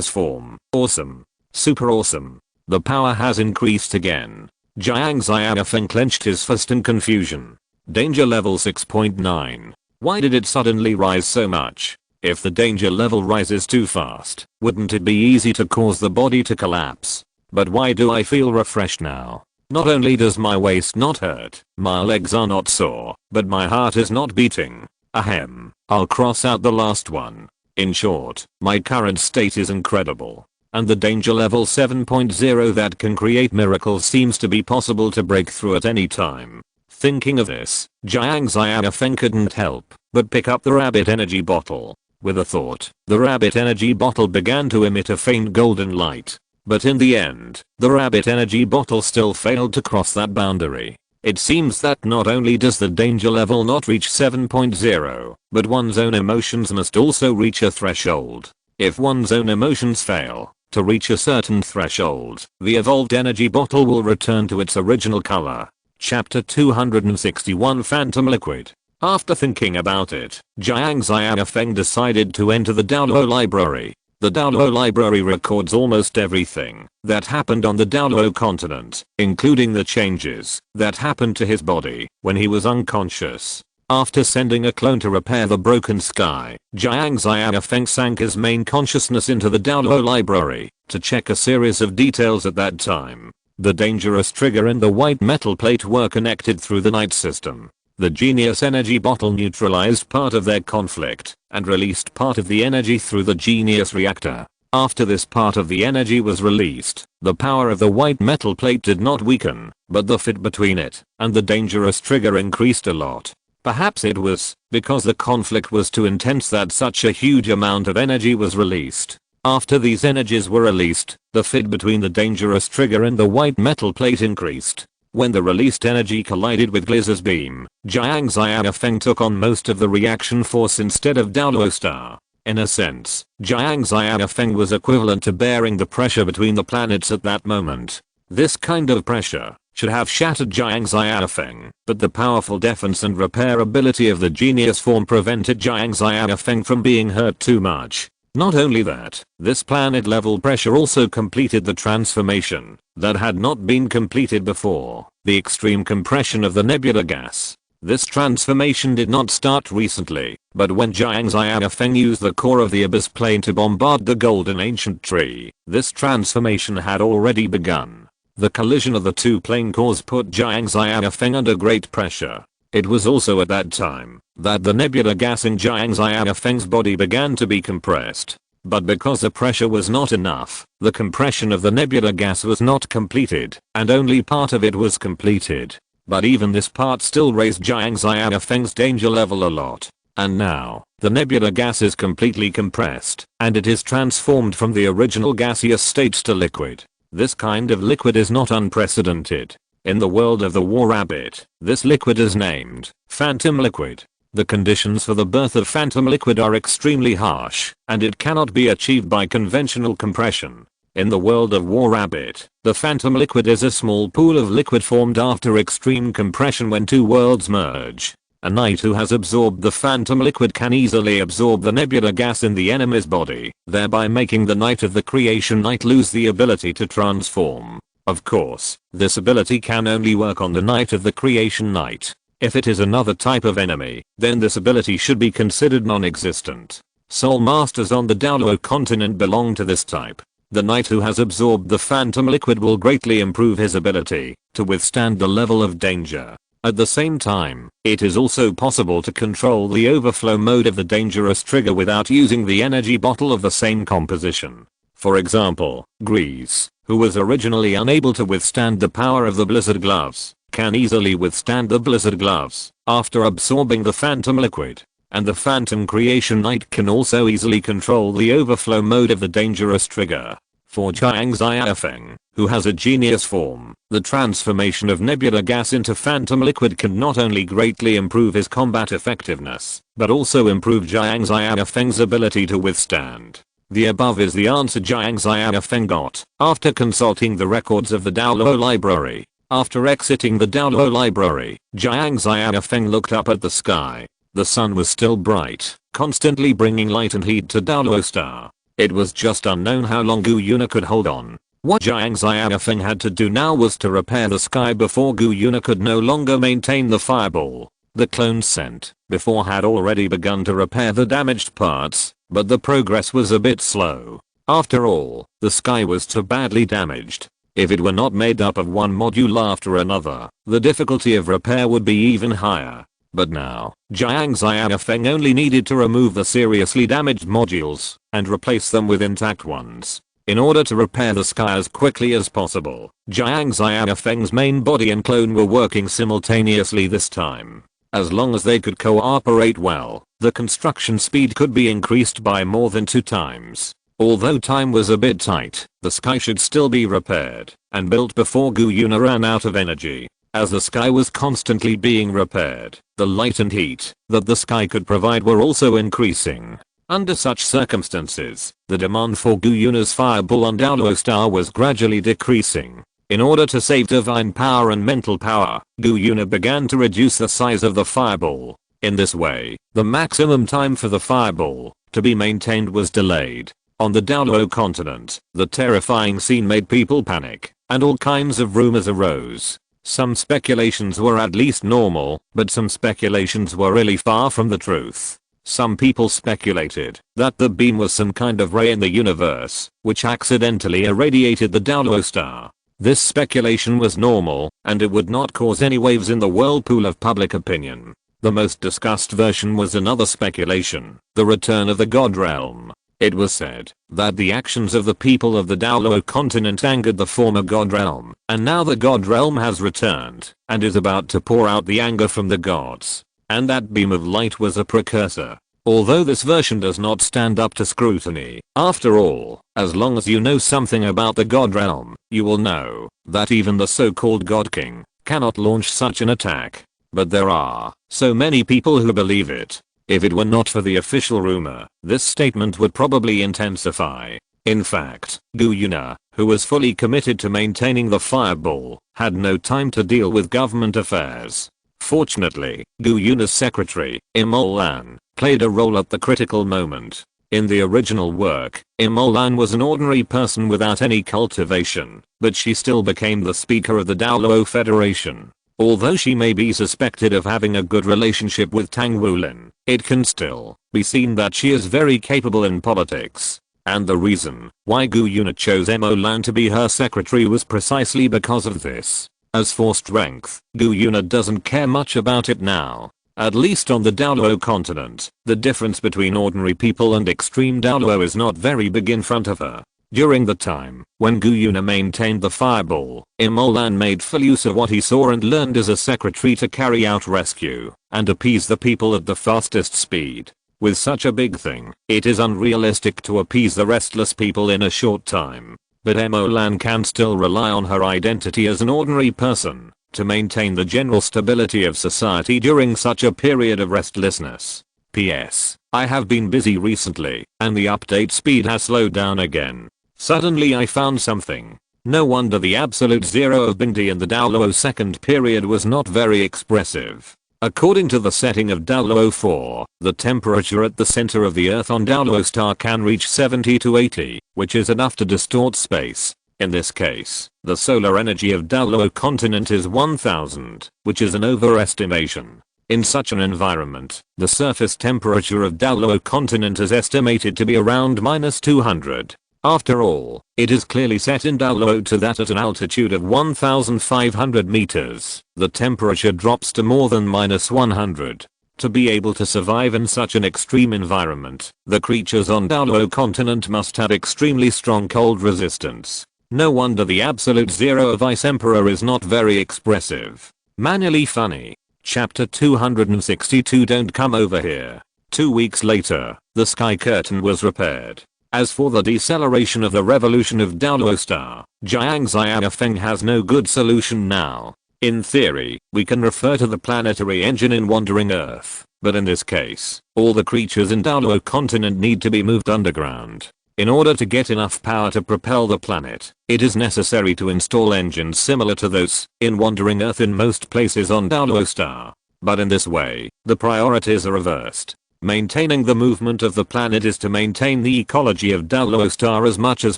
form. Awesome. Super awesome. The power has increased again. Jiang Xiaofeng clenched his fist in confusion. Danger level 6.9. Why did it suddenly rise so much? If the danger level rises too fast, wouldn't it be easy to cause the body to collapse? But why do I feel refreshed now? Not only does my waist not hurt, my legs are not sore, but my heart is not beating. Ahem. I'll cross out the last one. In short, my current state is incredible. And the danger level 7.0 that can create miracles seems to be possible to break through at any time. Thinking of this, Jiang Xiaofeng couldn't help but pick up the rabbit energy bottle. With a thought, the rabbit energy bottle began to emit a faint golden light. But in the end, the rabbit energy bottle still failed to cross that boundary. It seems that not only does the danger level not reach 7.0, but one's own emotions must also reach a threshold. If one's own emotions fail to reach a certain threshold, the evolved energy bottle will return to its original color. Chapter 261 Phantom Liquid. After thinking about it, Jiang Xiaofeng decided to enter the Daolo library. The Daolo library records almost everything that happened on the Daolo continent, including the changes that happened to his body when he was unconscious. After sending a clone to repair the broken sky, Jiang Xiaofeng sank his main consciousness into the Daolo library to check a series of details at that time. The dangerous trigger and the white metal plate were connected through the night system. The genius energy bottle neutralized part of their conflict and released part of the energy through the genius reactor. After this part of the energy was released, the power of the white metal plate did not weaken, but the fit between it and the dangerous trigger increased a lot. Perhaps it was because the conflict was too intense that such a huge amount of energy was released. After these energies were released, the fit between the dangerous trigger and the white metal plate increased. When the released energy collided with Glizz's beam, Jiang Xiaofeng took on most of the reaction force instead of Daoluo Star. In a sense, Jiang Xiaofeng was equivalent to bearing the pressure between the planets at that moment. This kind of pressure should have shattered Jiang Xiaofeng, but the powerful defense and repair ability of the genius form prevented Jiang Xiaofeng from being hurt too much. Not only that, this planet-level pressure also completed the transformation that had not been completed before, the extreme compression of the nebula gas. This transformation did not start recently, but when Jiang Xiaofeng used the core of the abyss plane to bombard the golden ancient tree, this transformation had already begun. The collision of the two plane cores put Jiang Xiaofeng under great pressure. It was also at that time that the nebula gas in Jiang Xiaofeng's body began to be compressed. But because the pressure was not enough, the compression of the nebula gas was not completed, and only part of it was completed. But even this part still raised Jiang Xiaofeng's danger level a lot. And now, the nebula gas is completely compressed, and it is transformed from the original gaseous state to liquid. This kind of liquid is not unprecedented. In the world of the War Rabbit, this liquid is named Phantom Liquid. The conditions for the birth of Phantom Liquid are extremely harsh, and it cannot be achieved by conventional compression. In the world of War Rabbit, the Phantom Liquid is a small pool of liquid formed after extreme compression when two worlds merge. A knight who has absorbed the Phantom Liquid can easily absorb the nebula gas in the enemy's body, thereby making the Knight of the Creation Knight lose the ability to transform. Of course, this ability can only work on the Knight of the Creation Knight. If it is another type of enemy, then this ability should be considered non-existent. Soul Masters on the Daoluo continent belong to this type. The knight who has absorbed the Phantom Liquid will greatly improve his ability to withstand the level of danger. At the same time, it is also possible to control the overflow mode of the dangerous trigger without using the energy bottle of the same composition. For example, Grease, who was originally unable to withstand the power of the Blizzard Gloves, can easily withstand the Blizzard Gloves after absorbing the Phantom Liquid. And the Phantom Creation Knight can also easily control the overflow mode of the dangerous trigger. For Jiang Xiaofeng, who has a genius form, the transformation of nebula gas into Phantom Liquid can not only greatly improve his combat effectiveness, but also improve Jiang Xiaofeng's ability to withstand. The above is the answer Jiang Xiaofeng got after consulting the records of the Daoluo library. After exiting the Daoluo library, Jiang Xiaofeng looked up at the sky. The sun was still bright, constantly bringing light and heat to Daoluo Star. It was just unknown how long Gu Yuna could hold on. What Jiang Xiaofeng had to do now was to repair the sky before Gu Yuna could no longer maintain the fireball. The clones sent before had already begun to repair the damaged parts, but the progress was a bit slow. After all, the sky was too badly damaged. If it were not made up of one module after another, the difficulty of repair would be even higher. But now, Jiang Xiaofeng only needed to remove the seriously damaged modules and replace them with intact ones. In order to repair the sky as quickly as possible, Jiang Xiaofeng's main body and clone were working simultaneously this time. As long as they could cooperate well, the construction speed could be increased by more than 2 times. Although time was a bit tight, the sky should still be repaired and built before Gu Yuna ran out of energy. As the sky was constantly being repaired, the light and heat that the sky could provide were also increasing. Under such circumstances, the demand for Gu Yuna's fireball on Daoluo Star was gradually decreasing. In order to save divine power and mental power, Gu Yuna began to reduce the size of the fireball. In this way, the maximum time for the fireball to be maintained was delayed. On the Daoluo continent, the terrifying scene made people panic, and all kinds of rumors arose. Some speculations were at least normal, but some speculations were really far from the truth. Some people speculated that the beam was some kind of ray in the universe, which accidentally irradiated the Daoluo Star. This speculation was normal, and it would not cause any waves in the whirlpool of public opinion. The most discussed version was another speculation, the return of the God Realm. It was said that the actions of the people of the Daoluo continent angered the former god realm, and now the god realm has returned and is about to pour out the anger from the gods. And that beam of light was a precursor. Although this version does not stand up to scrutiny, after all, as long as you know something about the god realm, you will know that even the so-called god king cannot launch such an attack. But there are so many people who believe it. If it were not for the official rumor, this statement would probably intensify. In fact, Gu Yuna, who was fully committed to maintaining the fireball, had no time to deal with government affairs. Fortunately, Gu Yuna's secretary, Imolan, played a role at the critical moment. In the original work, Imolan was an ordinary person without any cultivation, but she still became the speaker of the Daoluo Federation. Although she may be suspected of having a good relationship with Tang Wulin, it can still be seen that she is very capable in politics. And the reason why Gu Yuna chose Imolan to be her secretary was precisely because of this. As for strength, Gu Yuna doesn't care much about it now. At least on the Daoluo continent, the difference between ordinary people and extreme Daoluo is not very big in front of her. During the time when Gu Yuna maintained the fireball, Imolan made full use of what he saw and learned as a secretary to carry out rescue and appease the people at the fastest speed. With such a big thing, it is unrealistic to appease the restless people in a short time. But Imolan can still rely on her identity as an ordinary person to maintain the general stability of society during such a period of restlessness. P.S. I have been busy recently, and the update speed has slowed down again. Suddenly I found something. No wonder the absolute zero of Bindi in the Daoluo second period was not very expressive. According to the setting of Daoluo 4, the temperature at the center of the Earth on Daoluo star can reach 70 to 80, which is enough to distort space. In this case, the solar energy of Daoluo continent is 1000, which is an overestimation. In such an environment, the surface temperature of Daoluo continent is estimated to be around -200. After all, it is clearly set in Daoluo to that at an altitude of 1500 meters, the temperature drops to more than -100. To be able to survive in such an extreme environment, the creatures on Daoluo continent must have extremely strong cold resistance. No wonder the absolute zero of Ice Emperor is not very expressive. Manually funny. Chapter 262 Don't come over here. 2 weeks later, the sky curtain was repaired. As for the deceleration of the revolution of Daoluo star, Jiang Xiaofeng has no good solution now. In theory, we can refer to the planetary engine in Wandering Earth, but in this case, all the creatures in Daoluo continent need to be moved underground. In order to get enough power to propel the planet, it is necessary to install engines similar to those in Wandering Earth in most places on Daoluo star. But in this way, the priorities are reversed. Maintaining the movement of the planet is to maintain the ecology of Daoluo star as much as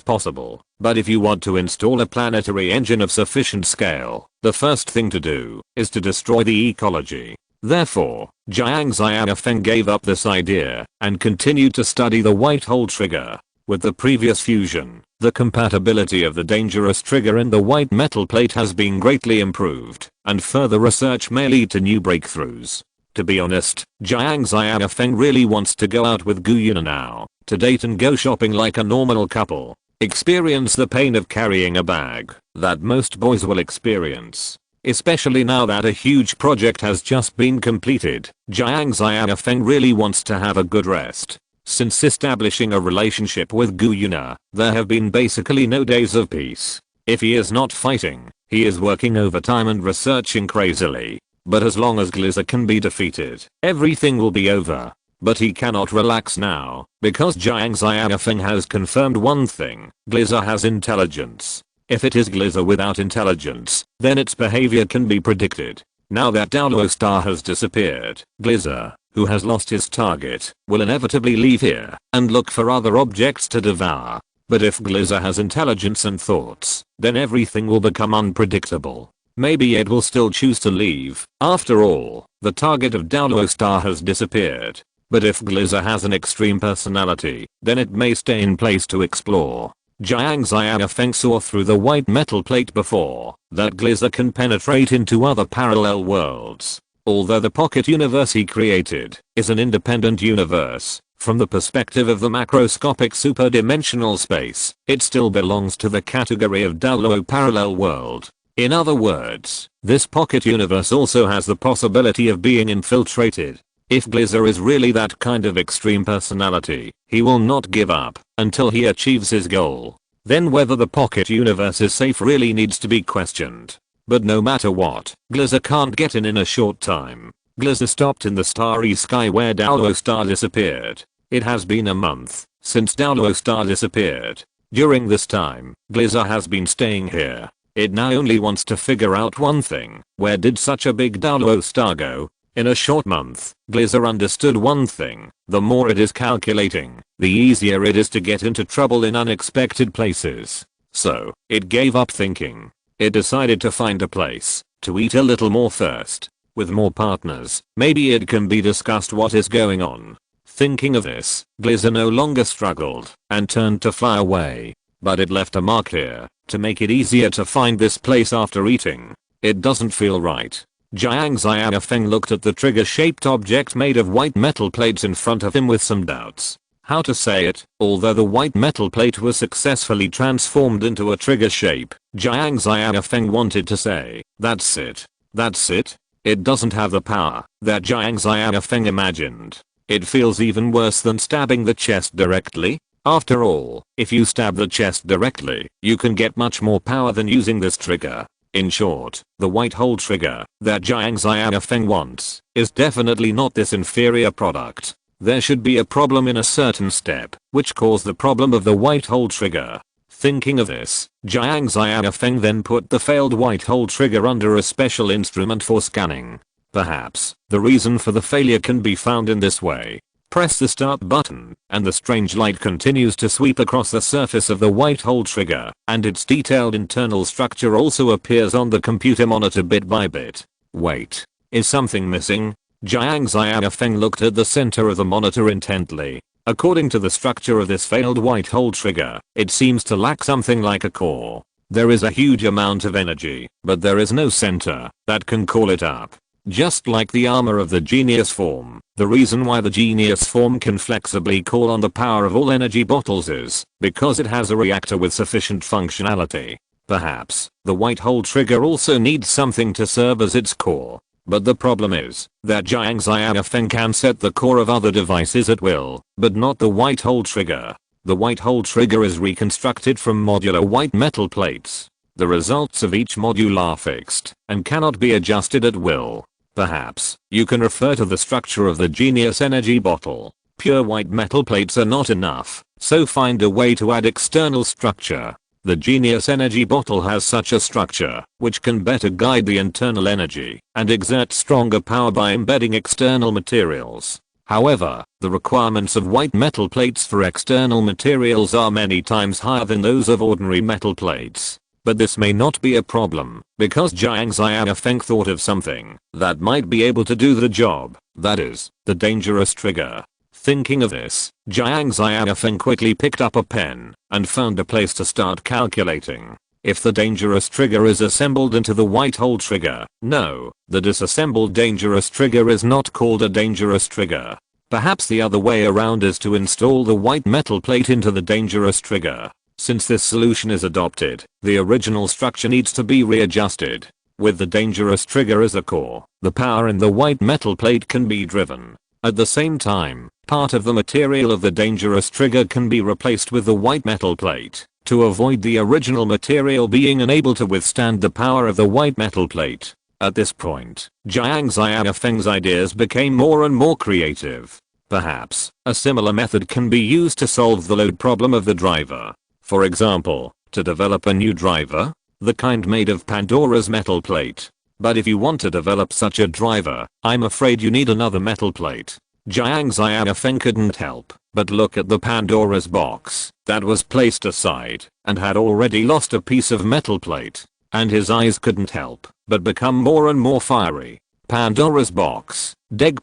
possible. But if you want to install a planetary engine of sufficient scale, the first thing to do is to destroy the ecology. Therefore, Jiang Xiaofeng gave up this idea and continued to study the white hole trigger. With the previous fusion, the compatibility of the dangerous trigger in the white metal plate has been greatly improved, and further research may lead to new breakthroughs. To be honest, Jiang Xiaofeng really wants to go out with Gu Yuna now, to date and go shopping like a normal couple. Experience the pain of carrying a bag that most boys will experience. Especially now that a huge project has just been completed, Jiang Xiaofeng really wants to have a good rest. Since establishing a relationship with Gu Yuna, there have been basically no days of peace. If he is not fighting, he is working overtime and researching crazily. But as long as Gliza can be defeated, everything will be over. But he cannot relax now, because Jiang Xiaofeng has confirmed one thing: Gliza has intelligence. If it is Gliza without intelligence, then its behavior can be predicted. Now that Daoluo star has disappeared, Gliza, who has lost his target, will inevitably leave here and look for other objects to devour. But if Gliza has intelligence and thoughts, then everything will become unpredictable. Maybe it will still choose to leave. After all, the target of Daoluo star has disappeared. But if Gliza has an extreme personality, then it may stay in place to explore. Jiang Xiaofeng saw through the white metal plate before that Gliza can penetrate into other parallel worlds. Although the pocket universe he created is an independent universe, From the perspective of the macroscopic superdimensional space, it still belongs to the category of Download parallel world. In other words, this pocket universe also has the possibility of being infiltrated. If Glizer is really that kind of extreme personality, he will not give up until he achieves his goal. Then whether the pocket universe is safe really needs to be questioned. But no matter what, Glizer can't get in a short time. Glizer stopped in the starry sky where Download Star disappeared. It has been a month since Download Star disappeared. During this time, Glizer has been staying here. It now only wants to figure out one thing: where did such a big Download Star go? In a short month, Glizer understood one thing: the more it is calculating, the easier it is to get into trouble in unexpected places. So, it gave up thinking. It decided to find a place to eat a little more first. With more partners, maybe it can be discussed what is going on. Thinking of this, Glizer no longer struggled and turned to fly away. But it left a mark here to make it easier to find this place after eating. It doesn't feel right. Jiang Xiaofeng looked at the trigger-shaped object made of white metal plates in front of him with some doubts. How to say it? Although the white metal plate was successfully transformed into a trigger shape, Jiang Xiaofeng wanted to say, "That's it. That's it." It doesn't have the power that Jiang Xiaofeng imagined. It feels even worse than stabbing the chest directly. After all, if you stab the chest directly, you can get much more power than using this trigger. In short, the white hole trigger that Jiang Xiaofeng wants is definitely not this inferior product. There should be a problem in a certain step, which caused the problem of the white hole trigger. Thinking of this, Jiang Xiaofeng then put the failed white hole trigger under a special instrument for scanning. Perhaps the reason for the failure can be found in this way. Press the start button, and the strange light continues to sweep across the surface of the white hole trigger, and its detailed internal structure also appears on the computer monitor bit by bit. Wait, is something missing? Jiang Xiaofeng looked at the center of the monitor intently. According to the structure of this failed white hole trigger, it seems to lack something like a core. There is a huge amount of energy, but there is no center that can call it up. Just like the armor of the genius form, the reason why the genius form can flexibly call on the power of all energy bottles is because it has a reactor with sufficient functionality. Perhaps the white hole trigger also needs something to serve as its core. But the problem is that Jiang Xiaofeng can set the core of other devices at will, but not the white hole trigger. The white hole trigger is reconstructed from modular white metal plates. The results of each module are fixed and cannot be adjusted at will. Perhaps you can refer to the structure of the genius energy bottle. Pure white metal plates are not enough, so find a way to add external structure. The genius energy bottle has such a structure, which can better guide the internal energy and exert stronger power by embedding external materials. However, the requirements of white metal plates for external materials are many times higher than those of ordinary metal plates. But this may not be a problem, because Jiang Xiaofeng thought of something that might be able to do the job, that is, the dangerous trigger. Thinking of this, Jiang Xiaofeng quickly picked up a pen and found a place to start calculating. If the dangerous trigger is assembled into the white hole trigger, no, the disassembled dangerous trigger is not called a dangerous trigger. Perhaps the other way around is to install the white metal plate into the dangerous trigger. Since this solution is adopted, the original structure needs to be readjusted. With the dangerous trigger as a core, the power in the white metal plate can be driven. At the same time, part of the material of the dangerous trigger can be replaced with the white metal plate, to avoid the original material being unable to withstand the power of the white metal plate. At this point, Jiang Xiaofeng's ideas became more and more creative. Perhaps, a similar method can be used to solve the load problem of the driver. For example, to develop a new driver, the kind made of Pandora's metal plate. But if you want to develop such a driver, I'm afraid you need another metal plate. Jiang Xiaofeng couldn't help but look at the Pandora's box that was placed aside and had already lost a piece of metal plate, and his eyes couldn't help but become more and more fiery. Pandora's box, Deg.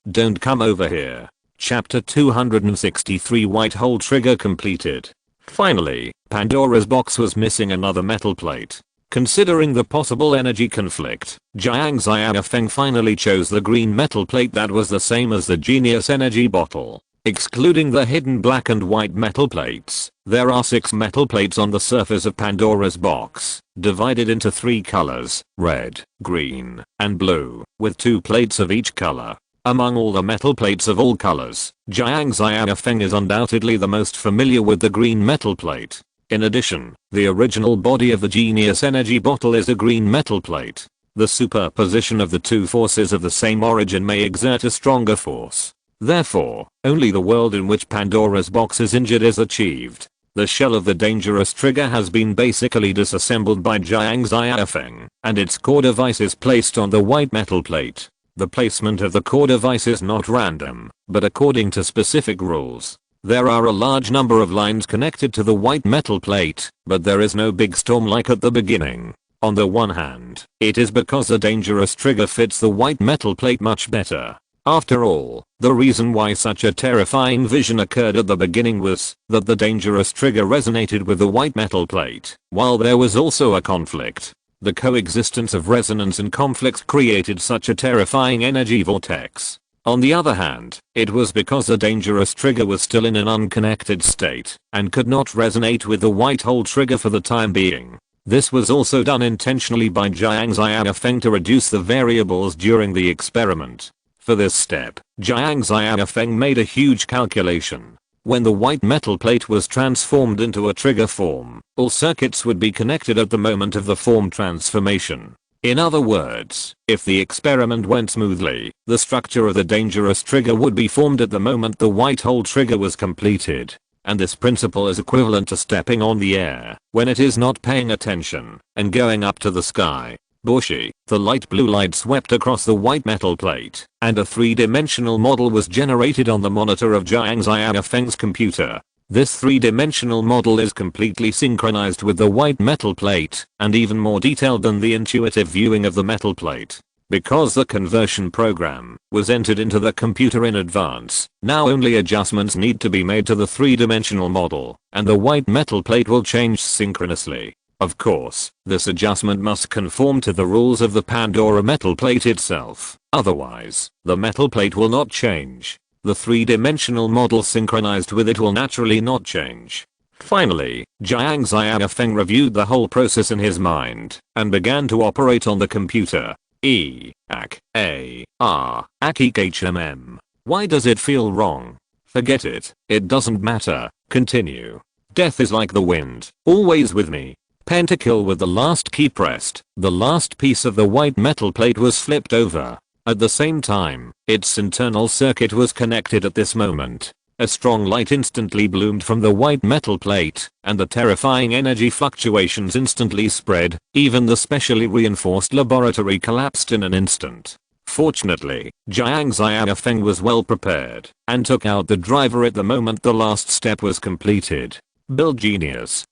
Don't come over here. Chapter 263 White hole trigger completed. Finally, Pandora's box was missing another metal plate. Considering the possible energy conflict, Jiang Xiaofeng finally chose the green metal plate that was the same as the genius energy bottle. Excluding the hidden black and white metal plates, there are 6 metal plates on the surface of Pandora's box, divided into 3 colors, red, green, and blue, with 2 plates of each color. Among all the metal plates of all colors, Jiang Xiaofeng is undoubtedly the most familiar with the green metal plate. In addition, the original body of the Genius energy bottle is a green metal plate. The superposition of the 2 forces of the same origin may exert a stronger force. Therefore, only the world in which Pandora's box is injured is achieved. The shell of the dangerous trigger has been basically disassembled by Jiang Xiaofeng, and its core device is placed on the white metal plate. The placement of the core device is not random, but according to specific rules. There are a large number of lines connected to the white metal plate, but there is no big storm like at the beginning. On the one hand, it is because the dangerous trigger fits the white metal plate much better. After all, the reason why such a terrifying vision occurred at the beginning was that the dangerous trigger resonated with the white metal plate, while there was also a conflict. The coexistence of resonance and conflict created such a terrifying energy vortex. On the other hand, it was because the dangerous trigger was still in an unconnected state and could not resonate with the white hole trigger for the time being. This was also done intentionally by Jiang Xiaofeng to reduce the variables during the experiment. For this step, Jiang Xiaofeng made a huge calculation. When the white metal plate was transformed into a trigger form, all circuits would be connected at the moment of the form transformation. In other words, if the experiment went smoothly, the structure of the dangerous trigger would be formed at the moment the white hole trigger was completed. And this principle is equivalent to stepping on the air when it is not paying attention and going up to the sky. Boshi, the light blue light swept across the white metal plate, and a 3-dimensional model was generated on the monitor of Jiang Xiaofeng's computer. This 3-dimensional model is completely synchronized with the white metal plate, and even more detailed than the intuitive viewing of the metal plate. Because the conversion program was entered into the computer in advance, now only adjustments need to be made to the 3-dimensional model, and the white metal plate will change synchronously. Of course, this adjustment must conform to the rules of the Pandora metal plate itself, otherwise, the metal plate will not change. The 3-dimensional model synchronized with it will naturally not change. Finally, Jiang Xiaofeng reviewed the whole process in his mind, and began to operate on the computer. Why does it feel wrong? Forget it, it doesn't matter, continue. Death is like the wind, always with me. Pentakill with the last key pressed, the last piece of the white metal plate was flipped over. At the same time, its internal circuit was connected at this moment. A strong light instantly bloomed from the white metal plate, and the terrifying energy fluctuations instantly spread. Even the specially reinforced laboratory collapsed in an instant. Fortunately, Jiang Xiaofeng was well prepared, and took out the driver at the moment the last step was completed. Build genius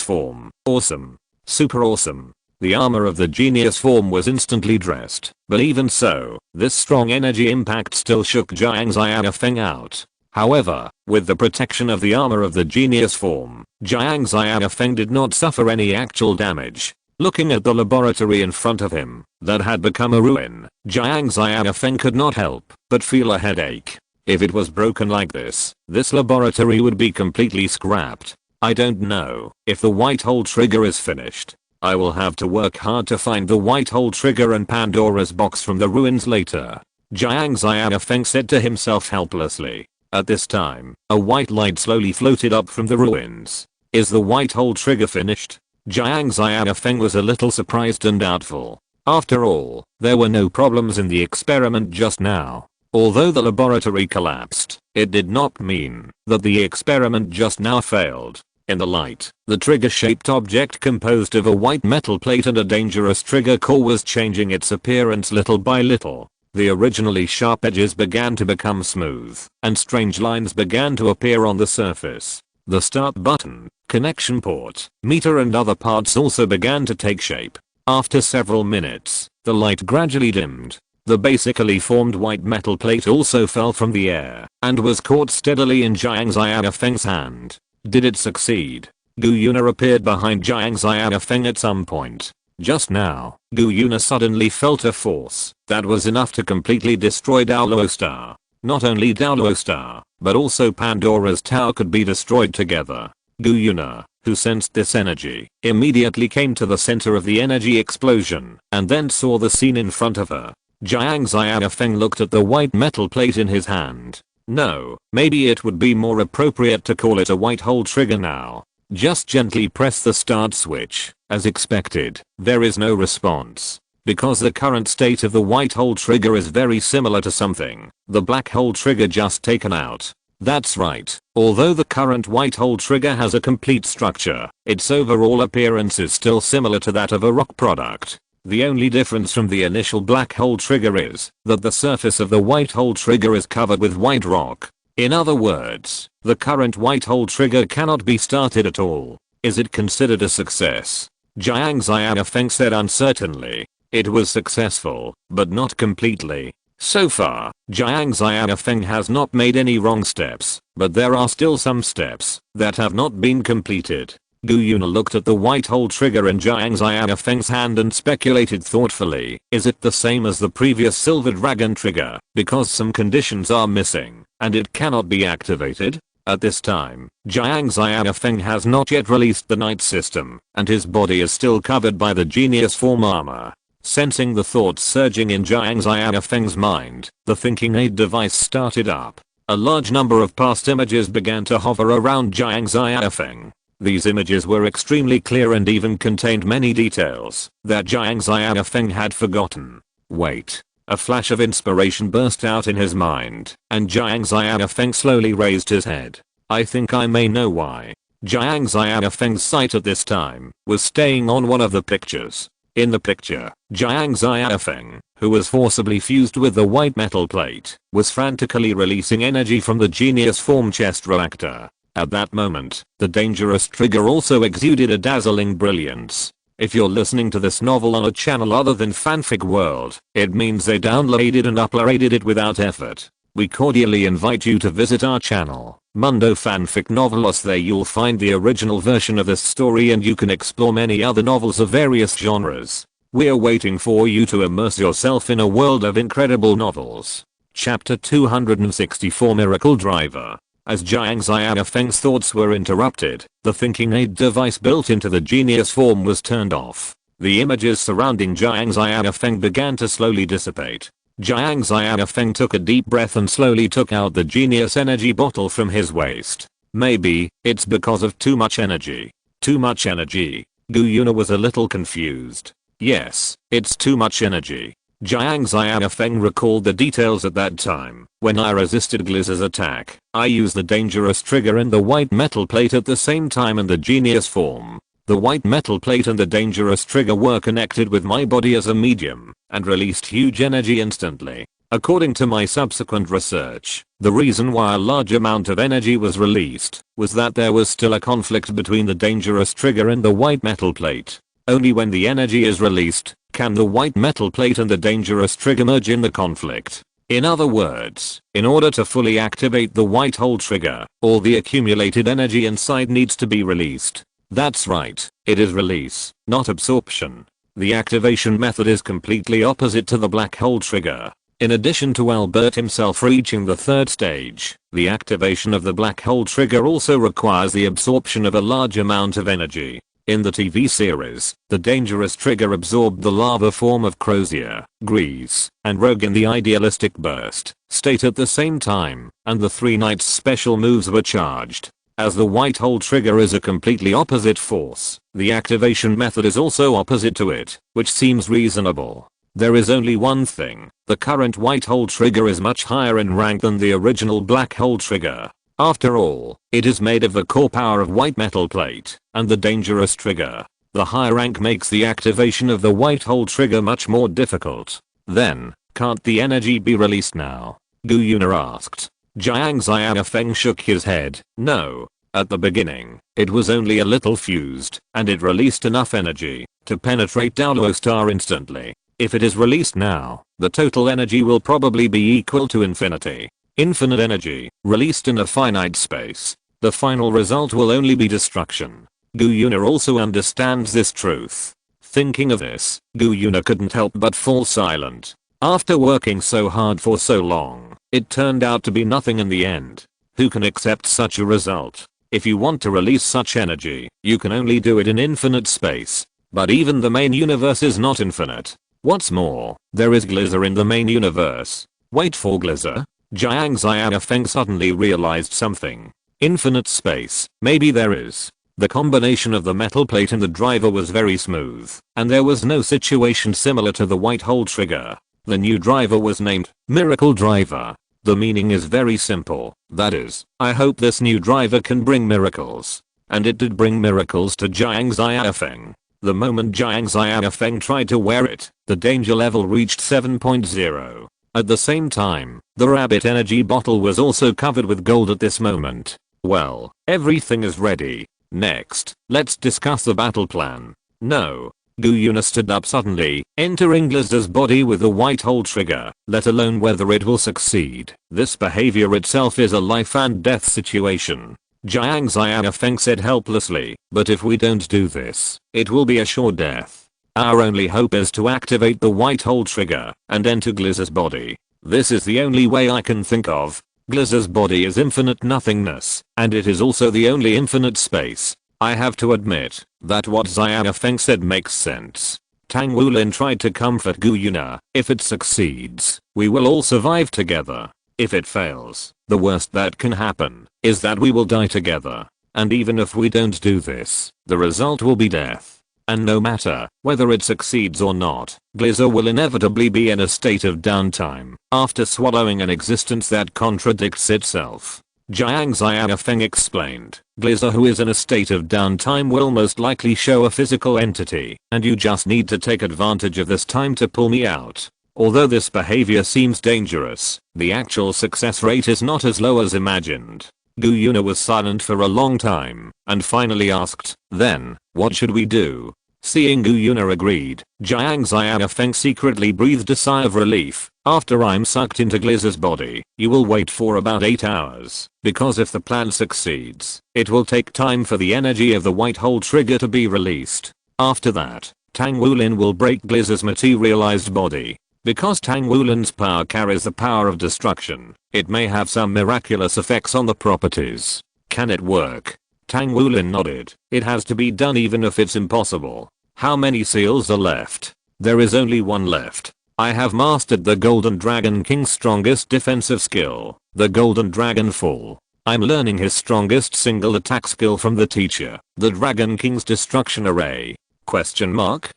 form, awesome, super awesome. The armor of the genius form was instantly dressed, but even so, this strong energy impact still shook Jiang Xiaofeng out. However, with the protection of the armor of the genius form, Jiang Xiaofeng did not suffer any actual damage. Looking at the laboratory in front of him, that had become a ruin, Jiang Xiaofeng could not help but feel a headache. If it was broken like this laboratory would be completely scrapped. I don't know if the white hole trigger is finished. I will have to work hard to find the white hole trigger and Pandora's box from the ruins later. Jiang Xiaofeng said to himself helplessly. At this time, a white light slowly floated up from the ruins. Is the white hole trigger finished? Jiang Xiaofeng was a little surprised and doubtful. After all, there were no problems in the experiment just now. Although the laboratory collapsed, it did not mean that the experiment just now failed. In the light, the trigger-shaped object composed of a white metal plate and a dangerous trigger core was changing its appearance little by little. The originally sharp edges began to become smooth, and strange lines began to appear on the surface. The start button, connection port, meter and other parts also began to take shape. After several minutes, the light gradually dimmed. The basically formed white metal plate also fell from the air, and was caught steadily in Jiang Xiaofeng's hand. Did it succeed? Gu Yuna appeared behind Jiang Xiaofeng at some point. Just now, Gu Yuna suddenly felt a force that was enough to completely destroy Daolo Star. Not only Daolo Star, but also Pandora's tower could be destroyed together. Gu Yuna, who sensed this energy, immediately came to the center of the energy explosion and then saw the scene in front of her. Jiang Xiaofeng looked at the white metal plate in his hand. No, maybe it would be more appropriate to call it a white hole trigger now. Just gently press the start switch. As expected, there is no response. Because the current state of the white hole trigger is very similar to something the black hole trigger just taken out. That's right, although the current white hole trigger has a complete structure, its overall appearance is still similar to that of a rock product. The only difference from the initial black hole trigger is that the surface of the white hole trigger is covered with white rock. In other words, the current white hole trigger cannot be started at all. Is it considered a success? Jiang Xiaofeng said uncertainly. It was successful, but not completely. So far, Jiang Xiaofeng has not made any wrong steps, but there are still some steps that have not been completed. Gu Yuna looked at the white hole trigger in Jiang Xiaofeng's hand and speculated thoughtfully, is it the same as the previous silver dragon trigger, because some conditions are missing, and it cannot be activated? At this time, Jiang Xiaofeng has not yet released the night system, and his body is still covered by the genius form armor. Sensing the thoughts surging in Jiang Xiaofeng's mind, the thinking aid device started up. A large number of past images began to hover around Jiang Xiaofeng. These images were extremely clear and even contained many details that Jiang Xiaofeng had forgotten. Wait. A flash of inspiration burst out in his mind, and Jiang Xiaofeng slowly raised his head. I think I may know why. Jiang Xiaofeng's sight at this time was staying on one of the pictures. In the picture, Jiang Xiaofeng, who was forcibly fused with the white metal plate, was frantically releasing energy from the genius form chest reactor. At that moment, the dangerous trigger also exuded a dazzling brilliance. If you're listening to this novel on a channel other than Fanfic World, it means they downloaded and uploaded it without effort. We cordially invite you to visit our channel, Mundo Fanfic Novelos. There you'll find the original version of this story and you can explore many other novels of various genres. We're waiting for you to immerse yourself in a world of incredible novels. Chapter 264 Miracle Driver. As Jiang Xiaofeng's thoughts were interrupted, the thinking aid device built into the genius form was turned off. The images surrounding Jiang Xiaofeng began to slowly dissipate. Jiang Xiaofeng took a deep breath and slowly took out the genius energy bottle from his waist. Maybe, it's because of too much energy. Too much energy. Gu Yuna was a little confused. Yes, it's too much energy. Jiang Xiaofeng recalled the details at that time. When I resisted Gliz's attack, I used the dangerous trigger and the white metal plate at the same time in the genius form. The white metal plate and the dangerous trigger were connected with my body as a medium and released huge energy instantly. According to my subsequent research, the reason why a large amount of energy was released was that there was still a conflict between the dangerous trigger and the white metal plate. Only when the energy is released can the white metal plate and the dangerous trigger merge in the conflict. In other words, in order to fully activate the white hole trigger, all the accumulated energy inside needs to be released. That's right, it is release, not absorption. The activation method is completely opposite to the black hole trigger. In addition to Albert himself reaching the third stage, the activation of the black hole trigger also requires the absorption of a large amount of energy. In the TV series, the dangerous trigger absorbed the lava form of Crozier, Grease, and Rogue in the idealistic burst state at the same time, and the three knights' special moves were charged. As the white hole trigger is a completely opposite force, the activation method is also opposite to it, which seems reasonable. There is only one thing, the current white hole trigger is much higher in rank than the original black hole trigger. After all, it is made of the core power of white metal plate and the dangerous trigger. The high rank makes the activation of the white hole trigger much more difficult. Then, can't the energy be released now? Gu Yuna asked. Jiang Xiaofeng shook his head. No. At the beginning, it was only a little fused, and it released enough energy to penetrate Daolo Star instantly. If it is released now, the total energy will probably be equal to infinity. Infinite energy, released in a finite space. The final result will only be destruction. Gu Yuna also understands this truth. Thinking of this, Gu Yuna couldn't help but fall silent. After working so hard for so long, It turned out to be nothing in the end. Who can accept such a result? If you want to release such energy, you can only do it in infinite space. But even the main universe is not infinite. What's more, there is Glitter in the main universe. Wait for Glitter? Jiang Xiaofeng suddenly realized something. Infinite space, maybe there is. The combination of the metal plate and the driver was very smooth, and there was no situation similar to the white hole trigger. The new driver was named Miracle Driver. The meaning is very simple, that is, I hope this new driver can bring miracles. And it did bring miracles to Jiang Xiaofeng. The moment Jiang Xiaofeng tried to wear it, the danger level reached 7.0. At the same time, the rabbit energy bottle was also covered with gold at this moment. Well, everything is ready. Next, let's discuss the battle plan. No. Gu Yuna stood up suddenly, entering Glizer's body with a white hole trigger, let alone whether it will succeed. This behavior itself is a life and death situation. Jiang Xiaofeng said helplessly, but if we don't do this, it will be a sure death. Our only hope is to activate the white hole trigger and enter Glizer's body. This is the only way I can think of. Glizer's body is infinite nothingness, and it is also the only infinite space. I have to admit that what Xiaofeng said makes sense. Tang Wulin tried to comfort Gu Yuna. If it succeeds, we will all survive together. If it fails, the worst that can happen is that we will die together. And even if we don't do this, the result will be death. And no matter whether it succeeds or not, Glizer will inevitably be in a state of downtime after swallowing an existence that contradicts itself. Jiang Xiaofeng explained. Glizer who is in a state of downtime will most likely show a physical entity, and you just need to take advantage of this time to pull me out. Although this behavior seems dangerous, the actual success rate is not as low as imagined. Gu Yuna was silent for a long time, and finally asked, then, what should we do? Seeing Gu Yuna agreed, Jiang Xiaofeng secretly breathed a sigh of relief. After I'm sucked into Glizer's body, you will wait for about 8 hours, because if the plan succeeds, it will take time for the energy of the white hole trigger to be released. After that, Tang Wulin will break Glizer's materialized body. Because Tang Wulin's power carries the power of destruction, it may have some miraculous effects on the properties. Can it work? Tang Wulin nodded. It has to be done even if it's impossible. How many seals are left? There is only one left. I have mastered the Golden Dragon King's strongest defensive skill, the Golden Dragon Fall. I'm learning his strongest single attack skill from the teacher, the Dragon King's Destruction Array. Question mark?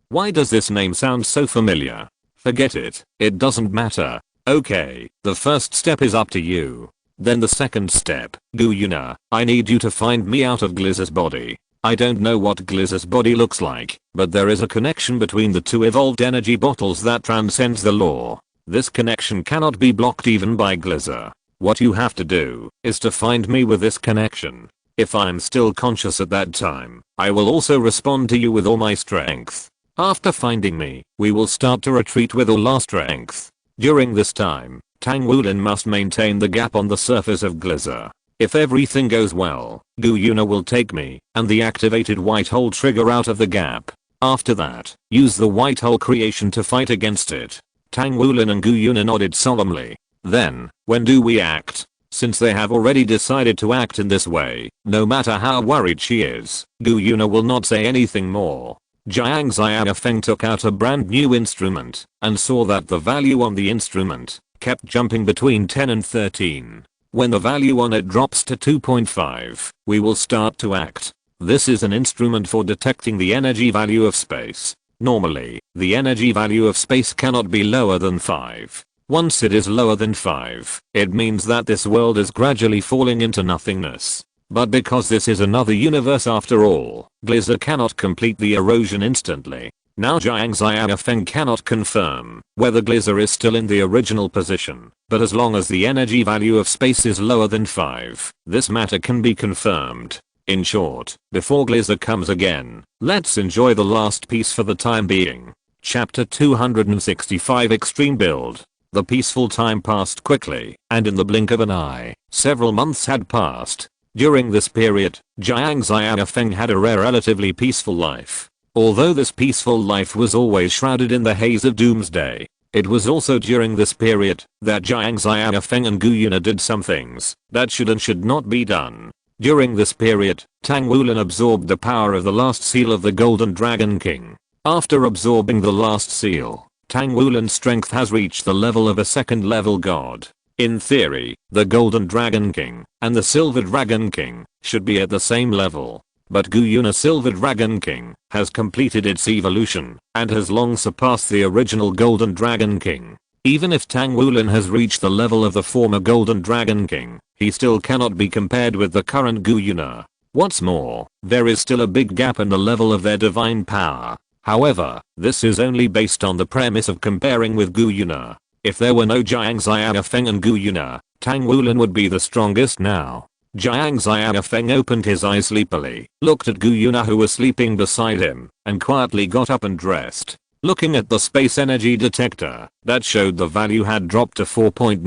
Why does this name sound so familiar? Forget it, it doesn't matter. Okay, the first step is up to you. Then the second step, Gu Yuna, I need you to find me out of Glizer's body. I don't know what Glizer's body looks like, but there is a connection between the two evolved energy bottles that transcends the law. This connection cannot be blocked even by Glizer. What you have to do is to find me with this connection. If I'm still conscious at that time, I will also respond to you with all my strength. After finding me, we will start to retreat with all our strength. During this time, Tang Wulin must maintain the gap on the surface of Glizer. If everything goes well, Gu Yuna will take me and the activated white hole trigger out of the gap. After that, use the white hole creation to fight against it. Tang Wulin and Gu Yuna nodded solemnly. Then, when do we act? Since they have already decided to act in this way, no matter how worried she is, Gu Yuna will not say anything more. Jiang Xiaofeng took out a brand new instrument and saw that the value on the instrument kept jumping between 10 and 13. When the value on it drops to 2.5, we will start to act. This is an instrument for detecting the energy value of space. Normally, the energy value of space cannot be lower than 5. Once it is lower than 5, it means that this world is gradually falling into nothingness. But because this is another universe after all, Glizer cannot complete the erosion instantly. Now Jiang Xiaofeng cannot confirm whether Glizer is still in the original position, but as long as the energy value of space is lower than 5, this matter can be confirmed. In short, before Glizer comes again, let's enjoy the last piece for the time being. Chapter 265 Extreme Build. The peaceful time passed quickly, and in the blink of an eye, several months had passed. During this period, Jiang Xiaofeng had a relatively peaceful life. Although this peaceful life was always shrouded in the haze of doomsday. It was also during this period that Jiang Xiaofeng and Gu Yuna did some things that should and should not be done. During this period, Tang Wulin absorbed the power of the last seal of the Golden Dragon King. After absorbing the last seal, Tang Wulin's strength has reached the level of a second level god. In theory, the Golden Dragon King and the Silver Dragon King should be at the same level. But Gu Yuna Silver Dragon King has completed its evolution and has long surpassed the original Golden Dragon King. Even if Tang Wulin has reached the level of the former Golden Dragon King, he still cannot be compared with the current Gu Yuna. What's more, there is still a big gap in the level of their divine power. However, this is only based on the premise of comparing with Gu Yuna. If there were no Jiang Xiaofeng and Gu Yuna, Tang Wulin would be the strongest now. Jiang Xiaofeng opened his eyes sleepily, looked at Gu Yuna who was sleeping beside him, and quietly got up and dressed. Looking at the space energy detector, that showed the value had dropped to 4.9.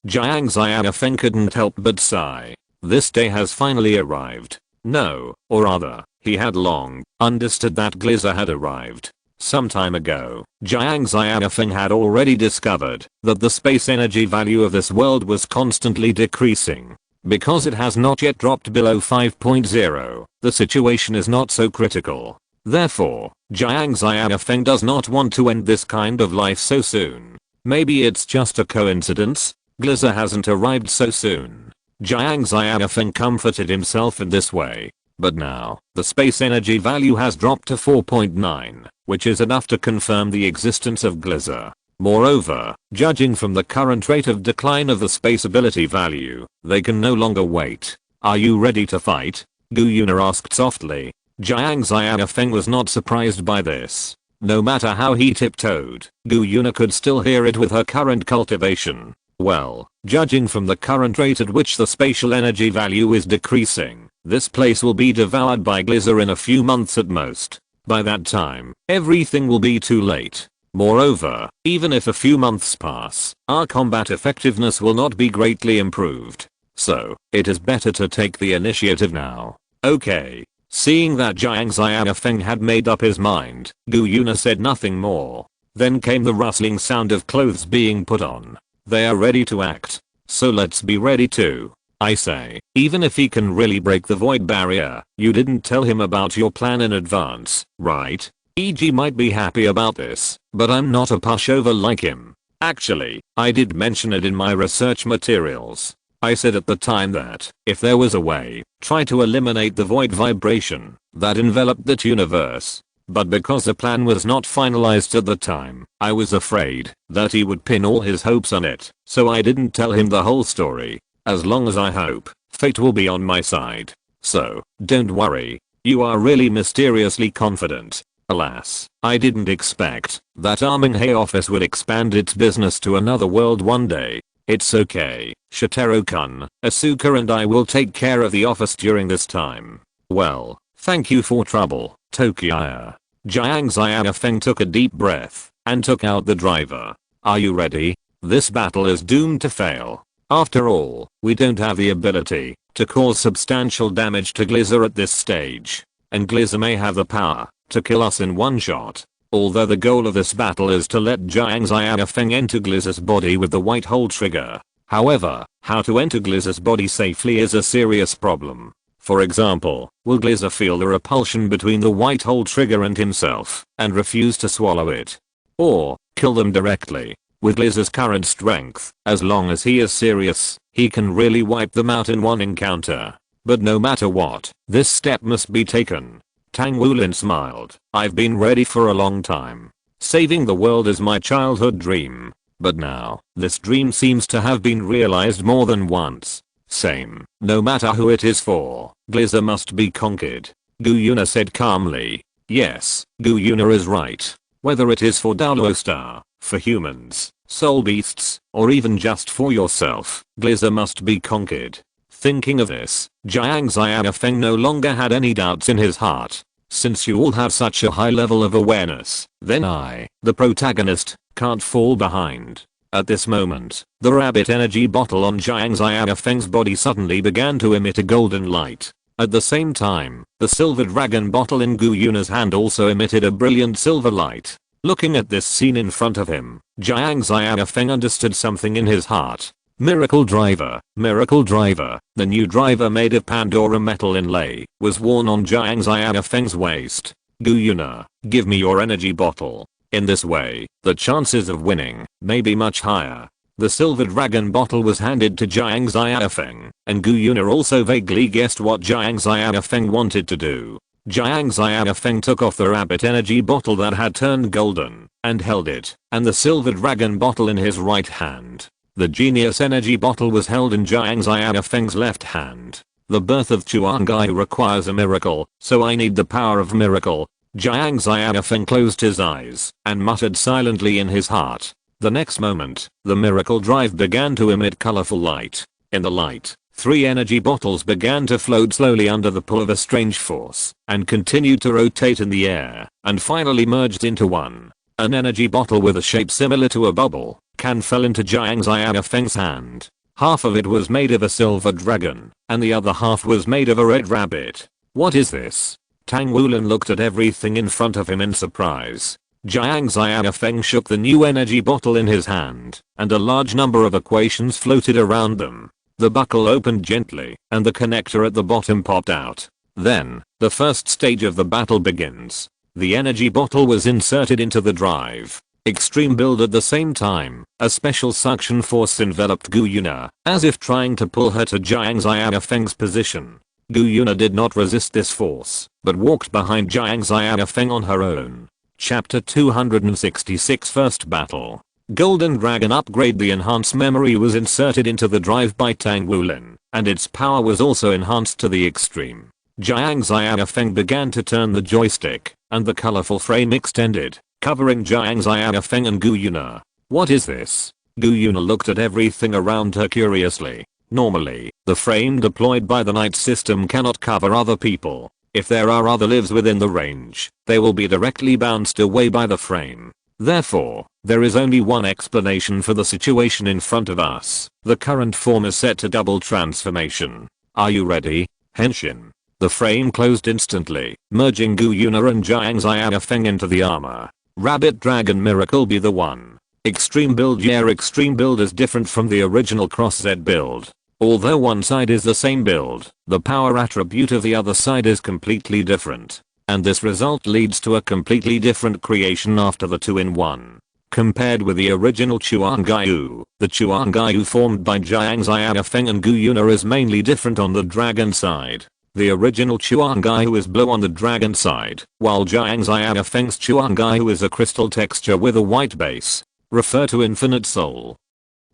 Jiang Xiaofeng couldn't help but sigh. This day has finally arrived. No, or rather, he had long understood that Gliza had arrived. Some time ago, Jiang Xiaofeng had already discovered that the space energy value of this world was constantly decreasing. Because it has not yet dropped below 5.0, the situation is not so critical. Therefore, Jiang Xiaofeng does not want to end this kind of life so soon. Maybe it's just a coincidence. Gliza hasn't arrived so soon. Jiang Xiaofeng comforted himself in this way. But now, the space energy value has dropped to 4.9, which is enough to confirm the existence of Gliza. Moreover, judging from the current rate of decline of the space ability value, they can no longer wait. Are you ready to fight? Gu Yuna asked softly. Jiang Xiaofeng was not surprised by this. No matter how he tiptoed, Gu Yuna could still hear it with her current cultivation. Well, judging from the current rate at which the spatial energy value is decreasing, this place will be devoured by Gliza in a few months at most. By that time, everything will be too late. Moreover, even if a few months pass, our combat effectiveness will not be greatly improved. So, it is better to take the initiative now. Okay. Seeing that Jiang Xiaofeng had made up his mind, Gu Yuna said nothing more. Then came the rustling sound of clothes being put on. They are ready to act. So let's be ready too. I say, even if he can really break the void barrier, you didn't tell him about your plan in advance, right? EG might be happy about this, but I'm not a pushover like him. Actually, I did mention it in my research materials. I said at the time that, if there was a way, try to eliminate the void vibration that enveloped that universe. But because the plan was not finalized at the time, I was afraid that he would pin all his hopes on it, so I didn't tell him the whole story. As long as I hope, fate will be on my side. So, don't worry. You are really mysteriously confident. Alas, I didn't expect that our Minghe office would expand its business to another world one day. It's okay, Shotaro-kun, Asuka and I will take care of the office during this time. Well, thank you for trouble, Tokiya. Jiang Xiaofeng took a deep breath and took out the driver. Are you ready? This battle is doomed to fail. After all, we don't have the ability to cause substantial damage to Gliza at this stage. And Gliza may have the power to kill us in one shot. Although the goal of this battle is to let Jiang Xiaofeng enter Gliza's body with the white hole trigger. However, how to enter Gliza's body safely is a serious problem. For example, will Gliza feel the repulsion between the white hole trigger and himself and refuse to swallow it? Or, kill them directly? With Gliza's current strength, as long as he is serious, he can really wipe them out in one encounter. But no matter what, this step must be taken. Tang Wulin smiled. I've been ready for a long time. Saving the world is my childhood dream. But now, this dream seems to have been realized more than once. Same. No matter who it is for, Gliza must be conquered. Gu Yuna said calmly. Yes, Gu Yuna is right. Whether it is for Daolo Star, for humans, soul beasts, or even just for yourself, Gliza must be conquered. Thinking of this, Jiang Xiaofeng no longer had any doubts in his heart. Since you all have such a high level of awareness, then I, the protagonist, can't fall behind. At this moment, the rabbit energy bottle on Jiang Xiaofeng's body suddenly began to emit a golden light. At the same time, the silver dragon bottle in Gu Yuna's hand also emitted a brilliant silver light. Looking at this scene in front of him, Jiang Xiaofeng understood something in his heart. Miracle driver, the new driver made of Pandora metal inlay, was worn on Jiang Xiaofeng's waist. Gu Yuna, give me your energy bottle. In this way, the chances of winning may be much higher. The silver dragon bottle was handed to Jiang Xiaofeng, and Gu Yuna also vaguely guessed what Jiang Xiaofeng wanted to do. Jiang Xiaofeng took off the rabbit energy bottle that had turned golden, and held it, and the silver dragon bottle in his right hand. The genius energy bottle was held in Jiang Xiaofeng's left hand. The birth of Chuangai requires a miracle, so I need the power of miracle. Jiang Xiaofeng closed his eyes, and muttered silently in his heart. The next moment, the miracle drive began to emit colorful light. In the light, 3 energy bottles began to float slowly under the pull of a strange force, and continued to rotate in the air, and finally merged into one. An energy bottle with a shape similar to a bubble can fell into Jiang Xiaofeng's hand. Half of it was made of a silver dragon, and the other half was made of a red rabbit. What is this? Tang Wulin looked at everything in front of him in surprise. Jiang Xiaofeng shook the new energy bottle in his hand, and a large number of equations floated around them. The buckle opened gently, and the connector at the bottom popped out. Then, the first stage of the battle begins. The energy bottle was inserted into the drive. Extreme build at the same time. A special suction force enveloped Gu Yuna, as if trying to pull her to Jiang Xiaofeng's position. Gu Yuna did not resist this force, but walked behind Jiang Xiaofeng on her own. Chapter 266 First Battle. Golden Dragon upgrade. The enhanced memory was inserted into the drive by Tang Wulin, and its power was also enhanced to the extreme. Jiang Xiaofeng began to turn the joystick, and the colorful frame extended, covering Jiang Xiaofeng and Gu Yuna. What is this? Gu Yuna looked at everything around her curiously. Normally, the frame deployed by the Knight system cannot cover other people. If there are other lives within the range, they will be directly bounced away by the frame. Therefore, there is only one explanation for the situation in front of us. The current form is set to double transformation. Are you ready, Henshin? The frame closed instantly, merging Gu Yuna and Jiang Xiaofeng into the armor. Rabbit Dragon Miracle be the one. Extreme build. Yeah, extreme build is different from the original Cross Z build. Although one side is the same build, the power attribute of the other side is completely different. And this result leads to a completely different creation after the 2-in-1. Compared with the original Chuangai, the Chuangai formed by Jiang Xiaofeng and Gu Yuna is mainly different on the dragon side. The original Chuangai is blue on the dragon side, while Jiang Xiaofeng's Chuangai is a crystal texture with a white base. Refer to Infinite Soul.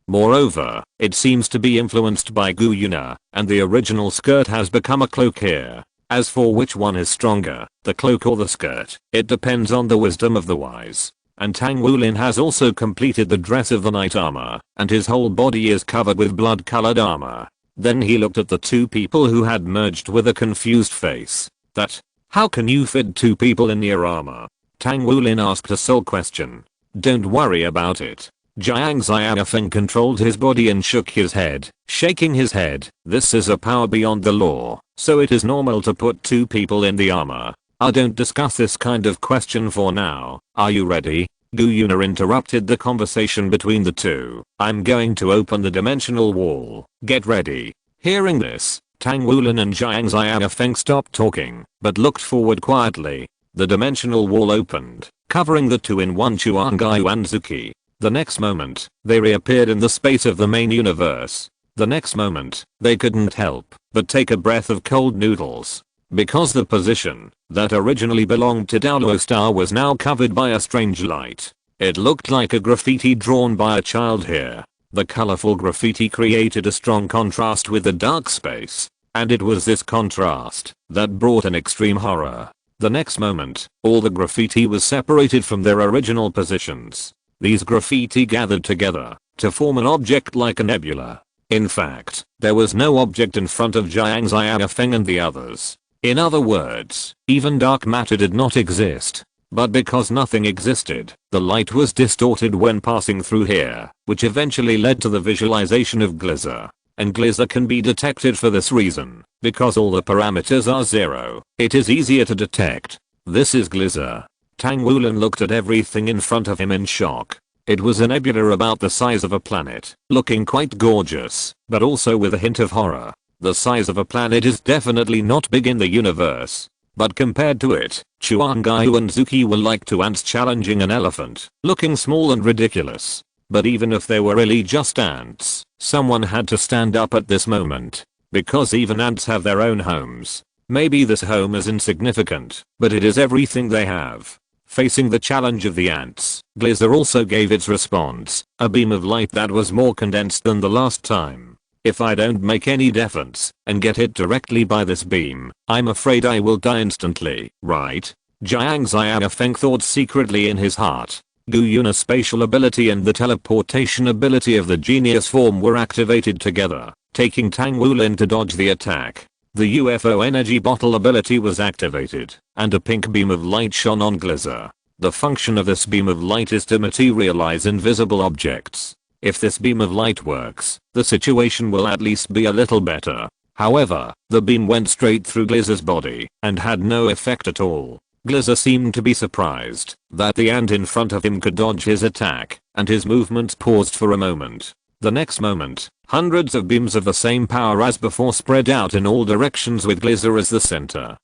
Moreover, it seems to be influenced by Gu Yuna, and the original skirt has become a cloak here. As for which one is stronger, the cloak or the skirt, it depends on the wisdom of the wise. And Tang Wulin has also completed the dress of the knight armor, and his whole body is covered with blood-colored armor. Then he looked at the 2 people who had merged with a confused face. How can you fit 2 people in your armor? Tang Wulin asked a sole question. Don't worry about it. Jiang Xiaofeng controlled his body and shook his head, shaking his head. This is a power beyond the law, so it is normal to put 2 people in the armor. Don't discuss this kind of question for now. Are you ready? Gu Yuna interrupted the conversation between the 2. I'm going to open the dimensional wall. Get ready. Hearing this, Tang Wulin and Jiang Xiaofeng stopped talking, but looked forward quietly. The dimensional wall opened, covering the 2-in-1 Chuangai and Zuki. The next moment, they reappeared in the space of the main universe. The next moment, they couldn't help but take a breath of cold noodles. Because the position that originally belonged to Daolo Star was now covered by a strange light. It looked like a graffiti drawn by a child here. The colorful graffiti created a strong contrast with the dark space. And it was this contrast that brought an extreme horror. The next moment, all the graffiti was separated from their original positions. These graffiti gathered together to form an object like a nebula. In fact, there was no object in front of Jiang Xiaofeng and the others. In other words, even dark matter did not exist. But because nothing existed, the light was distorted when passing through here, which eventually led to the visualization of Gliza. And Gliza can be detected for this reason, because all the parameters are 0. It is easier to detect. This is Gliza. Tang Wulin looked at everything in front of him in shock. It was a nebula about the size of a planet, looking quite gorgeous, but also with a hint of horror. The size of a planet is definitely not big in the universe. But compared to it, Chuangyu and Zuki were like two ants challenging an elephant, looking small and ridiculous. But even if they were really just ants, someone had to stand up at this moment. Because even ants have their own homes. Maybe this home is insignificant, but it is everything they have. Facing the challenge of the ants, Glizer also gave its response, a beam of light that was more condensed than the last time. If I don't make any defense and get hit directly by this beam, I'm afraid I will die instantly, right? Jiang Xiaofeng thought secretly in his heart. Gu Yun's spatial ability and the teleportation ability of the genius form were activated together, taking Tang Wulin to dodge the attack. The UFO energy bottle ability was activated, and a pink beam of light shone on Glizer. The function of this beam of light is to materialize invisible objects. If this beam of light works, the situation will at least be a little better. However, the beam went straight through Glizer's body, and had no effect at all. Glizer seemed to be surprised that the ant in front of him could dodge his attack, and his movements paused for a moment. The next moment, hundreds of beams of the same power as before spread out in all directions with Glizer as the center.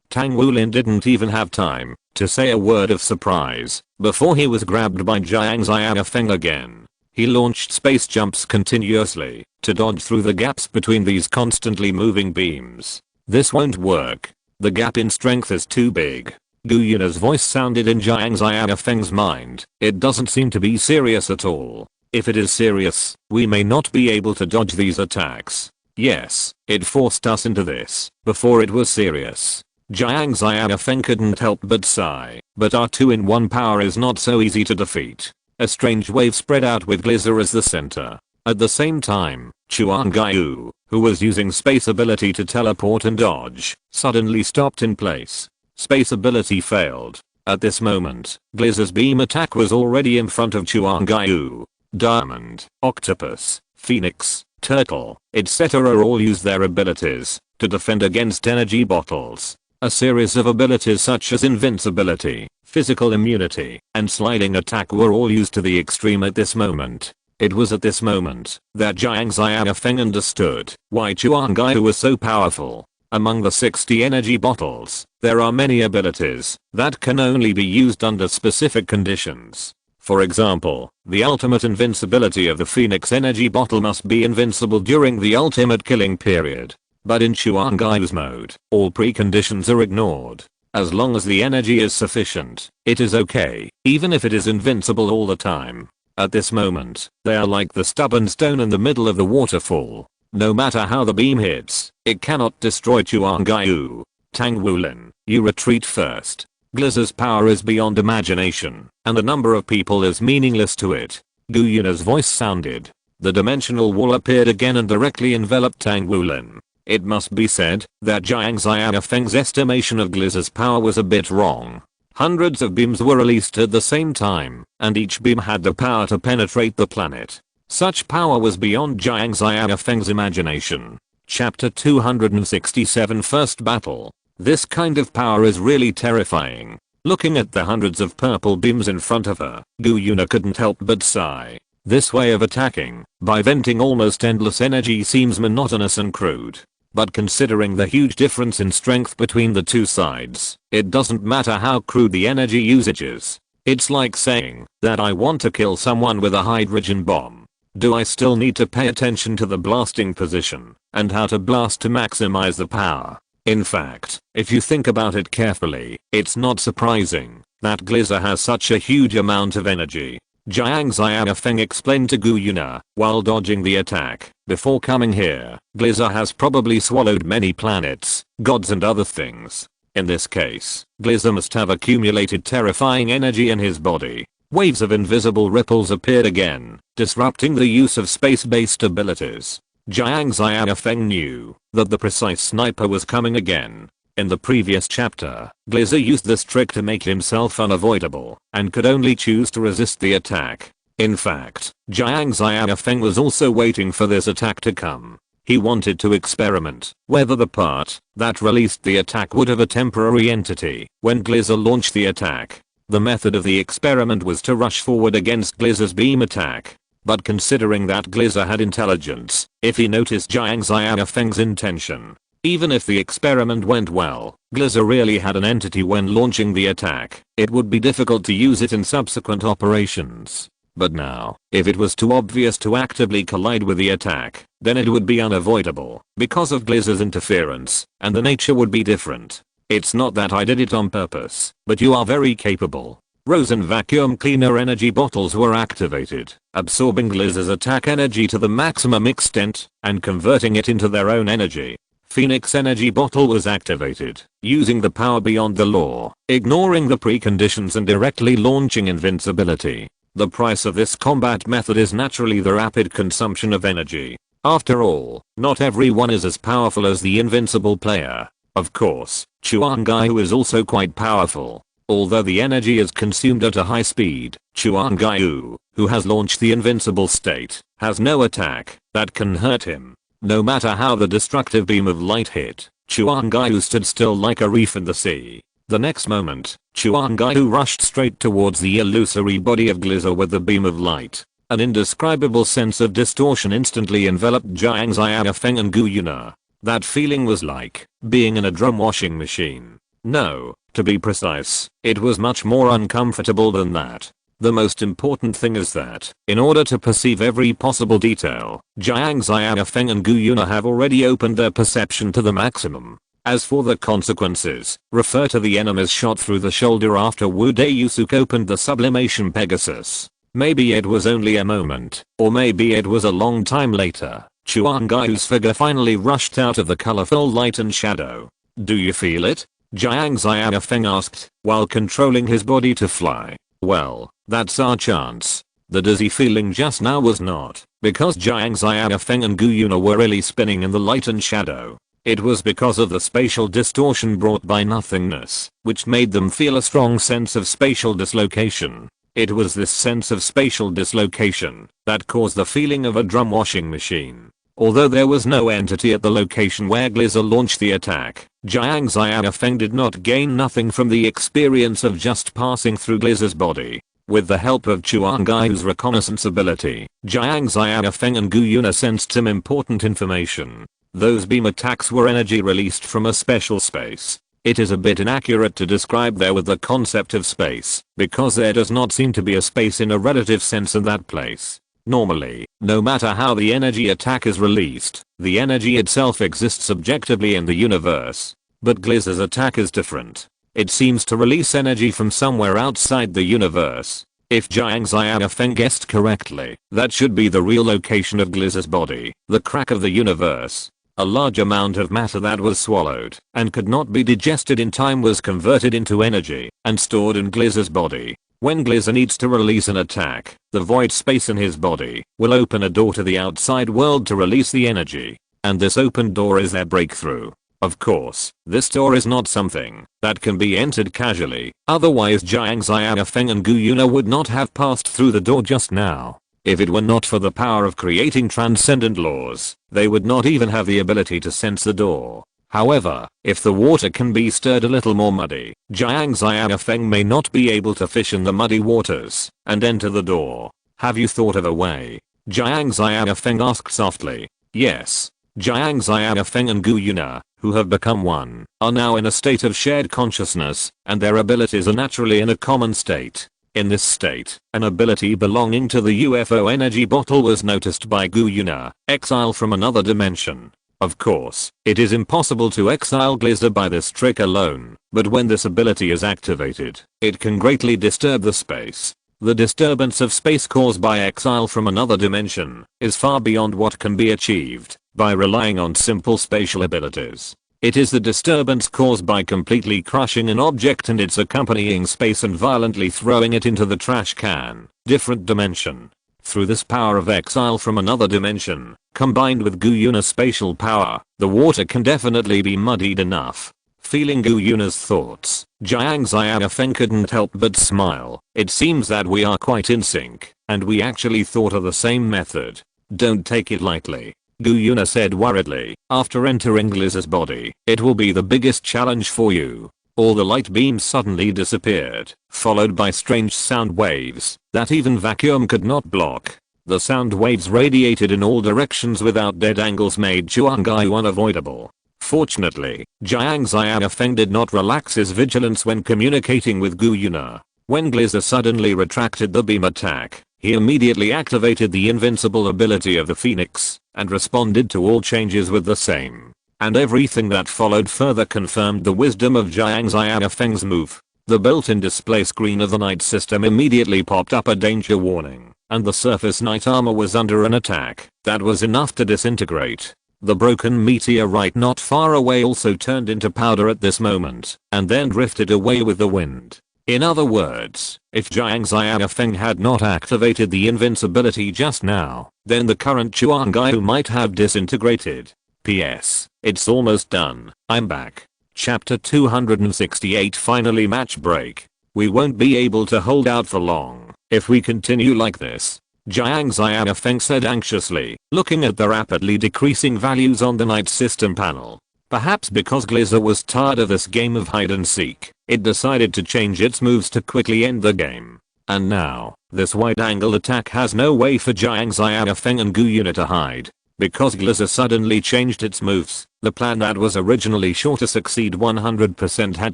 Tang Wulin didn't even have time to say a word of surprise before he was grabbed by Jiang Xiaofeng again. He launched space jumps continuously to dodge through the gaps between these constantly moving beams. This won't work. The gap in strength is too big. Gu Yun's voice sounded in Jiang Xiaofeng's mind. It doesn't seem to be serious at all. If it is serious, we may not be able to dodge these attacks. Yes, it forced us into this before it was serious. Jiang Xiaofeng couldn't help but sigh, but our 2-in-1 power is not so easy to defeat. A strange wave spread out with Glizer as the center. At the same time, Chuangyu, who was using space ability to teleport and dodge, suddenly stopped in place. Space ability failed. At this moment, Glizer's beam attack was already in front of Chuangyu. Diamond, octopus, phoenix, turtle, etc. all use their abilities to defend against energy bottles. A series of abilities such as invincibility, physical immunity, and sliding attack were all used to the extreme at this moment. It was at this moment that Jiang Xiaofeng understood why Chuangyu was so powerful. Among the 60 energy bottles, there are many abilities that can only be used under specific conditions. For example, the ultimate invincibility of the Phoenix energy bottle must be invincible during the ultimate killing period. But in Chuangyu's mode, all preconditions are ignored. As long as the energy is sufficient, it is okay, even if it is invincible all the time. At this moment, they are like the stubborn stone in the middle of the waterfall. No matter how the beam hits, it cannot destroy Chuangyu. Tang Wulin, you retreat first. Glizer's power is beyond imagination, and the number of people is meaningless to it. Gu Yun's voice sounded. The dimensional wall appeared again and directly enveloped Tang Wulin. It must be said that Jiang Xiaofeng's estimation of Glizer's power was a bit wrong. Hundreds of beams were released at the same time, and each beam had the power to penetrate the planet. Such power was beyond Jiang Xiaofeng's imagination. Chapter 267 First Battle. This kind of power is really terrifying. Looking at the hundreds of purple beams in front of her, Gu Yuna couldn't help but sigh. This way of attacking, by venting almost endless energy, seems monotonous and crude. But considering the huge difference in strength between the two sides, it doesn't matter how crude the energy usage is. It's like saying that I want to kill someone with a hydrogen bomb. Do I still need to pay attention to the blasting position and how to blast to maximize the power? In fact, if you think about it carefully, it's not surprising that Glizer has such a huge amount of energy. Jiang Xiaofeng explained to Gu Yuna while dodging the attack. Before coming here, Glizer has probably swallowed many planets, gods and other things. In this case, Glizer must have accumulated terrifying energy in his body. Waves of invisible ripples appeared again, disrupting the use of space-based abilities. Jiang Xiaofeng knew that the precise sniper was coming again. In the previous chapter, Glizer used this trick to make himself unavoidable and could only choose to resist the attack. In fact, Jiang Xiaofeng was also waiting for this attack to come. He wanted to experiment whether the part that released the attack would have a temporary entity when Glizer launched the attack. The method of the experiment was to rush forward against Glizer's beam attack. But considering that Glizer had intelligence, if he noticed Jiang Xiaofeng's intention, even if the experiment went well, Glizer really had an entity when launching the attack, it would be difficult to use it in subsequent operations. But now, if it was too obvious to actively collide with the attack, then it would be unavoidable because of Glizer's interference, and the nature would be different. It's not that I did it on purpose, but you are very capable. Rosen vacuum cleaner energy bottles were activated, absorbing Glizer's attack energy to the maximum extent and converting it into their own energy. Phoenix energy bottle was activated, using the power beyond the law, ignoring the preconditions and directly launching invincibility. The price of this combat method is naturally the rapid consumption of energy. After all, not everyone is as powerful as the invincible player. Of course, Chuang Gaiu is also quite powerful. Although the energy is consumed at a high speed, Chuang Gaiu, who has launched the invincible state, has no attack that can hurt him. No matter how the destructive beam of light hit, Chuang Gaiu stood still like a reef in the sea. The next moment, Chuang Gaiu rushed straight towards the illusory body of Glizer with the beam of light. An indescribable sense of distortion instantly enveloped Jiang Xiaofeng and Gu Yuna. That feeling was like being in a drum washing machine. No, to be precise, it was much more uncomfortable than that. The most important thing is that, in order to perceive every possible detail, Jiang Xiaofeng and Gu Yuna have already opened their perception to the maximum. As for the consequences, refer to the enemy's shot through the shoulder after Wu Deusuk opened the sublimation Pegasus. Maybe it was only a moment, or maybe it was a long time later. Chuang Gaiu's figure finally rushed out of the colorful light and shadow. Do you feel it? Jiang Xiaofeng asked, while controlling his body to fly. Well, that's our chance. The dizzy feeling just now was not because Jiang Xiaofeng and Gu Yuna were really spinning in the light and shadow. It was because of the spatial distortion brought by nothingness, which made them feel a strong sense of spatial dislocation. It was this sense of spatial dislocation that caused the feeling of a drum washing machine. Although there was no entity at the location where Glizer launched the attack, Jiang Xiaofeng did not gain nothing from the experience of just passing through Glizer's body. With the help of Chuang Gaiu's reconnaissance ability, Jiang Xiaofeng and Gu Yuna sensed some important information. Those beam attacks were energy released from a special space. It is a bit inaccurate to describe there with the concept of space, because there does not seem to be a space in a relative sense in that place. Normally, no matter how the energy attack is released, the energy itself exists objectively in the universe. But Glizer's attack is different. It seems to release energy from somewhere outside the universe. If Jiang Xiaofeng guessed correctly, that should be the real location of Glizer's body, the crack of the universe. A large amount of matter that was swallowed and could not be digested in time was converted into energy and stored in Glizer's body. When Glizer needs to release an attack, the void space in his body will open a door to the outside world to release the energy. And this open door is their breakthrough. Of course, this door is not something that can be entered casually, otherwise Jiang Xiaofeng and Gu Yuna would not have passed through the door just now. If it were not for the power of creating transcendent laws, they would not even have the ability to sense the door. However, if the water can be stirred a little more muddy, Jiang Xiaofeng may not be able to fish in the muddy waters and enter the door. Have you thought of a way? Jiang Xiaofeng asked softly. Yes. Jiang Xiaofeng and Gu Yuna, who have become one, are now in a state of shared consciousness, and their abilities are naturally in a common state. In this state, an ability belonging to the UFO energy bottle was noticed by Gu Yuna, exile from another dimension. Of course, it is impossible to exile Glizer by this trick alone, but when this ability is activated, it can greatly disturb the space. The disturbance of space caused by exile from another dimension is far beyond what can be achieved by relying on simple spatial abilities. It is the disturbance caused by completely crushing an object and its accompanying space and violently throwing it into the trash can, different dimension. Through this power of exile from another dimension, combined with Gu Yuna's spatial power, the water can definitely be muddied enough. Feeling Gu Yuna's thoughts, Jiang Xiaofeng couldn't help but smile. It seems that we are quite in sync, and we actually thought of the same method. Don't take it lightly. Gu Yuna said worriedly, after entering Gliz's body. It will be the biggest challenge for you. All the light beams suddenly disappeared, followed by strange sound waves that even vacuum could not block. The sound waves radiated in all directions without dead angles made Chuangaihu unavoidable. Fortunately, Jiang Xiaofeng did not relax his vigilance when communicating with Gu Yuna. When Gliz suddenly retracted the beam attack, he immediately activated the invincible ability of the Phoenix and responded to all changes with the same. And everything that followed further confirmed the wisdom of Jiang Xiaofeng's move. The built-in display screen of the night system immediately popped up a danger warning, and the surface knight armor was under an attack that was enough to disintegrate. The broken meteorite not far away also turned into powder at this moment, and then drifted away with the wind. In other words, if Jiang Xiaofeng had not activated the invincibility just now, then the current Chuangaihu might have disintegrated. P.S. It's almost done. I'm back. Chapter 268 Finally match break. We won't be able to hold out for long if we continue like this, Jiang Xiaofeng said anxiously, looking at the rapidly decreasing values on the night system panel. Perhaps because Gliz was tired of this game of hide and seek, it decided to change its moves to quickly end the game. And now, this wide-angle attack has no way for Jiang Xiaofeng and Gu Yuna to hide. Because Gliz suddenly changed its moves, the plan that was originally sure to succeed 100% had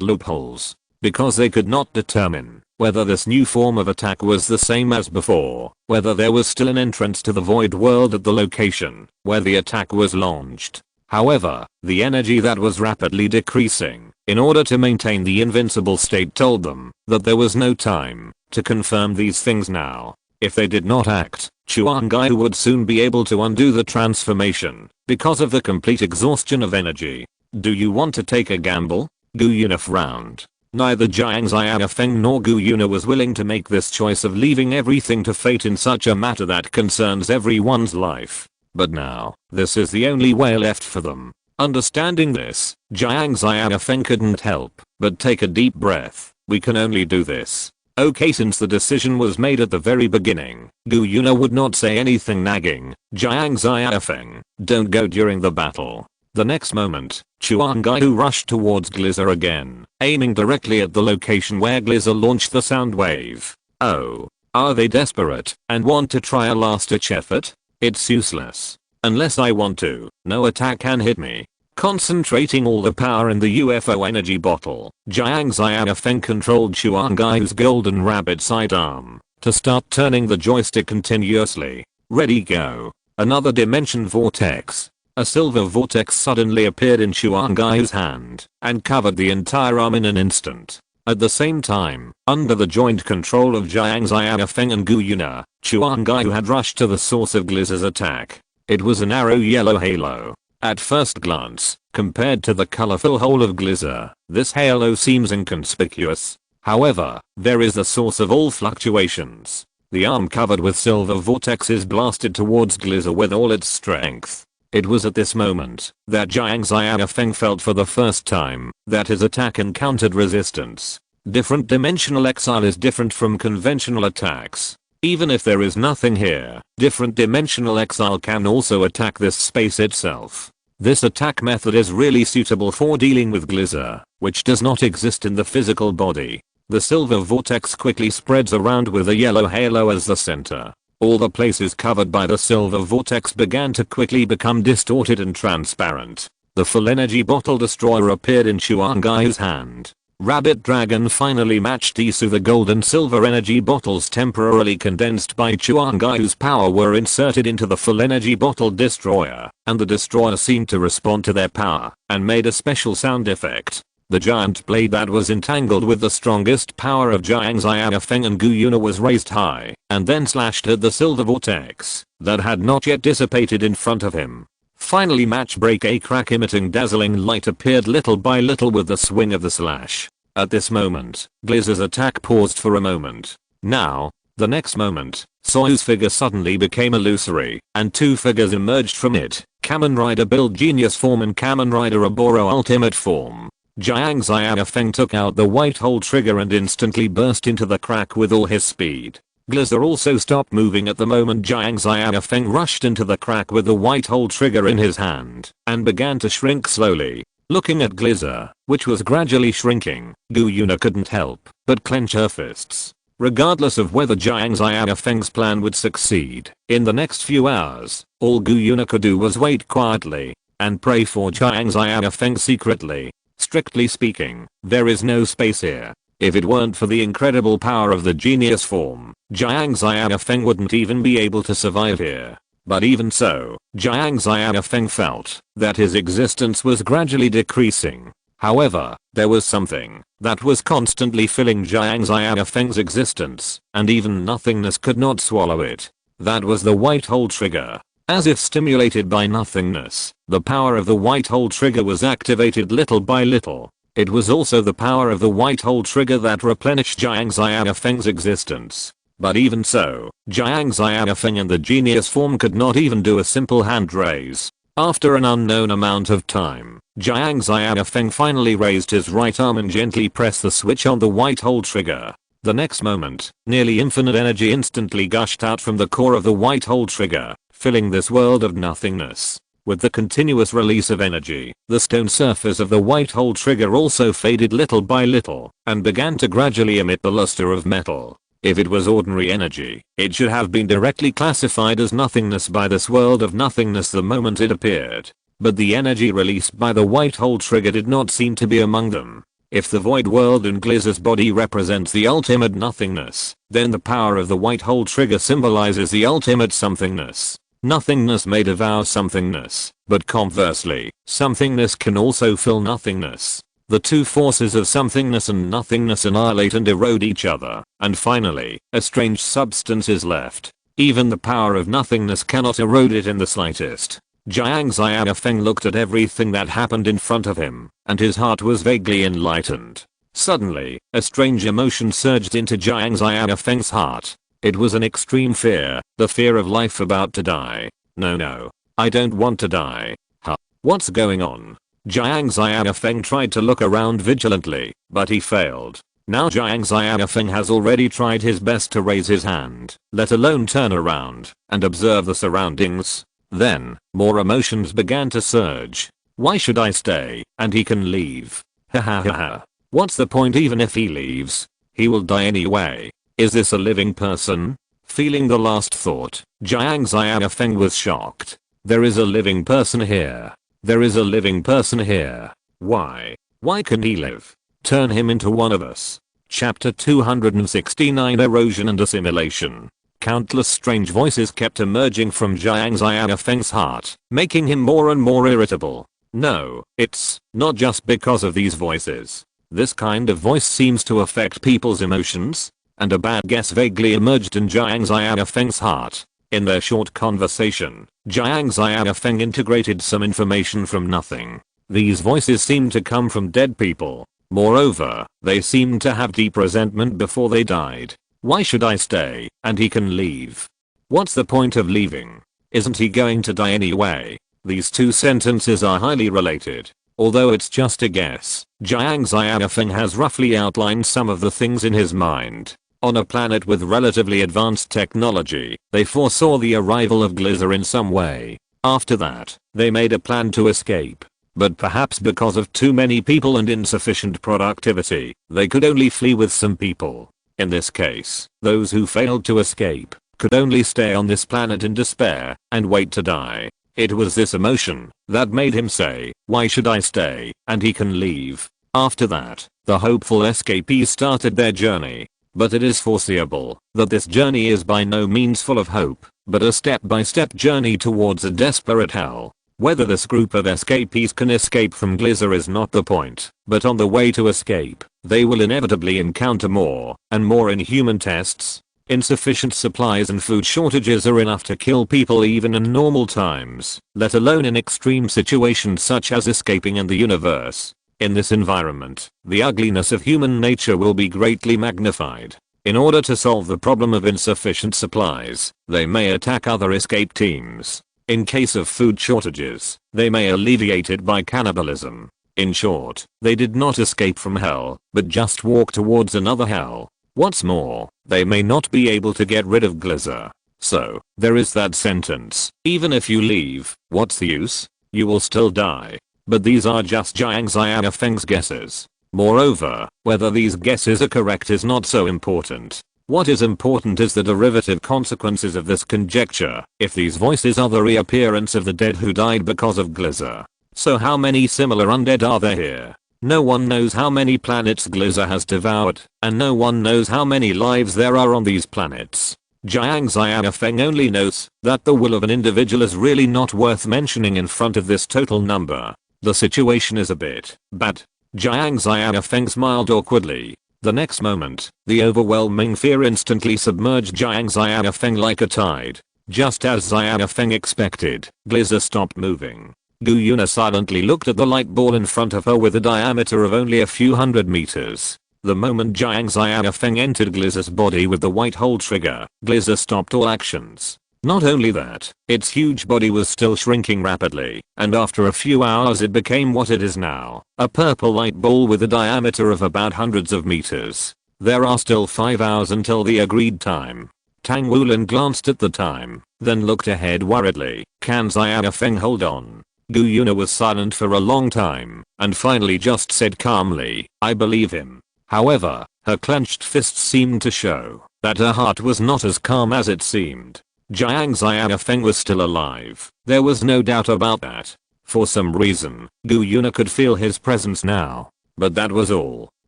loopholes. Because they could not determine whether this new form of attack was the same as before, whether there was still an entrance to the void world at the location where the attack was launched. However, the energy that was rapidly decreasing in order to maintain the invincible state told them that there was no time to confirm these things now. If they did not act, Chuangaihu would soon be able to undo the transformation because of the complete exhaustion of energy. Do you want to take a gamble? Gu Yuna frowned. Neither Jiang Xiaofeng nor Gu Yuna was willing to make this choice of leaving everything to fate in such a matter that concerns everyone's life. But now, this is the only way left for them. Understanding this, Jiang Xiaofeng couldn't help but take a deep breath. We can only do this. Okay, since the decision was made at the very beginning, Gu Yuna would not say anything, nagging, Jiang Xiaofeng, don't go during the battle. The next moment, Chuangaihu rushed towards Gliz again, aiming directly at the location where Gliz launched the sound wave. Oh, are they desperate and want to try a last-ditch effort? It's useless. Unless I want to, no attack can hit me. Concentrating all the power in the UFO energy bottle, Jiang Xiaofeng controlled Chuangaihu's golden rabbit sidearm to start turning the joystick continuously. Ready, go. Another dimension vortex. A silver vortex suddenly appeared in Chuangaihu's hand and covered the entire arm in an instant. At the same time, under the joint control of Jiang Xiaofeng and Gu Yuna, Chuangaihu had rushed to the source of Gliz's attack. It was a narrow yellow halo. At first glance, compared to the colorful whole of Gliz, this halo seems inconspicuous. However, there is the source of all fluctuations. The arm covered with silver vortexes blasted towards Gliz with all its strength. It was at this moment that Jiang Xiaofeng felt for the first time that his attack encountered resistance. Different dimensional exile is different from conventional attacks. Even if there is nothing here, different dimensional exile can also attack this space itself. This attack method is really suitable for dealing with Gliz, which does not exist in the physical body. The silver vortex quickly spreads around with a yellow halo as the center. All the places covered by the silver vortex began to quickly become distorted and transparent. The full energy bottle destroyer appeared in Chuangaihu's hand. Rabbit Dragon finally matched Isu. The gold and silver energy bottles temporarily condensed by Chuangaihu's power were inserted into the full energy bottle destroyer, and the destroyer seemed to respond to their power and made a special sound effect. The giant blade that was entangled with the strongest power of Jiang Xiaofeng and Gu Yuna was raised high and then slashed at the silver vortex that had not yet dissipated in front of him. Finally, match break. A crack emitting dazzling light appeared little by little with the swing of the slash. At this moment, Gliz's attack paused for a moment. Now, the next moment, Soyu's figure suddenly became illusory, and two figures emerged from it, Kamen Rider Build Genius form and Kamen Rider Oboro Ultimate form. Jiang Xiaofeng took out the white hole trigger and instantly burst into the crack with all his speed. Glizer also stopped moving at the moment Jiang Xiaofeng rushed into the crack with the white hole trigger in his hand and began to shrink slowly. Looking at Glizer, which was gradually shrinking, Gu Yuna couldn't help but clench her fists. Regardless of whether Jiang Xiaofeng's plan would succeed, in the next few hours, all Gu Yuna could do was wait quietly and pray for Jiang Xiaofeng secretly. Strictly speaking, there is no space here. If it weren't for the incredible power of the genius form, Jiang Xiaofeng wouldn't even be able to survive here. But even so, Jiang Xiaofeng felt that his existence was gradually decreasing. However, there was something that was constantly filling Jiang Xiaofeng's existence, and even nothingness could not swallow it. That was the white hole trigger. As if stimulated by nothingness, the power of the white hole trigger was activated little by little. It was also the power of the white hole trigger that replenished Jiang Xiaofeng's existence. But even so, Jiang Xiaofeng and the genius form could not even do a simple hand raise. After an unknown amount of time, Jiang Xiaofeng finally raised his right arm and gently pressed the switch on the white hole trigger. The next moment, nearly infinite energy instantly gushed out from the core of the white hole trigger, filling this world of nothingness. With the continuous release of energy, the stone surface of the white hole trigger also faded little by little and began to gradually emit the luster of metal. If it was ordinary energy, it should have been directly classified as nothingness by this world of nothingness the moment it appeared. But the energy released by the white hole trigger did not seem to be among them. If the void world in Glizer's body represents the ultimate nothingness, then the power of the white hole trigger symbolizes the ultimate somethingness. Nothingness may devour somethingness, but conversely, somethingness can also fill nothingness. The two forces of somethingness and nothingness annihilate and erode each other, and finally, a strange substance is left. Even the power of nothingness cannot erode it in the slightest. Jiang Xiaofeng looked at everything that happened in front of him, and his heart was vaguely enlightened. Suddenly, a strange emotion surged into Jiang Xiaofeng's heart. It was an extreme fear, the fear of life about to die. No, I don't want to die. Huh? What's going on? Jiang Xiaofeng tried to look around vigilantly, but he failed. Now Jiang Xiaofeng has already tried his best to raise his hand, let alone turn around and observe the surroundings. Then, more emotions began to surge. Why should I stay? And he can leave. Ha. What's the point even if he leaves? He will die anyway. Is this a living person? Feeling the last thought, Jiang Xiaofeng was shocked. There is a living person here. There is a living person here. Why? Why can he live? Turn him into one of us. Chapter 269 Erosion and Assimilation. Countless strange voices kept emerging from Jiang Xiaofeng's heart, making him more and more irritable. No, it's not just because of these voices. This kind of voice seems to affect people's emotions, and a bad guess vaguely emerged in Jiang Xiaofeng's heart. In their short conversation, Jiang Xiaofeng integrated some information from nothing. These voices seemed to come from dead people. Moreover, they seemed to have deep resentment before they died. Why should I stay? And he can leave. What's the point of leaving? Isn't he going to die anyway? These two sentences are highly related. Although it's just a guess, Jiang Xiaofeng has roughly outlined some of the things in his mind. On a planet with relatively advanced technology, they foresaw the arrival of Glizer in some way. After that, they made a plan to escape. But perhaps because of too many people and insufficient productivity, they could only flee with some people. In this case, those who failed to escape could only stay on this planet in despair and wait to die. It was this emotion that made him say, why should I stay? And he can leave. After that, the hopeful escapees started their journey. But it is foreseeable that this journey is by no means full of hope, but a step-by-step journey towards a desperate hell. Whether this group of escapees can escape from Glizer is not the point, but on the way to escape, they will inevitably encounter more and more inhuman tests. Insufficient supplies and food shortages are enough to kill people even in normal times, let alone in extreme situations such as escaping in the universe. In this environment, the ugliness of human nature will be greatly magnified. In order to solve the problem of insufficient supplies, they may attack other escape teams. In case of food shortages, they may alleviate it by cannibalism. In short, they did not escape from hell, but just walk towards another hell. What's more, they may not be able to get rid of Glizer. So, there is that sentence, even if you leave, what's the use? You will still die. But these are just Jiang Xiaofeng's guesses. Moreover, whether these guesses are correct is not so important. What is important is the derivative consequences of this conjecture, if these voices are the reappearance of the dead who died because of Glizer. So how many similar undead are there here? No one knows how many planets Glizer has devoured, and no one knows how many lives there are on these planets. Jiang Xiaofeng only knows that the will of an individual is really not worth mentioning in front of this total number. The situation is a bit bad. Jiang Xiaofeng smiled awkwardly. The next moment, the overwhelming fear instantly submerged Jiang Xiaofeng like a tide. Just as Xiaofeng expected, Glizer stopped moving. Gu Yuna silently looked at the light ball in front of her with a diameter of only a few hundred meters. The moment Jiang Xiaofeng entered Glizer's body with the white hole trigger, Glizer stopped all actions. Not only that, its huge body was still shrinking rapidly, and after a few hours it became what it is now, a purple light ball with a diameter of about hundreds of meters. There are still 5 hours until the agreed time. Tang Wulin glanced at the time, then looked ahead worriedly. Can Xiaofeng hold on? Gu Yuna was silent for a long time, and finally just said calmly, I believe him. However, her clenched fists seemed to show that her heart was not as calm as it seemed. Jiang Xiaofeng was still alive. There was no doubt about that. For some reason, Gu Yuna could feel his presence now. But that was all.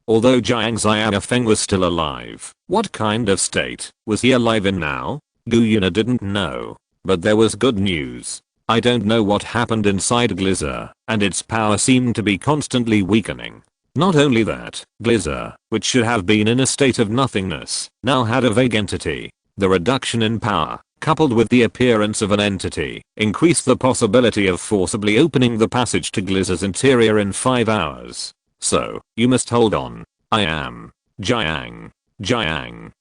Although Jiang Xiaofeng was still alive, what kind of state was he alive in now? Gu Yuna didn't know. But there was good news. I don't know what happened inside Glizer, and its power seemed to be constantly weakening. Not only that, Glizer, which should have been in a state of nothingness, now had a vague entity. The reduction in power, coupled with the appearance of an entity, increased the possibility of forcibly opening the passage to Glizer's interior in 5 hours. So, you must hold on. I am Jiang Xiaofeng.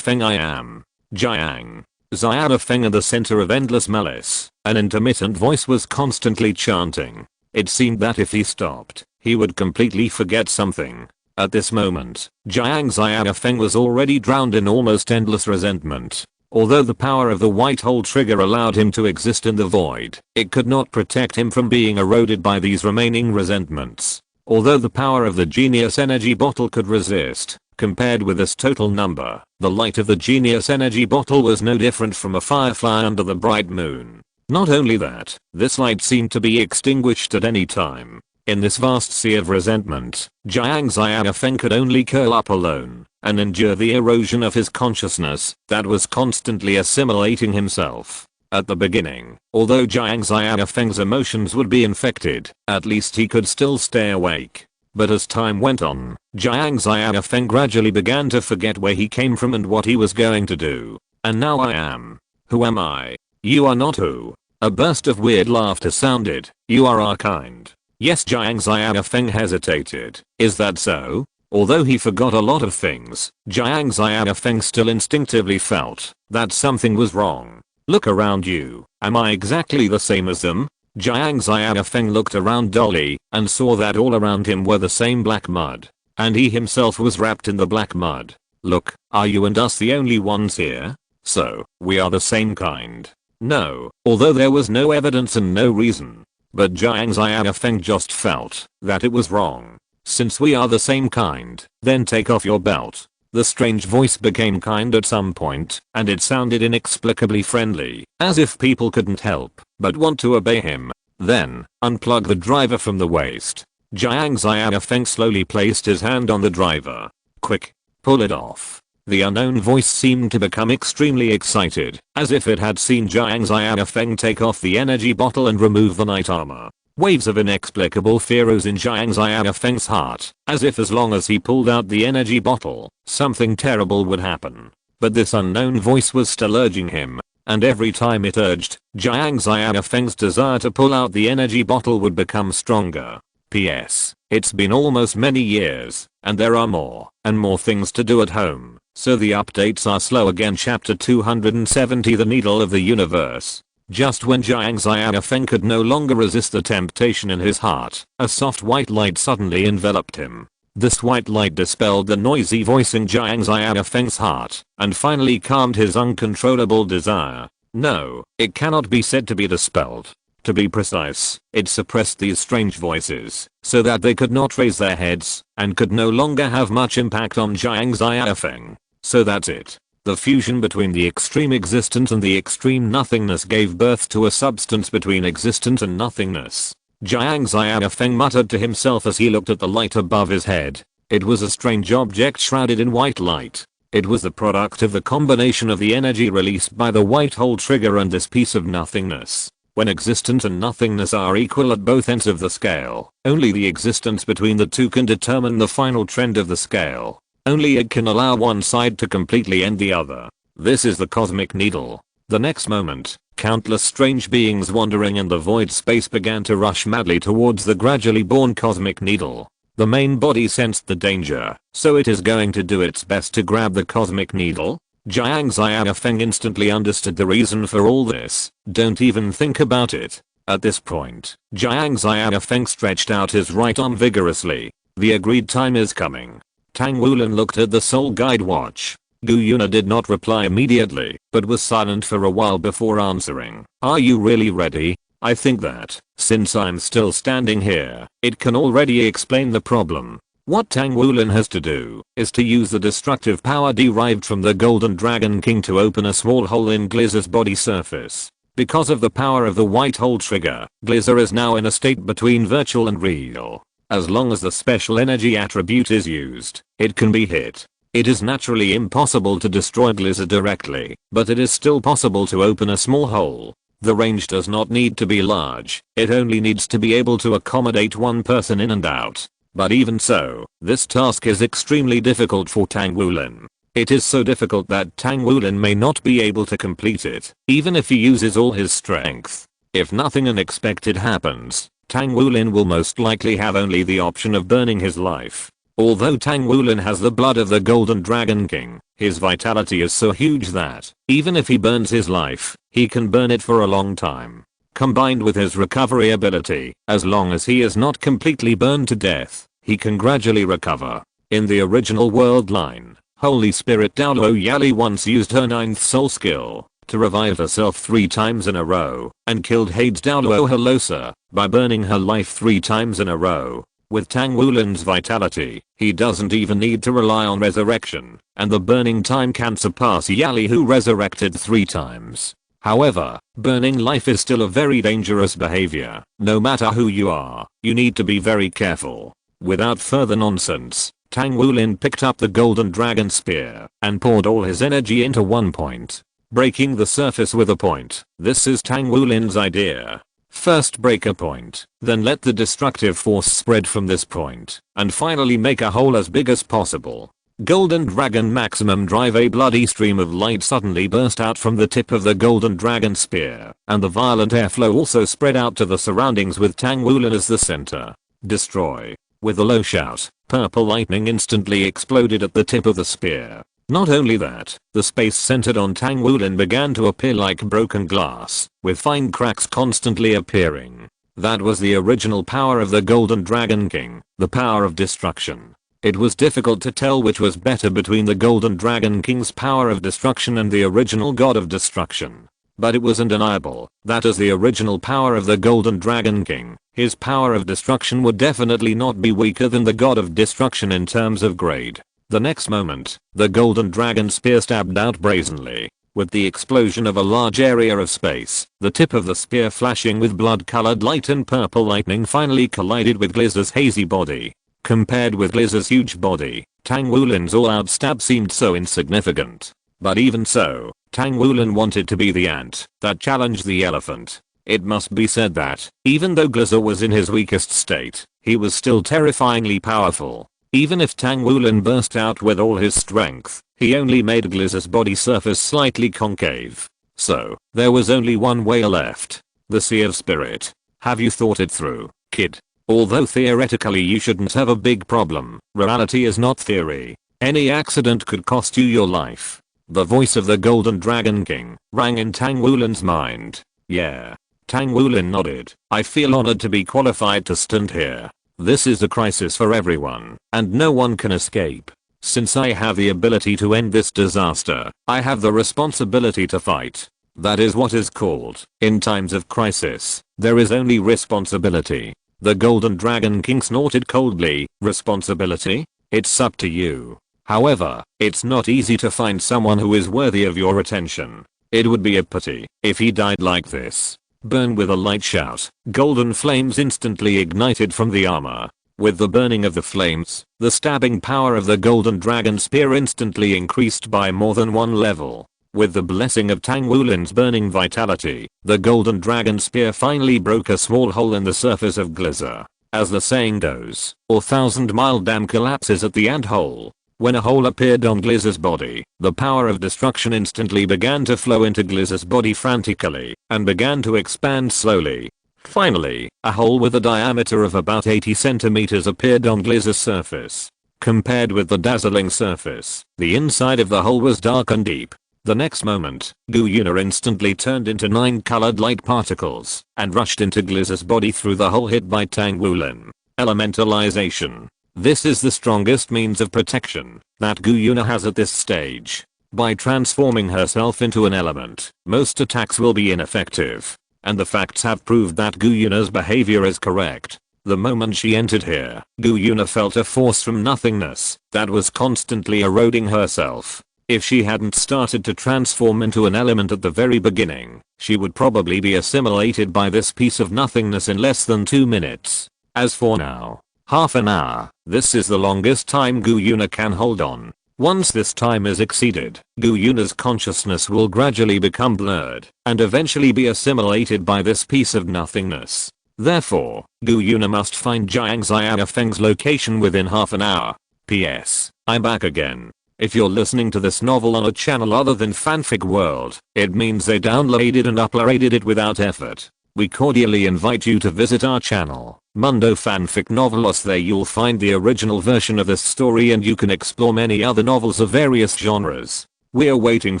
I am Jiang Xiaofeng. In the center of endless malice, an intermittent voice was constantly chanting. It seemed that if he stopped, he would completely forget something. At this moment, Jiang Xiaofeng was already drowned in almost endless resentment. Although the power of the white hole trigger allowed him to exist in the void, it could not protect him from being eroded by these remaining resentments. Although the power of the genius energy bottle could resist, compared with this total number, the light of the genius energy bottle was no different from a firefly under the bright moon. Not only that, this light seemed to be extinguished at any time. In this vast sea of resentment, Jiang Xiaofeng could only curl up alone and endure the erosion of his consciousness that was constantly assimilating himself. At the beginning, although Jiang Xiaofeng's emotions would be infected, at least he could still stay awake. But as time went on, Jiang Xiaofeng gradually began to forget where he came from and what he was going to do. And now I am. Who am I? You are not who. A burst of weird laughter sounded. You are our kind. Yes, Jiang Xiaofeng hesitated. Is that so? Although he forgot a lot of things, Jiang Xiaofeng still instinctively felt that something was wrong. Look around you. Am I exactly the same as them? Jiang Xiaofeng looked around dully and saw that all around him were the same black mud. And he himself was wrapped in the black mud. Look, are you and us the only ones here? So, we are the same kind. No, although there was no evidence and no reason. But Jiang Xiaofeng just felt that it was wrong. Since we are the same kind, then take off your belt. The strange voice became kind at some point, and it sounded inexplicably friendly, as if people couldn't help but want to obey him. Then, unplug the driver from the waist. Jiang Xiaofeng slowly placed his hand on the driver. Quick, pull it off. The unknown voice seemed to become extremely excited, as if it had seen Jiang Xiaofeng take off the energy bottle and remove the knight armor. Waves of inexplicable fear rose in Jiang Xiaofeng's heart, as if as long as he pulled out the energy bottle, something terrible would happen. But this unknown voice was still urging him, and every time it urged, Jiang Xiaofeng's desire to pull out the energy bottle would become stronger. P.S. It's been almost many years, and there are more and more things to do at home, so the updates are slow again. Chapter 270 The Needle of the Universe. Just when Jiang Xiaofeng could no longer resist the temptation in his heart, a soft white light suddenly enveloped him. This white light dispelled the noisy voice in Jiang Xiaofeng's heart and finally calmed his uncontrollable desire. No, it cannot be said to be dispelled. To be precise, it suppressed these strange voices so that they could not raise their heads and could no longer have much impact on Jiang Xiaofeng. So that's it. The fusion between the extreme existence and the extreme nothingness gave birth to a substance between existence and nothingness. Jiang Xiaofeng muttered to himself as he looked at the light above his head. It was a strange object shrouded in white light. It was the product of the combination of the energy released by the white hole trigger and this piece of nothingness. When existence and nothingness are equal at both ends of the scale, only the existence between the two can determine the final trend of the scale. Only it can allow one side to completely end the other. This is the cosmic needle. The next moment, countless strange beings wandering in the void space began to rush madly towards the gradually born cosmic needle. The main body sensed the danger, so it is going to do its best to grab the cosmic needle. Jiang Xiaofeng instantly understood the reason for all this. Don't even think about it. At this point, Jiang Xiaofeng stretched out his right arm vigorously. The agreed time is coming. Tang Wulin looked at the soul guide watch. Gu Yuna did not reply immediately, but was silent for a while before answering. Are you really ready? I think that, since I'm still standing here, it can already explain the problem. What Tang Wulin has to do is to use the destructive power derived from the Golden Dragon King to open a small hole in Glizzer's body surface. Because of the power of the white hole trigger, Glizzer is now in a state between virtual and real. As long as the special energy attribute is used, it can be hit. It is naturally impossible to destroy Glizzer directly, but it is still possible to open a small hole. The range does not need to be large, it only needs to be able to accommodate one person in and out. But even so, this task is extremely difficult for Tang Wulin. It is so difficult that Tang Wulin may not be able to complete it, even if he uses all his strength. If nothing unexpected happens, Tang Wulin will most likely have only the option of burning his life. Although Tang Wulin has the blood of the Golden Dragon King, his vitality is so huge that, even if he burns his life, he can burn it for a long time. Combined with his recovery ability, as long as he is not completely burned to death, he can gradually recover. In the original world line, Holy Spirit Daoluo Yali once used her 9th soul skill to revive herself 3 times in a row and killed Hades Daoluo Halosa by burning her life 3 times in a row. With Tang Wulin's vitality, he doesn't even need to rely on resurrection, and the burning time can surpass Yali who resurrected 3 times. However, burning life is still a very dangerous behavior. No matter who you are, you need to be very careful. Without further nonsense, Tang Wulin picked up the golden dragon spear and poured all his energy into one point, breaking the surface with a point. This is Tang Wulin's idea. First break a point, then let the destructive force spread from this point, and finally make a hole as big as possible. Golden Dragon Maximum Drive. A bloody stream of light suddenly burst out from the tip of the Golden Dragon Spear, and the violent airflow also spread out to the surroundings with Tang Wulin as the center. Destroy. With a low shout, purple lightning instantly exploded at the tip of the spear. Not only that, the space centered on Tang Wulin began to appear like broken glass, with fine cracks constantly appearing. That was the original power of the Golden Dragon King, the power of destruction. It was difficult to tell which was better between the Golden Dragon King's power of destruction and the original God of Destruction. But it was undeniable that as the original power of the Golden Dragon King, his power of destruction would definitely not be weaker than the God of Destruction in terms of grade. The next moment, the Golden Dragon Spear stabbed out brazenly. With the explosion of a large area of space, the tip of the spear flashing with blood-colored light and purple lightning finally collided with Glizzer's hazy body. Compared with Glizzer's huge body, Tang Wulin's all-out stab seemed so insignificant. But even so, Tang Wulin wanted to be the ant that challenged the elephant. It must be said that, even though Glizzer was in his weakest state, he was still terrifyingly powerful. Even if Tang Wulin burst out with all his strength, he only made Glizzer's body surface slightly concave. So, there was only one way left. The Sea of Spirit. Have you thought it through, kid? Although theoretically you shouldn't have a big problem, reality is not theory. Any accident could cost you your life. The voice of the Golden Dragon King rang in Tang Wulin's mind. Yeah. Tang Wulin nodded. I feel honored to be qualified to stand here. This is a crisis for everyone, and no one can escape. Since I have the ability to end this disaster, I have the responsibility to fight. That is what is called, in times of crisis, there is only responsibility. The Golden Dragon King snorted coldly. Responsibility? It's up to you. However, it's not easy to find someone who is worthy of your attention. It would be a pity if he died like this. Burn with a light shout. Golden flames instantly ignited from the armor. With the burning of the flames, the stabbing power of the Golden Dragon Spear instantly increased by more than one level. With the blessing of Tang Wulin's burning vitality, the Golden Dragon Spear finally broke a small hole in the surface of Glizzr. As the saying goes, a 1,000-mile dam collapses at the ant hole. When a hole appeared on Glizzr's body, the power of destruction instantly began to flow into Glizzr's body frantically, and began to expand slowly. Finally, a hole with a diameter of about 80 centimeters appeared on Glizzr's surface. Compared with the dazzling surface, the inside of the hole was dark and deep. The next moment, Gu Yuna instantly turned into 9 colored light particles and rushed into Glizzr's body through the hole hit by Tang Wulin. Elementalization. This is the strongest means of protection that Gu Yuna has at this stage. By transforming herself into an element, most attacks will be ineffective. And the facts have proved that Gu Yuna's behavior is correct. The moment she entered here, Gu Yuna felt a force from nothingness that was constantly eroding herself. If she hadn't started to transform into an element at the very beginning, she would probably be assimilated by this piece of nothingness in less than 2 minutes. As for now, half an hour, this is the longest time Gu Yuna can hold on. Once this time is exceeded, Gu Yuna's consciousness will gradually become blurred and eventually be assimilated by this piece of nothingness. Therefore, Gu Yuna must find Jiang Xiaofeng's location within half an hour. P.S. I'm back again. If you're listening to this novel on a channel other than Fanfic World, it means they downloaded and uploaded it without effort. We cordially invite you to visit our channel, Mundo Fanfic Novelos. There you'll find the original version of this story and you can explore many other novels of various genres. We're waiting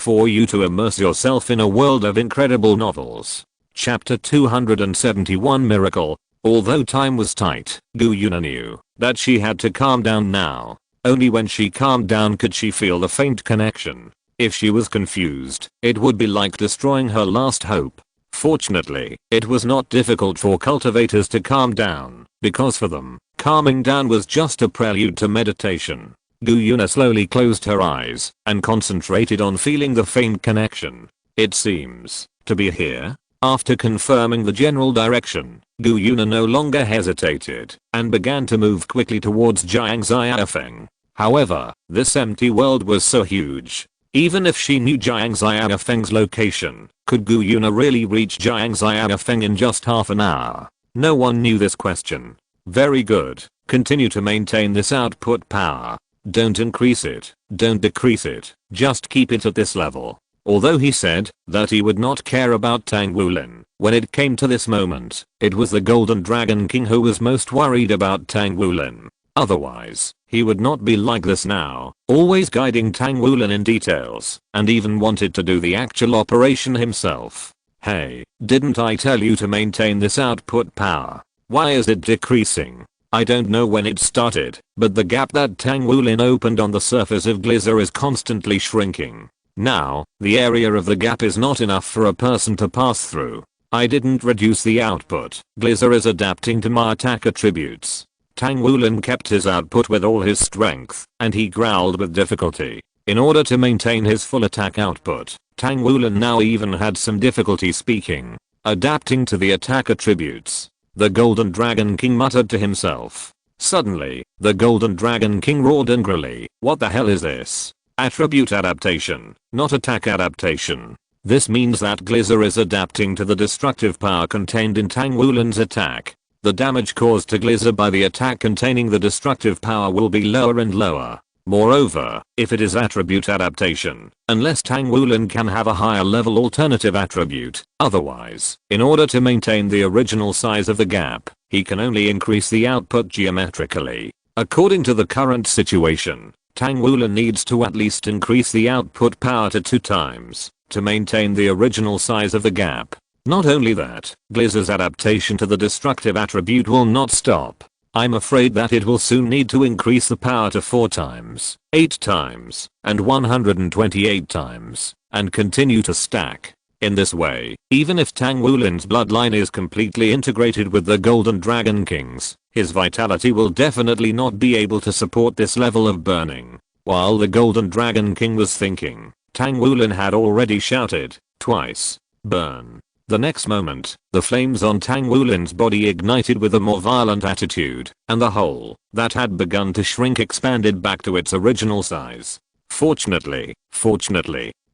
for you to immerse yourself in a world of incredible novels. Chapter 271 Miracle. Although time was tight, Gu Yuna knew that she had to calm down now. Only when she calmed down could she feel the faint connection. If she was confused, it would be like destroying her last hope. Fortunately, it was not difficult for cultivators to calm down, because for them, calming down was just a prelude to meditation. Gu Yuna slowly closed her eyes and concentrated on feeling the faint connection. It seems to be here. After confirming the general direction, Gu Yuna no longer hesitated and began to move quickly towards Jiang Xiaofeng. However, this empty world was so huge. Even if she knew Jiang Xiaofeng's location, could Gu Yuna really reach Jiang Xiaofeng in just half an hour? No one knew this question. Very good. Continue to maintain this output power. Don't increase it. Don't decrease it. Just keep it at this level. Although he said that he would not care about Tang Wulin, when it came to this moment, it was the Golden Dragon King who was most worried about Tang Wulin. Otherwise, he would not be like this now, always guiding Tang Wulin in details, and even wanted to do the actual operation himself. Hey, didn't I tell you to maintain this output power? Why is it decreasing? I don't know when it started, but the gap that Tang Wulin opened on the surface of Glizzr is constantly shrinking. Now, the area of the gap is not enough for a person to pass through. I didn't reduce the output. Glizzr is adapting to my attack attributes. Tang Wulin kept his output with all his strength, and he growled with difficulty. In order to maintain his full attack output, Tang Wulin now even had some difficulty speaking. Adapting to the attack attributes. The Golden Dragon King muttered to himself. Suddenly, the Golden Dragon King roared angrily. What the hell is this? Attribute adaptation, not attack adaptation. This means that Glizzr is adapting to the destructive power contained in Tang Wulin's attack. The damage caused to Glizzr by the attack containing the destructive power will be lower and lower. Moreover, if it is attribute adaptation, unless Tang Wulin can have a higher level alternative attribute, otherwise, in order to maintain the original size of the gap, he can only increase the output geometrically. According to the current situation, Tang Wulin needs to at least increase the output power to 2 times to maintain the original size of the gap. Not only that, Glizzr's adaptation to the destructive attribute will not stop. I'm afraid that it will soon need to increase the power to 4 times, 8 times, and 128 times, and continue to stack. In this way, even if Tang Wulin's bloodline is completely integrated with the Golden Dragon King's, his vitality will definitely not be able to support this level of burning. While the Golden Dragon King was thinking, Tang Wulin had already shouted, twice, burn. The next moment, the flames on Tang Wulin's body ignited with a more violent attitude, and the hole that had begun to shrink expanded back to its original size. Fortunately,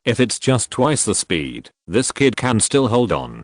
if it's just twice the speed, this kid can still hold on.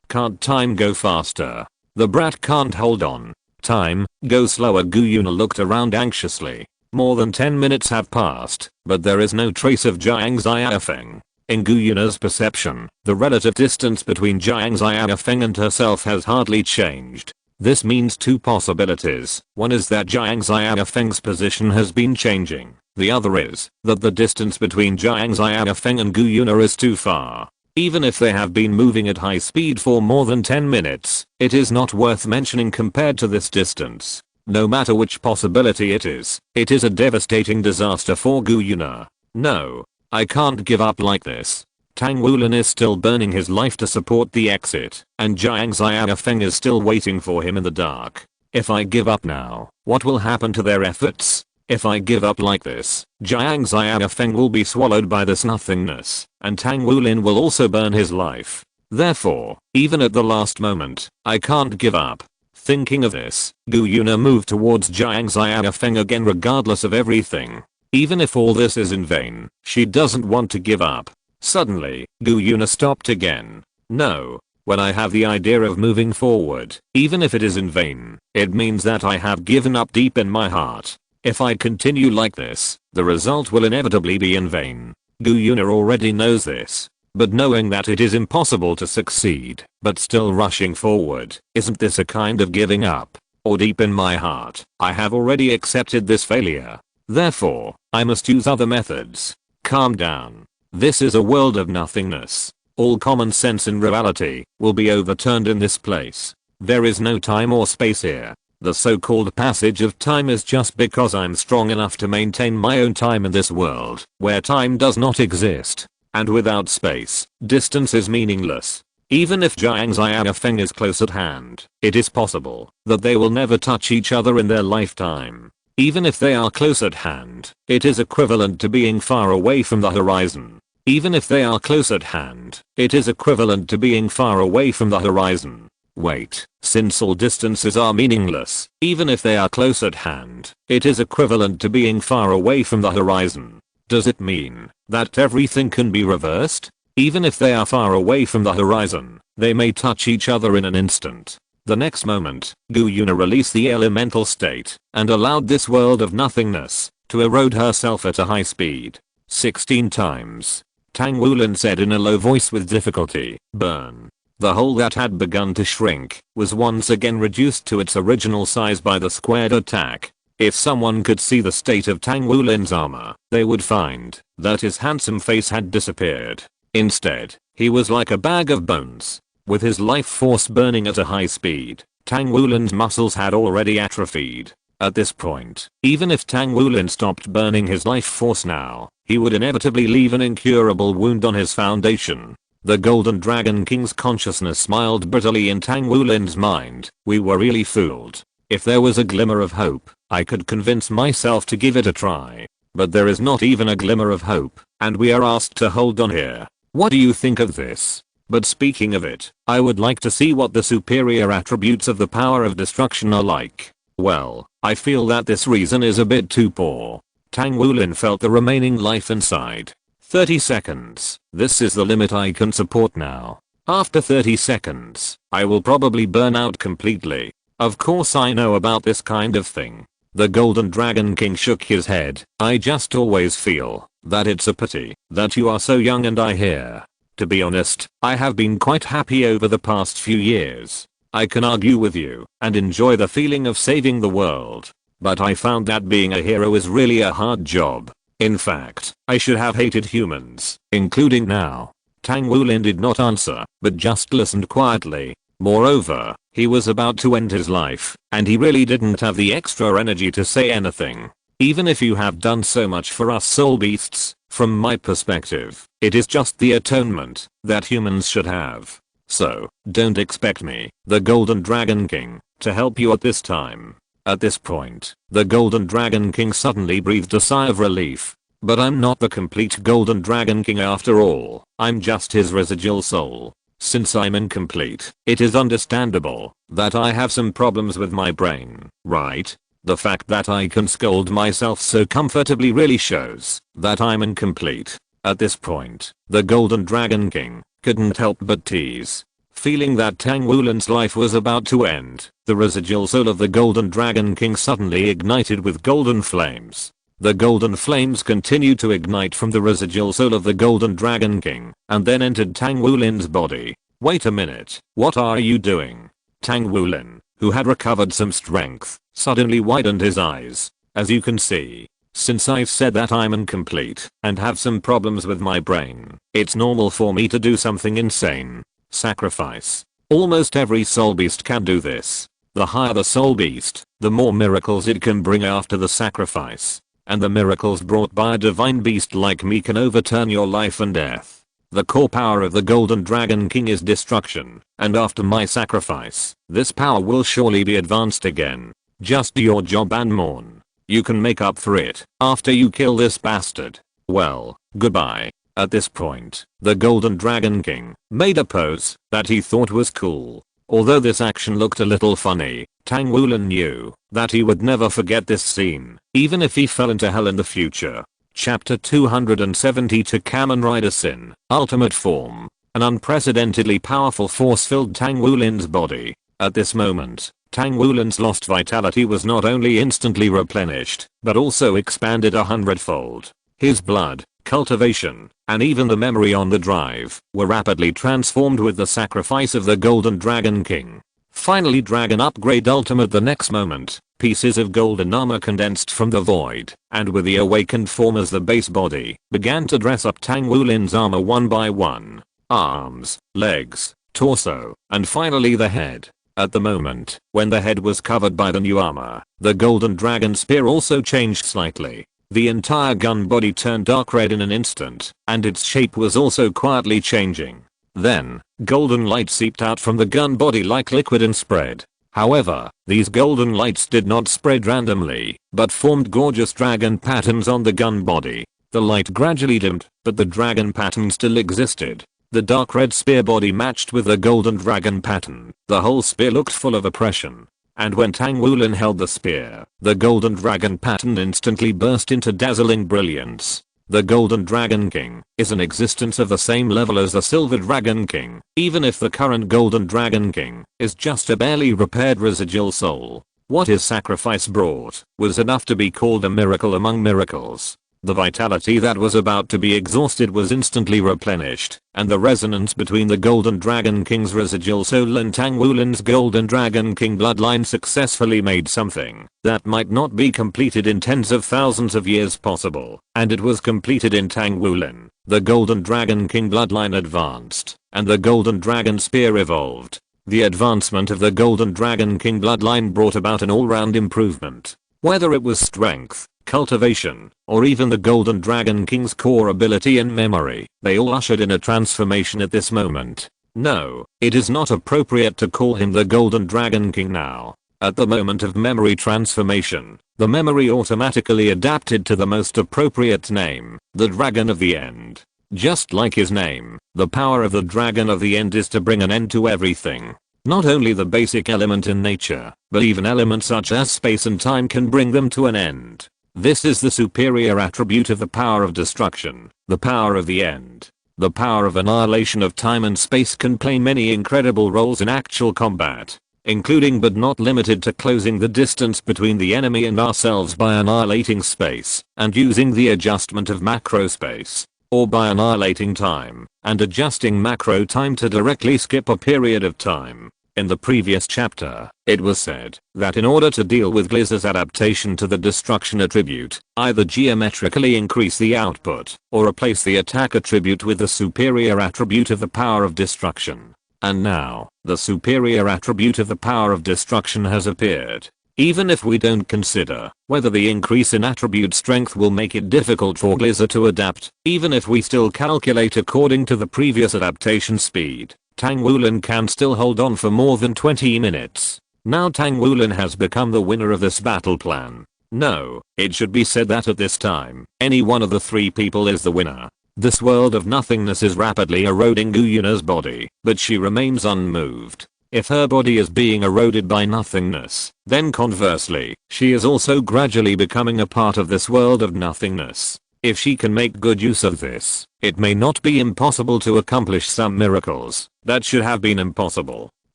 Can't time go faster? The brat can't hold on. Time, go slower. Gu Yuna looked around anxiously. More than 10 minutes have passed, but there is no trace of Jiang Xiaofeng. In Gu Yuna's perception, the relative distance between Jiang Xiaofeng and herself has hardly changed. This means 2 possibilities. One is that Jiang Xiaofeng's position has been changing. The other is that the distance between Jiang Xiaofeng and Gu Yuna is too far. Even if they have been moving at high speed for more than 10 minutes, it is not worth mentioning compared to this distance. No matter which possibility it is a devastating disaster for Gu Yuna. No, I can't give up like this. Tang Wulin is still burning his life to support the exit, and Jiang Xiaofeng is still waiting for him in the dark. If I give up now, what will happen to their efforts? If I give up like this, Jiang Xiaofeng will be swallowed by this nothingness, and Tang Wulin will also burn his life. Therefore, even at the last moment, I can't give up. Thinking of this, Gu Yuna moved towards Jiang Xiaofeng again regardless of everything. Even if all this is in vain, she doesn't want to give up. Suddenly, Gu Yuna stopped again. No. When I have the idea of moving forward, even if it is in vain, it means that I have given up deep in my heart. If I continue like this, the result will inevitably be in vain. Gu Yuna already knows this. But knowing that it is impossible to succeed, but still rushing forward, isn't this a kind of giving up? Or deep in my heart, I have already accepted this failure. Therefore, I must use other methods. Calm down. This is a world of nothingness. All common sense in reality will be overturned in this place. There is no time or space here. The so-called passage of time is just because I'm strong enough to maintain my own time in this world, where time does not exist. And without space, distance is meaningless. Even if Jiang Xiaofeng is close at hand, it is possible that they will never touch each other in their lifetime. Even if they are close at hand, it is equivalent to being far away from the horizon. Even if they are close at hand, it is equivalent to being far away from the horizon. Wait, since all distances are meaningless, even if they are close at hand, it is equivalent to being far away from the horizon. Does it mean that everything can be reversed? Even if they are far away from the horizon, they may touch each other in an instant. The next moment, Gu Yuna released the elemental state and allowed this world of nothingness to erode herself at a high speed. 16 times. Tang Wulin said in a low voice with difficulty, burn. The hole that had begun to shrink was once again reduced to its original size by the squared attack. If someone could see the state of Tang Wulin's armor, they would find that his handsome face had disappeared. Instead, he was like a bag of bones. With his life force burning at a high speed, Tang Wulin's muscles had already atrophied. At this point, even if Tang Wulin stopped burning his life force now, he would inevitably leave an incurable wound on his foundation. The Golden Dragon King's consciousness smiled bitterly in Tang Wulin's mind. We were really fooled. If there was a glimmer of hope, I could convince myself to give it a try. But there is not even a glimmer of hope, and we are asked to hold on here. What do you think of this? But speaking of it, I would like to see what the superior attributes of the power of destruction are like. Well, I feel that this reason is a bit too poor. Tang Wulin felt the remaining life inside. 30 seconds. This is the limit I can support now. After 30 seconds, I will probably burn out completely. Of course I know about this kind of thing. The Golden Dragon King shook his head. I just always feel that it's a pity that you are so young and I hear. To be honest, I have been quite happy over the past few years. I can argue with you and enjoy the feeling of saving the world. But I found that being a hero is really a hard job. In fact, I should have hated humans, including now. Tang Wulin did not answer, but just listened quietly. Moreover, he was about to end his life, and he really didn't have the extra energy to say anything. Even if you have done so much for us soul beasts, from my perspective, it is just the atonement that humans should have. So, don't expect me, the Golden Dragon King, to help you at this time. At this point, the Golden Dragon King suddenly breathed a sigh of relief. But I'm not the complete Golden Dragon King after all, I'm just his residual soul. Since I'm incomplete, it is understandable that I have some problems with my brain, right? The fact that I can scold myself so comfortably really shows that I'm incomplete. At this point, the Golden Dragon King couldn't help but tease. Feeling that Tang Wulin's life was about to end, the residual soul of the Golden Dragon King suddenly ignited with golden flames. The golden flames continued to ignite from the residual soul of the Golden Dragon King, and then entered Tang Wulin's body. Wait a minute, what are you doing? Tang Wulin, who had recovered some strength, suddenly widened his eyes. As you can see, since I've said that I'm incomplete and have some problems with my brain, it's normal for me to do something insane. Sacrifice. Almost every soul beast can do this. The higher the soul beast, the more miracles it can bring after the sacrifice. And the miracles brought by a divine beast like me can overturn your life and death. The core power of the Golden Dragon King is destruction, and after my sacrifice, this power will surely be advanced again. Just do your job and mourn. You can make up for it after you kill this bastard. Well, goodbye. At this point, the Golden Dragon King made a pose that he thought was cool. Although this action looked a little funny, Tang Wulin knew that he would never forget this scene, even if he fell into hell in the future. Chapter 272 Kamen Rider Sin, Ultimate Form. An unprecedentedly powerful force filled Tang Wulin's body. At this moment, Tang Wulin's lost vitality was not only instantly replenished, but also expanded 100-fold. His blood, cultivation, and even the memory on the drive were rapidly transformed with the sacrifice of the Golden Dragon King. Finally, Dragon Upgrade Ultimate. The next moment, pieces of golden armor condensed from the void, and with the awakened form as the base body, began to dress up Tang Wulin's armor one by one. Arms, legs, torso, and finally the head. At the moment, when the head was covered by the new armor, the Golden Dragon Spear also changed slightly. The entire gun body turned dark red in an instant, and its shape was also quietly changing. Then, golden light seeped out from the gun body like liquid and spread. However, these golden lights did not spread randomly, but formed gorgeous dragon patterns on the gun body. The light gradually dimmed, but the dragon pattern still existed. The dark red spear body matched with the golden dragon pattern. The whole spear looked full of oppression. And when Tang Wulin held the spear, the golden dragon pattern instantly burst into dazzling brilliance. The Golden Dragon King is an existence of the same level as the Silver Dragon King, even if the current Golden Dragon King is just a barely repaired residual soul. What his sacrifice brought was enough to be called a miracle among miracles. The vitality that was about to be exhausted was instantly replenished, and the resonance between the Golden Dragon King's residual soul and Tang Wulin's Golden Dragon King bloodline successfully made something that might not be completed in tens of thousands of years possible, and it was completed in Tang Wulin. The Golden Dragon King bloodline advanced, and the Golden Dragon Spear evolved. The advancement of the Golden Dragon King bloodline brought about an all-round improvement. Whether it was strength, cultivation, or even the Golden Dragon King's core ability and memory, they all ushered in a transformation at this moment. No, it is not appropriate to call him the Golden Dragon King now. At the moment of memory transformation, the memory automatically adapted to the most appropriate name, the Dragon of the End. Just like his name, the power of the Dragon of the End is to bring an end to everything. Not only the basic element in nature, but even elements such as space and time can bring them to an end. This is the superior attribute of the power of destruction, the power of the end. The power of annihilation of time and space can play many incredible roles in actual combat, including but not limited to closing the distance between the enemy and ourselves by annihilating space and using the adjustment of macro space, or by annihilating time and adjusting macro time to directly skip a period of time. In the previous chapter, it was said that in order to deal with Glizz's adaptation to the destruction attribute, either geometrically increase the output or replace the attack attribute with the superior attribute of the power of destruction. And now, the superior attribute of the power of destruction has appeared. Even if we don't consider whether the increase in attribute strength will make it difficult for Gliza to adapt, even if we still calculate according to the previous adaptation speed, Tang Wulin can still hold on for more than 20 minutes. Now Tang Wulin has become the winner of this battle plan. No, it should be said that at this time, any one of the three people is the winner. This world of nothingness is rapidly eroding Gu Yuna's body, but she remains unmoved. If her body is being eroded by nothingness, then conversely, she is also gradually becoming a part of this world of nothingness. If she can make good use of this, it may not be impossible to accomplish some miracles that should have been impossible.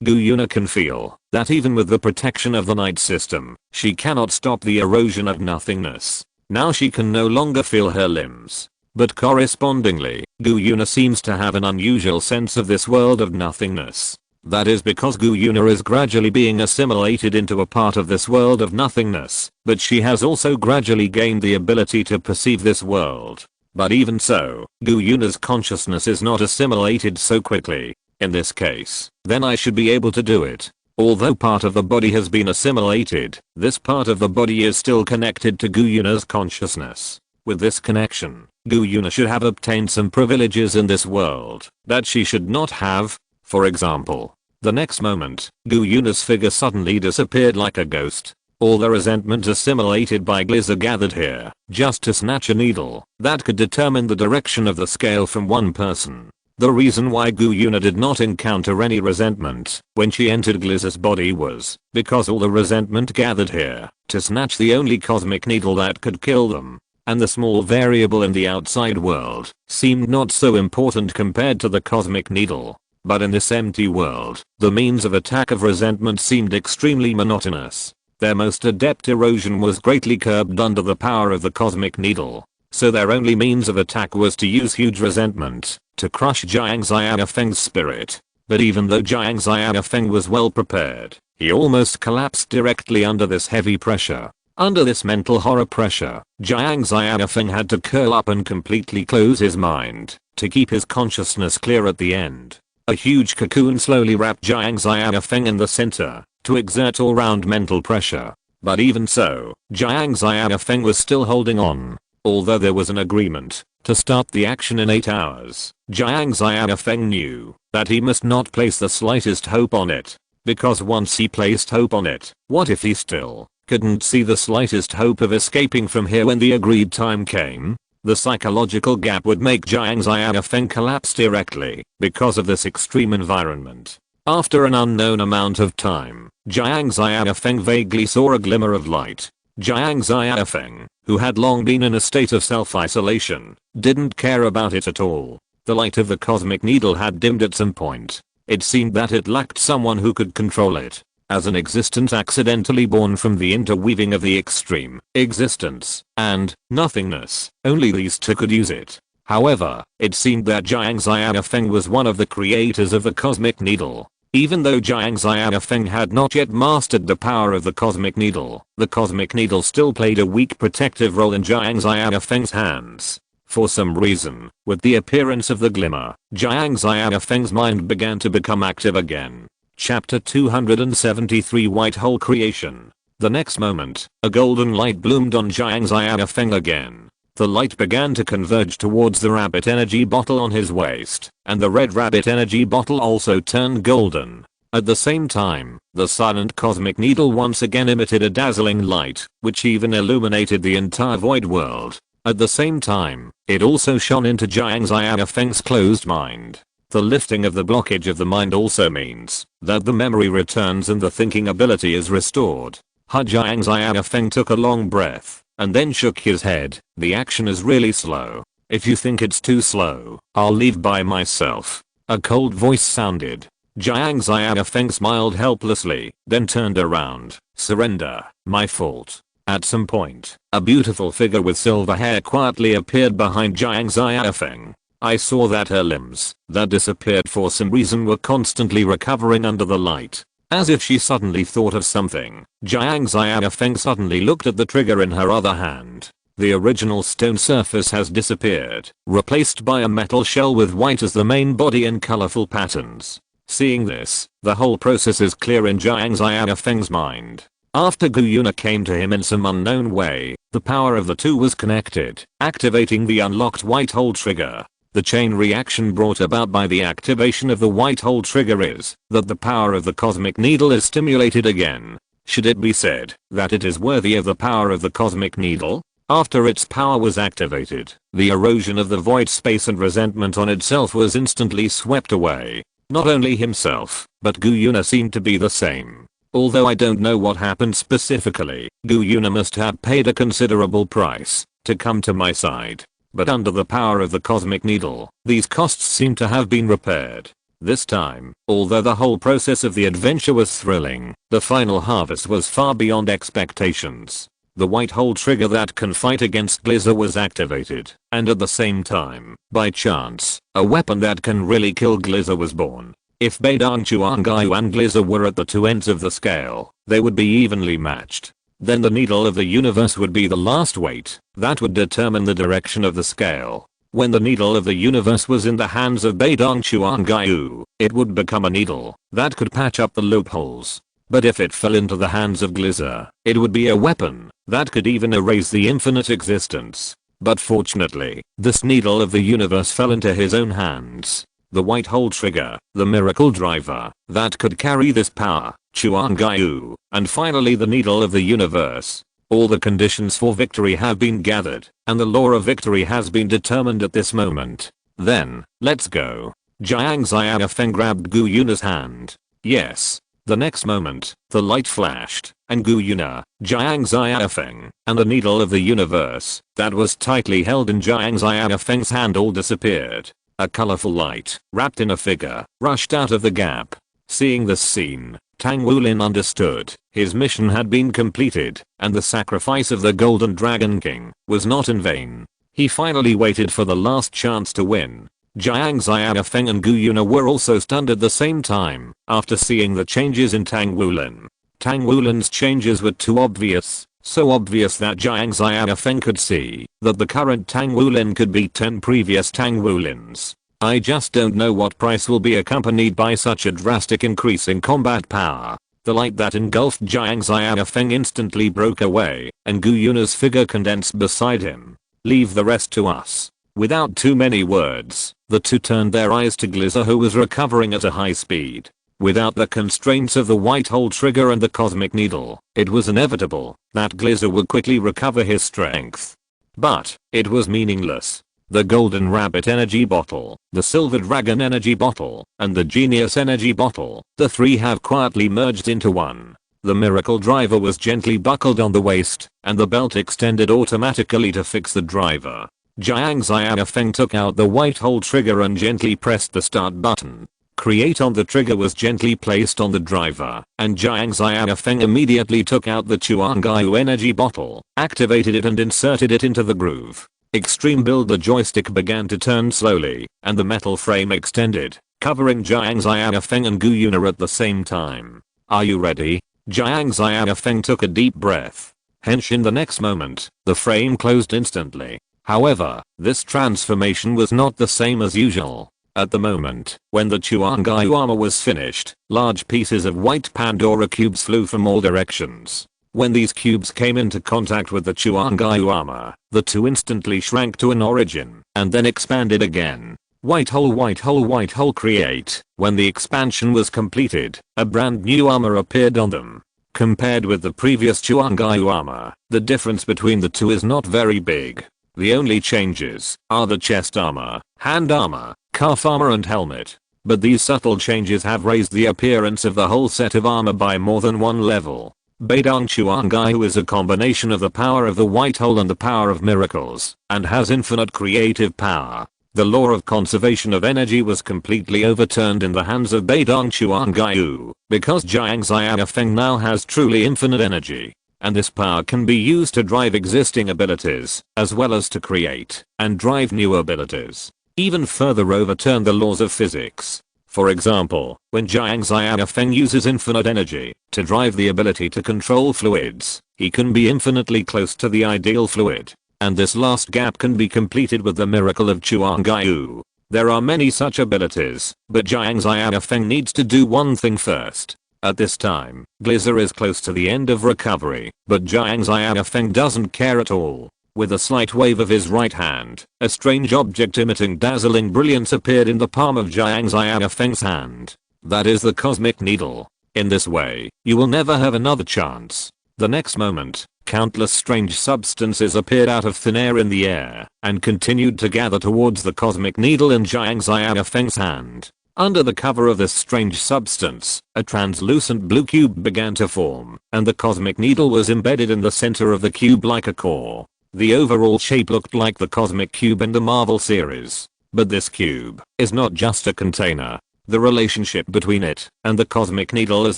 Gu Yuna can feel that even with the protection of the night system, she cannot stop the erosion of nothingness. Now she can no longer feel her limbs. But correspondingly, Gu Yuna seems to have an unusual sense of this world of nothingness. That is because Gu Yuna is gradually being assimilated into a part of this world of nothingness, but she has also gradually gained the ability to perceive this world. But even so, Gu Yuna's consciousness is not assimilated so quickly. In this case, then I should be able to do it. Although part of the body has been assimilated, this part of the body is still connected to Gu Yuna's consciousness. With this connection, Gu Yuna should have obtained some privileges in this world that she should not have. For example, the next moment, Gu Yuna's figure suddenly disappeared like a ghost. All the resentment assimilated by Gliza gathered here, just to snatch a needle that could determine the direction of the scale from one person. The reason why Gu Yuna did not encounter any resentment when she entered Gliza's body was because all the resentment gathered here to snatch the only cosmic needle that could kill them. And the small variable in the outside world seemed not so important compared to the cosmic needle. But in this empty world, the means of attack of resentment seemed extremely monotonous. Their most adept erosion was greatly curbed under the power of the cosmic needle. So their only means of attack was to use huge resentment to crush Jiang Xiaofeng's spirit. But even though Jiang Xiaofeng was well prepared, he almost collapsed directly under this heavy pressure. Under this mental horror pressure, Jiang Xiaofeng had to curl up and completely close his mind to keep his consciousness clear at the end. A huge cocoon slowly wrapped Jiang Xiaofeng in the center to exert all-round mental pressure. But even so, Jiang Xiaofeng was still holding on. Although there was an agreement to start the action in 8 hours, Jiang Xiaofeng knew that he must not place the slightest hope on it. Because once he placed hope on it, what if he still couldn't see the slightest hope of escaping from here when the agreed time came? The psychological gap would make Jiang Xiaofeng collapse directly because of this extreme environment. After an unknown amount of time, Jiang Xiaofeng vaguely saw a glimmer of light. Jiang Xiaofeng, who had long been in a state of self-isolation, didn't care about it at all. The light of the cosmic needle had dimmed at some point. It seemed that it lacked someone who could control it. As an existence accidentally born from the interweaving of the extreme existence and nothingness, only these two could use it. However, it seemed that Jiang Xiaofeng was one of the creators of the cosmic needle. Even though Jiang Xiaofeng had not yet mastered the power of the cosmic needle still played a weak protective role in Jiang Xiaofeng's hands. For some reason, with the appearance of the glimmer, Jiang Xiaofeng's mind began to become active again. Chapter 273 White Hole Creation. The next moment, a golden light bloomed on Jiang Xiaofeng again. The light began to converge towards the rabbit energy bottle on his waist, and the red rabbit energy bottle also turned golden. At the same time, the silent cosmic needle once again emitted a dazzling light, which even illuminated the entire void world. At the same time, it also shone into Jiang Xiaofeng's closed mind. The lifting of the blockage of the mind also means that the memory returns and the thinking ability is restored. Jiang Xiaofeng took a long breath and then shook his head. The action is really slow. If you think it's too slow, I'll leave by myself. A cold voice sounded. Jiang Xiaofeng smiled helplessly, then turned around. Surrender, my fault. At some point, a beautiful figure with silver hair quietly appeared behind Jiang Xiaofeng. I saw that her limbs, that disappeared for some reason, were constantly recovering under the light. As if she suddenly thought of something, Jiang Xiaofeng suddenly looked at the trigger in her other hand. The original stone surface has disappeared, replaced by a metal shell with white as the main body and colorful patterns. Seeing this, the whole process is clear in Jiang Xiaofeng's mind. After Gu Yuna came to him in some unknown way, the power of the two was connected, activating the unlocked white hole trigger. The chain reaction brought about by the activation of the white hole trigger is that the power of the cosmic needle is stimulated again. Should it be said that it is worthy of the power of the cosmic needle? After its power was activated, the erosion of the void space and resentment on itself was instantly swept away. Not only himself, but Gu Yuna seemed to be the same. Although I don't know what happened specifically, Gu Yuna must have paid a considerable price to come to my side. But under the power of the cosmic needle, these costs seem to have been repaired. This time, although the whole process of the adventure was thrilling, the final harvest was far beyond expectations. The white hole trigger that can fight against Gliza was activated, and at the same time, by chance, a weapon that can really kill Gliza was born. If Beidang Chuangyu and Gliza were at the two ends of the scale, they would be evenly matched. Then the needle of the universe would be the last weight that would determine the direction of the scale. When the needle of the universe was in the hands of Beidang Chuangyu, it would become a needle that could patch up the loopholes. But if it fell into the hands of Gliza, it would be a weapon that could even erase the infinite existence. But fortunately, this needle of the universe fell into his own hands. The white hole trigger, the miracle driver that could carry this power, Chuangyu, and finally the needle of the universe. All the conditions for victory have been gathered, and the law of victory has been determined at this moment. Then, let's go. Jiang Xiaofeng grabbed Gu Yuna's hand. Yes. The next moment, the light flashed, and Gu Yuna, Jiang Xiaofeng, and the needle of the universe that was tightly held in Jiang Xiaofeng's hand all disappeared. A colorful light, wrapped in a figure, rushed out of the gap. Seeing this scene, Tang Wulin understood his mission had been completed, and the sacrifice of the Golden Dragon King was not in vain. He finally waited for the last chance to win. Jiang Xiaofeng and Gu Yuna were also stunned at the same time after seeing the changes in Tang Wulin. Tang Wulin's changes were too obvious, so obvious that Jiang Xiaofeng could see that the current Tang Wulin could beat 10 previous Tang Wulins. I just don't know what price will be accompanied by such a drastic increase in combat power. The light that engulfed Jiang Xiaofeng instantly broke away, and Gu Yuna's figure condensed beside him. Leave the rest to us. Without too many words, the two turned their eyes to Gliza, who was recovering at a high speed. Without the constraints of the white hole trigger and the cosmic needle, it was inevitable that Gliza would quickly recover his strength. But it was meaningless. The golden rabbit energy bottle, the silver dragon energy bottle, and the genius energy bottle, the three have quietly merged into one. The miracle driver was gently buckled on the waist, and the belt extended automatically to fix the driver. Jiang Xiaofeng took out the white hole trigger and gently pressed the start button. Create on the trigger was gently placed on the driver, and Jiang Xiaofeng immediately took out the Chuangyu energy bottle, activated it and inserted it into the groove. Extreme build. The joystick began to turn slowly, and the metal frame extended, covering Jiang Xiaofeng and Gu Yuna at the same time. Are you ready? Jiang Xiaofeng took a deep breath. Hence in the next moment, the frame closed instantly. However, this transformation was not the same as usual. At the moment, when the Chuangyu armor was finished, large pieces of white Pandora cubes flew from all directions. When these cubes came into contact with the Chuangyu armor, the two instantly shrank to an origin, and then expanded again. White hole create. When the expansion was completed, a brand new armor appeared on them. Compared with the previous Chuangyu armor, the difference between the two is not very big. The only changes are the chest armor, hand armor, calf armor and helmet. But these subtle changes have raised the appearance of the whole set of armor by more than one level. Beidang Chuangyu is a combination of the power of the white hole and the power of miracles, and has infinite creative power. The law of conservation of energy was completely overturned in the hands of Beidang Chuangyu, because Jiang Xiaofeng now has truly infinite energy. And this power can be used to drive existing abilities, as well as to create and drive new abilities. Even further overturn the laws of physics. For example, when Jiang Xiaofeng uses infinite energy to drive the ability to control fluids, he can be infinitely close to the ideal fluid. And this last gap can be completed with the miracle of Chuangyu. There are many such abilities, but Jiang Xiaofeng needs to do one thing first. At this time, Glizer is close to the end of recovery, but Jiang Xiaofeng doesn't care at all. With a slight wave of his right hand, a strange object emitting dazzling brilliance appeared in the palm of Jiang Xiaofeng's hand. That is the cosmic needle. In this way, you will never have another chance. The next moment, countless strange substances appeared out of thin air in the air and continued to gather towards the cosmic needle in Jiang Xiaofeng's hand. Under the cover of this strange substance, a translucent blue cube began to form, and the cosmic needle was embedded in the center of the cube like a core. The overall shape looked like the cosmic cube in the Marvel series. But this cube is not just a container. The relationship between it and the cosmic needle as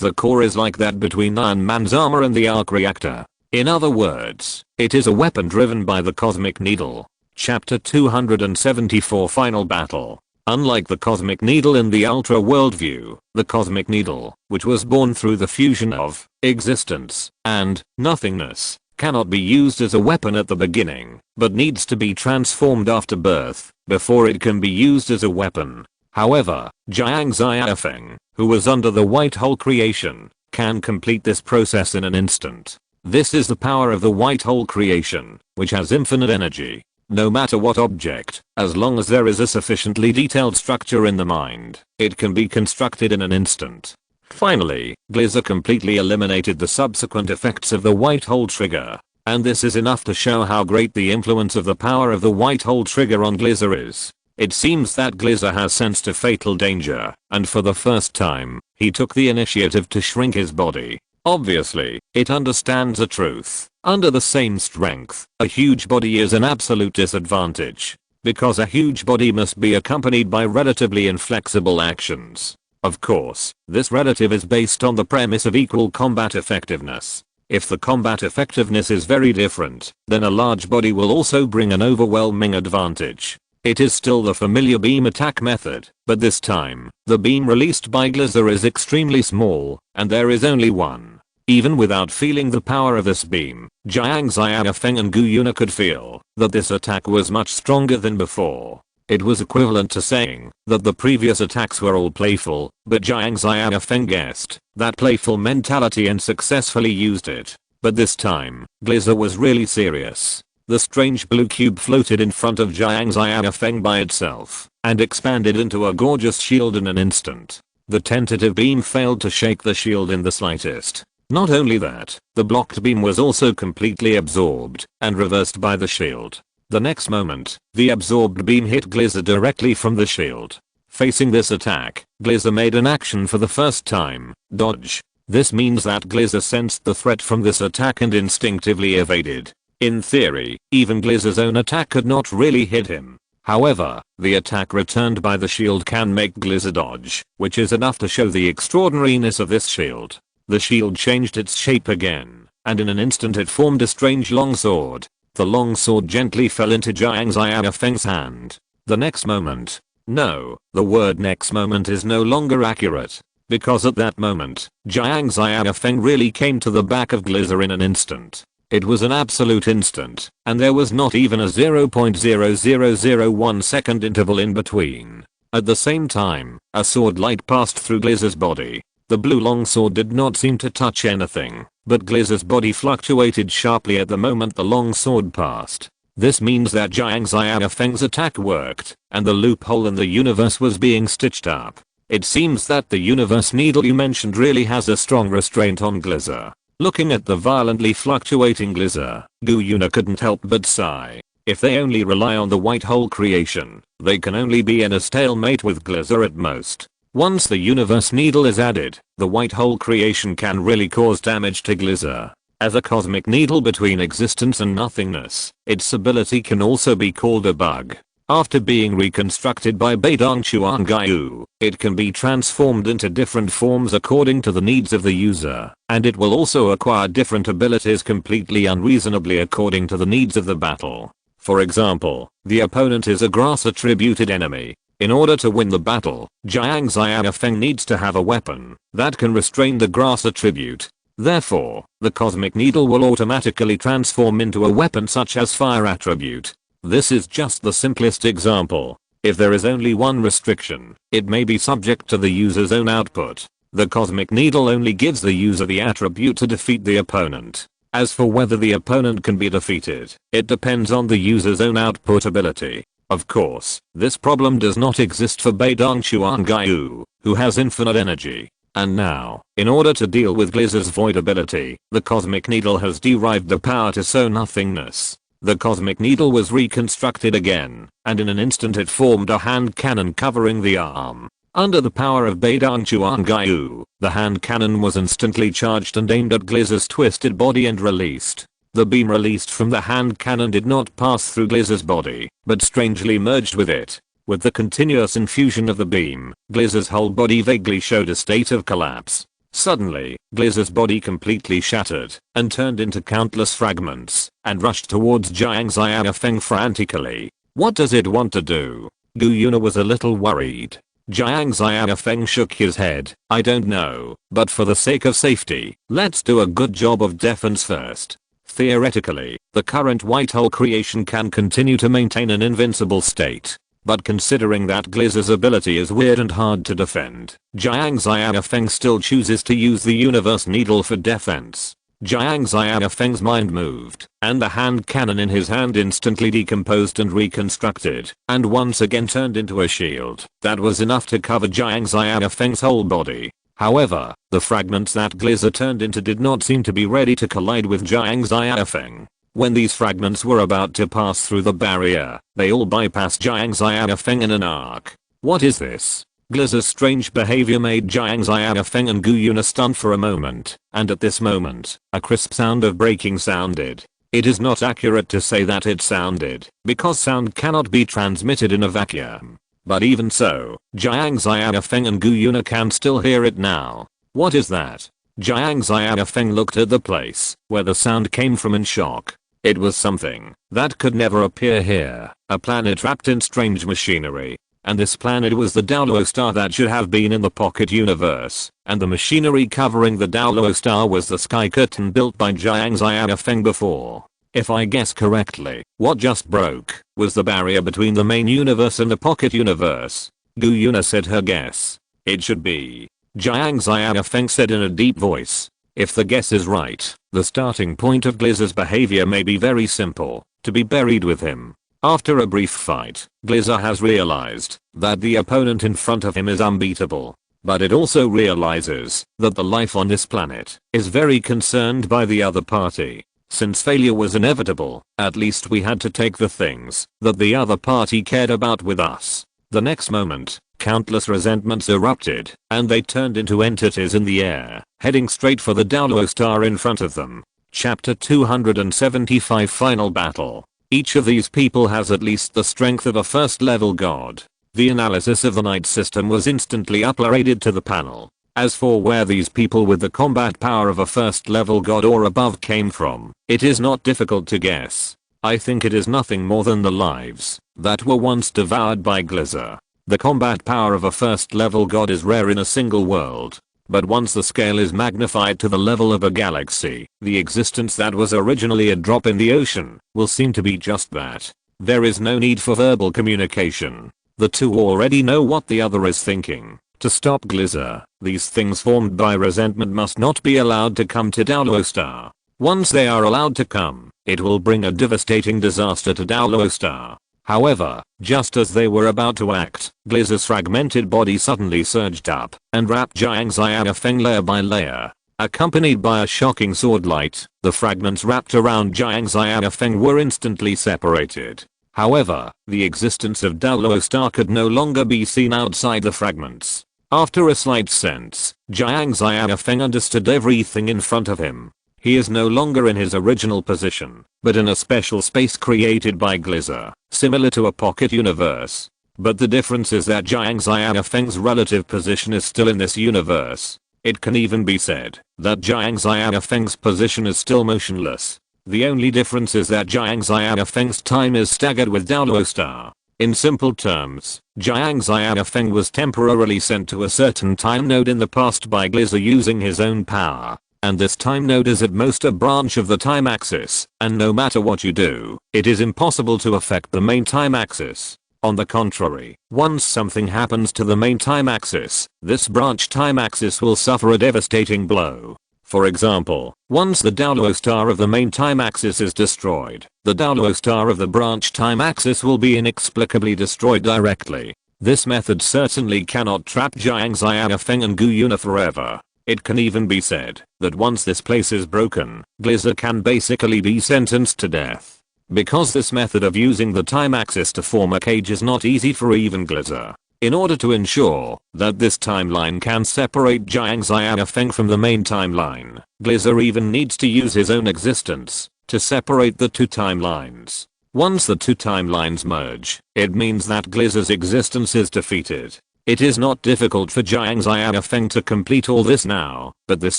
the core is like that between Iron Man's armor and the arc reactor. In other words, it is a weapon driven by the cosmic needle. Chapter 274 Final Battle. Unlike the cosmic needle in the Ultra worldview, the cosmic needle, which was born through the fusion of existence and nothingness, cannot be used as a weapon at the beginning, but needs to be transformed after birth, before it can be used as a weapon. However, Jiang Xiaofeng, who was under the white hole creation, can complete this process in an instant. This is the power of the white hole creation, which has infinite energy. No matter what object, as long as there is a sufficiently detailed structure in the mind, it can be constructed in an instant. Finally, Glizer completely eliminated the subsequent effects of the white hole trigger. And this is enough to show how great the influence of the power of the white hole trigger on Glizer is. It seems that Glizer has sensed a fatal danger, and for the first time, he took the initiative to shrink his body. Obviously, it understands the truth. Under the same strength, a huge body is an absolute disadvantage. Because a huge body must be accompanied by relatively inflexible actions. Of course, this relative is based on the premise of equal combat effectiveness. If the combat effectiveness is very different, then a large body will also bring an overwhelming advantage. It is still the familiar beam attack method, but this time, the beam released by Glizer is extremely small, and there is only one. Even without feeling the power of this beam, Jiang Xiaofeng and Gu Yuna could feel that this attack was much stronger than before. It was equivalent to saying that the previous attacks were all playful, but Jiang Xiaofeng guessed that playful mentality and successfully used it. But this time, Glizer was really serious. The strange blue cube floated in front of Jiang Xiaofeng by itself and expanded into a gorgeous shield in an instant. The tentative beam failed to shake the shield in the slightest. Not only that, the blocked beam was also completely absorbed and reversed by the shield. The next moment, the absorbed beam hit Glizer directly from the shield. Facing this attack, Glizer made an action for the first time, dodge. This means that Glizer sensed the threat from this attack and instinctively evaded. In theory, even Glizer's own attack could not really hit him. However, the attack returned by the shield can make Glizer dodge, which is enough to show the extraordinariness of this shield. The shield changed its shape again, and in an instant it formed a strange longsword. The longsword gently fell into Jiang Xiaofeng's hand. The next moment. No, the word next moment is no longer accurate. Because at that moment, Jiang Xiaofeng really came to the back of Glizer in an instant. It was an absolute instant, and there was not even a 0.0001 second interval in between. At the same time, a sword light passed through Glizer's body. The blue longsword did not seem to touch anything, but Glizer's body fluctuated sharply at the moment the longsword passed. This means that Jiang Xiaofeng's attack worked, and the loophole in the universe was being stitched up. It seems that the universe needle you mentioned really has a strong restraint on Glizer. Looking at the violently fluctuating Glizer, Gu Yuna couldn't help but sigh. If they only rely on the white hole creation, they can only be in a stalemate with Glizer at most. Once the universe needle is added, the white hole creation can really cause damage to Glizer. As a cosmic needle between existence and nothingness, its ability can also be called a bug. After being reconstructed by Beidong Chuan Gaiu, it can be transformed into different forms according to the needs of the user, and it will also acquire different abilities completely unreasonably according to the needs of the battle. For example, the opponent is a grass attributed enemy. In order to win the battle, Jiang Xiaofeng needs to have a weapon that can restrain the grass attribute. Therefore, the cosmic needle will automatically transform into a weapon such as fire attribute. This is just the simplest example. If there is only one restriction, it may be subject to the user's own output. The cosmic needle only gives the user the attribute to defeat the opponent. As for whether the opponent can be defeated, it depends on the user's own output ability. Of course, this problem does not exist for Beidong Chuangyu, who has infinite energy. And now, in order to deal with Glizzer's void ability, the cosmic needle has derived the power to sow nothingness. The cosmic needle was reconstructed again, and in an instant it formed a hand cannon covering the arm. Under the power of Beidong Chuangyu, the hand cannon was instantly charged and aimed at Glizzer's twisted body and released. The beam released from the hand cannon did not pass through Glizzer's body, but strangely merged with it. With the continuous infusion of the beam, Glizzer's whole body vaguely showed a state of collapse. Suddenly, Glizzer's body completely shattered and turned into countless fragments and rushed towards Jiang Xiaofeng frantically. What does it want to do? Gu Yuna was a little worried. Jiang Xiaofeng shook his head. I don't know, but for the sake of safety, let's do a good job of defense first. Theoretically, the current white hole creation can continue to maintain an invincible state. But considering that Glizzer's ability is weird and hard to defend, Jiang Xiaofeng still chooses to use the universe needle for defense. Jiang Xiaofeng's mind moved, and the hand cannon in his hand instantly decomposed and reconstructed, and once again turned into a shield that was enough to cover Jiang Xiaofeng's whole body. However, the fragments that Glizzer turned into did not seem to be ready to collide with Jiang Xiaofeng. When these fragments were about to pass through the barrier, they all bypassed Jiang Xiaofeng in an arc. What is this? Glizzer's strange behavior made Jiang Xiaofeng and Gu Yuna stunned for a moment, and at this moment, a crisp sound of breaking sounded. It is not accurate to say that it sounded, because sound cannot be transmitted in a vacuum. But even so, Jiang Xiaofeng and Gu Yuna can still hear it now. What is that? Jiang Xiaofeng looked at the place where the sound came from in shock. It was something that could never appear here, a planet wrapped in strange machinery. And this planet was the Daoluo star that should have been in the pocket universe, and the machinery covering the Daoluo star was the sky curtain built by Jiang Xiaofeng before. If I guess correctly, what just broke was the barrier between the main universe and the pocket universe. Gu Yuna said her guess. It should be. Jiang Xiaofeng said in a deep voice. If the guess is right, the starting point of Glizzer's behavior may be very simple, to be buried with him. After a brief fight, Glizzer has realized that the opponent in front of him is unbeatable. But it also realizes that the life on this planet is very concerned by the other party. Since failure was inevitable, at least we had to take the things that the other party cared about with us. The next moment, countless resentments erupted, and they turned into entities in the air, heading straight for the Daoluo star in front of them. Chapter 275 Final Battle. Each of these people has at least the strength of a first level god. The analysis of the night system was instantly uploaded to the panel. As for where these people with the combat power of a first level god or above came from, it is not difficult to guess. I think it is nothing more than the lives that were once devoured by Glizzer. The combat power of a first level god is rare in a single world. But once the scale is magnified to the level of a galaxy, the existence that was originally a drop in the ocean will seem to be just that. There is no need for verbal communication. The two already know what the other is thinking. To stop Glizzer, these things formed by resentment must not be allowed to come to Daoluo star. Once they are allowed to come, it will bring a devastating disaster to Daoluo star. However, just as they were about to act, Glizzer's fragmented body suddenly surged up and wrapped Jiang Xiaofeng layer by layer. Accompanied by a shocking sword light, the fragments wrapped around Jiang Xiaofeng were instantly separated. However, the existence of Daoluo star could no longer be seen outside the fragments. After a slight sense, Jiang Xiaofeng understood everything in front of him. He is no longer in his original position, but in a special space created by Glizzer, similar to a pocket universe. But the difference is that Jiang Xiaofeng's relative position is still in this universe. It can even be said that Jiang Xiaofeng's position is still motionless. The only difference is that Jiang Xiaofeng's time is staggered with Daoluo star. In simple terms, Jiang Xiaofeng was temporarily sent to a certain time node in the past by Glizzer using his own power. And this time node is at most a branch of the time axis, and no matter what you do, it is impossible to affect the main time axis. On the contrary, once something happens to the main time axis, this branch time axis will suffer a devastating blow. For example, once the Downlow star of the main time axis is destroyed, the Downlow star of the branch time axis will be inexplicably destroyed directly. This method certainly cannot trap Jiang Xiaofeng and Gu Yuna forever. It can even be said that once this place is broken, Glizer can basically be sentenced to death. Because this method of using the time axis to form a cage is not easy for even Glizer. In order to ensure that this timeline can separate Jiang Xiaofeng from the main timeline, Glizer even needs to use his own existence to separate the two timelines. Once the two timelines merge, it means that Glizer's existence is defeated. It is not difficult for Jiang Xiaofeng to complete all this now, but this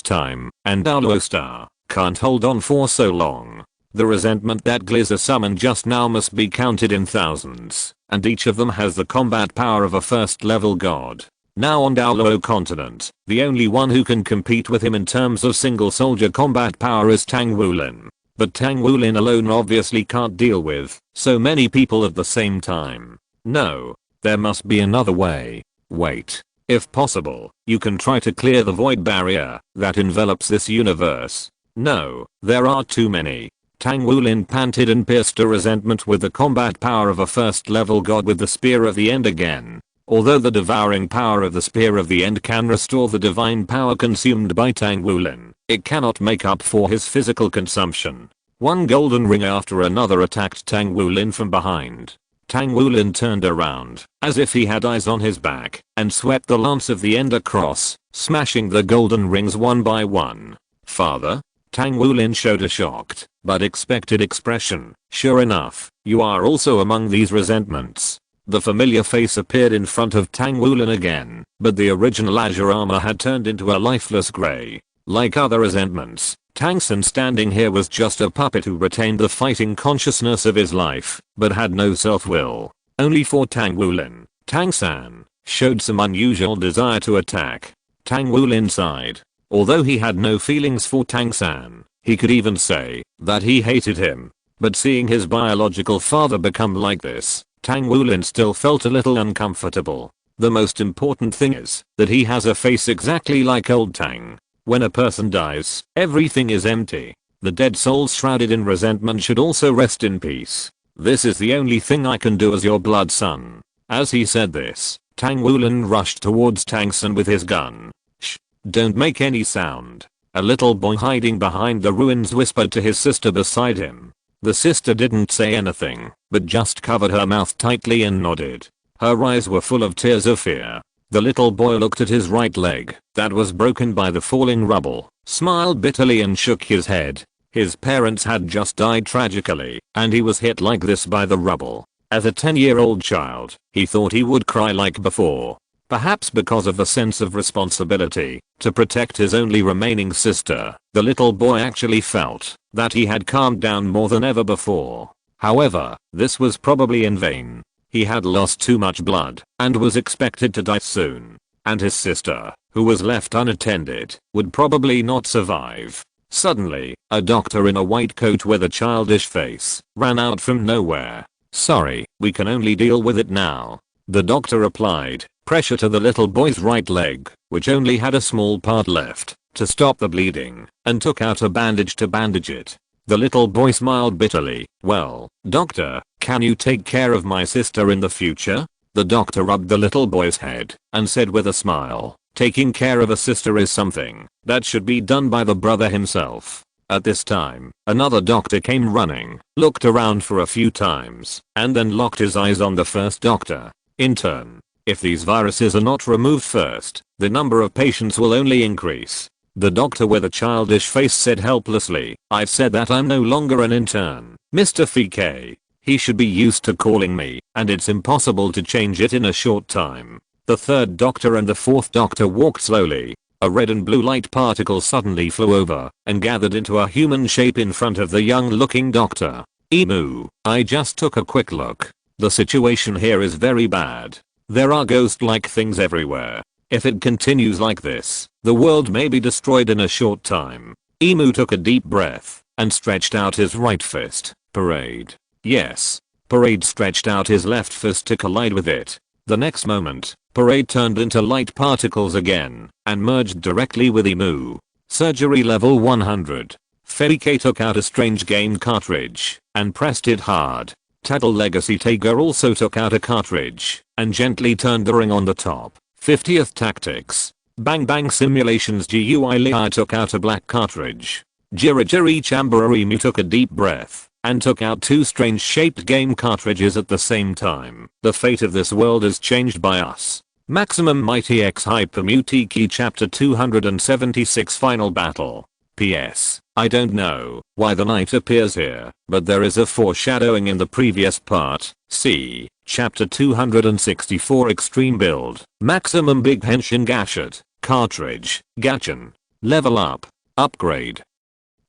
time, and Downlow star can't hold on for so long. The resentment that Glizer summoned just now must be counted in thousands, and each of them has the combat power of a first level god. Now on Downlow continent, the only one who can compete with him in terms of single soldier combat power is Tang Wulin. But Tang Wulin alone obviously can't deal with so many people at the same time. No, there must be another way. Wait. If possible, you can try to clear the void barrier that envelops this universe. No, there are too many. Tang Wulin panted and pierced a resentment with the combat power of a first level god with the Spear of the End again. Although the devouring power of the Spear of the End can restore the divine power consumed by Tang Wulin, it cannot make up for his physical consumption. One golden ring after another attacked Tang Wulin from behind. Tang Wulin turned around, as if he had eyes on his back, and swept the lance of the End across, smashing the golden rings one by one. Father? Tang Wulin showed a shocked, but expected expression. Sure enough, you are also among these resentments. The familiar face appeared in front of Tang Wulin again, but the original azure armor had turned into a lifeless gray. Like other resentments, Tang San standing here was just a puppet who retained the fighting consciousness of his life, but had no self-will. Only for Tang Wulin, Tang San showed some unusual desire to attack. Tang Wulin sighed. Although he had no feelings for Tang San, he could even say that he hated him. But seeing his biological father become like this, Tang Wulin still felt a little uncomfortable. The most important thing is that he has a face exactly like old Tang. When a person dies, everything is empty. The dead souls shrouded in resentment should also rest in peace. This is the only thing I can do as your blood son. As he said this, Tang Wulin rushed towards Tang San with his gun. Shh, don't make any sound. A little boy hiding behind the ruins whispered to his sister beside him. The sister didn't say anything, but just covered her mouth tightly and nodded. Her eyes were full of tears of fear. The little boy looked at his right leg, that was broken by the falling rubble, smiled bitterly and shook his head. His parents had just died tragically, and he was hit like this by the rubble. As a 10-year-old child, he thought he would cry like before. Perhaps because of the sense of responsibility to protect his only remaining sister, the little boy actually felt that he had calmed down more than ever before. However, this was probably in vain. He had lost too much blood and was expected to die soon. And his sister, who was left unattended, would probably not survive. Suddenly, a doctor in a white coat with a childish face ran out from nowhere. Sorry, we can only deal with it now. The doctor applied pressure to the little boy's right leg, which only had a small part left, to stop the bleeding, and took out a bandage to bandage it. The little boy smiled bitterly. Well, doctor, can you take care of my sister in the future? The doctor rubbed the little boy's head and said with a smile, taking care of a sister is something that should be done by the brother himself. At this time, another doctor came running, looked around for a few times, and then locked his eyes on the first doctor. In turn, if these viruses are not removed first, the number of patients will only increase. The doctor with a childish face said helplessly, I've said that I'm no longer an intern, Mr. Fike. He should be used to calling me, and it's impossible to change it in a short time. The third doctor and the fourth doctor walked slowly. A red and blue light particle suddenly flew over and gathered into a human shape in front of the young-looking doctor. Emu, I just took a quick look. The situation here is very bad. There are ghost-like things everywhere. If it continues like this, the world may be destroyed in a short time. Emu took a deep breath and stretched out his right fist. Parade. Yes. Parade stretched out his left fist to collide with it. The next moment, Parade turned into light particles again and merged directly with Emu. Surgery level 100. Fairy took out a strange game cartridge and pressed it hard. Tattle Legacy Tiger also took out a cartridge and gently turned the ring on the top. 50th Tactics. Bang Bang Simulations GUI Lehigh took out a black cartridge. Jiri Chamberarimi took a deep breath and took out two strange shaped game cartridges at the same time. The fate of this world is changed by us. Maximum Mighty X Hypermutiki Chapter 276 Final Battle. PS. I don't know why the knight appears here, but there is a foreshadowing in the previous part. See Chapter 264 Extreme Build. Maximum Big Henshin Gashet. Cartridge. Gachin. Level up. Upgrade.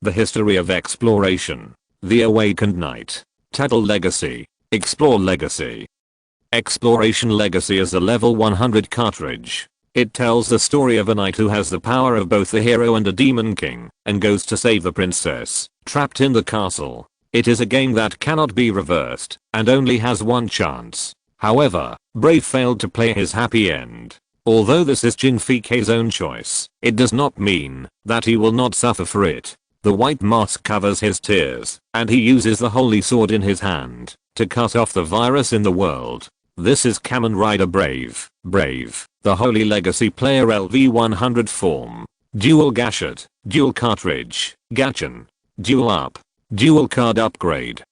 The History of Exploration. The Awakened Knight. Tattle Legacy. Explore Legacy. Exploration Legacy is a level 100 cartridge. It tells the story of a knight who has the power of both a hero and a demon king and goes to save the princess trapped in the castle. It is a game that cannot be reversed and only has one chance. However, Brave failed to play his happy end. Although this is Jing Fike's own choice, it does not mean that he will not suffer for it. The white mask covers his tears and he uses the holy sword in his hand to cut off the virus in the world. This is Kamen Rider Brave. Brave, the Holy Legacy player LV100 form. Dual Gashet, Dual Cartridge, Gachin, Dual Up, Dual Card Upgrade.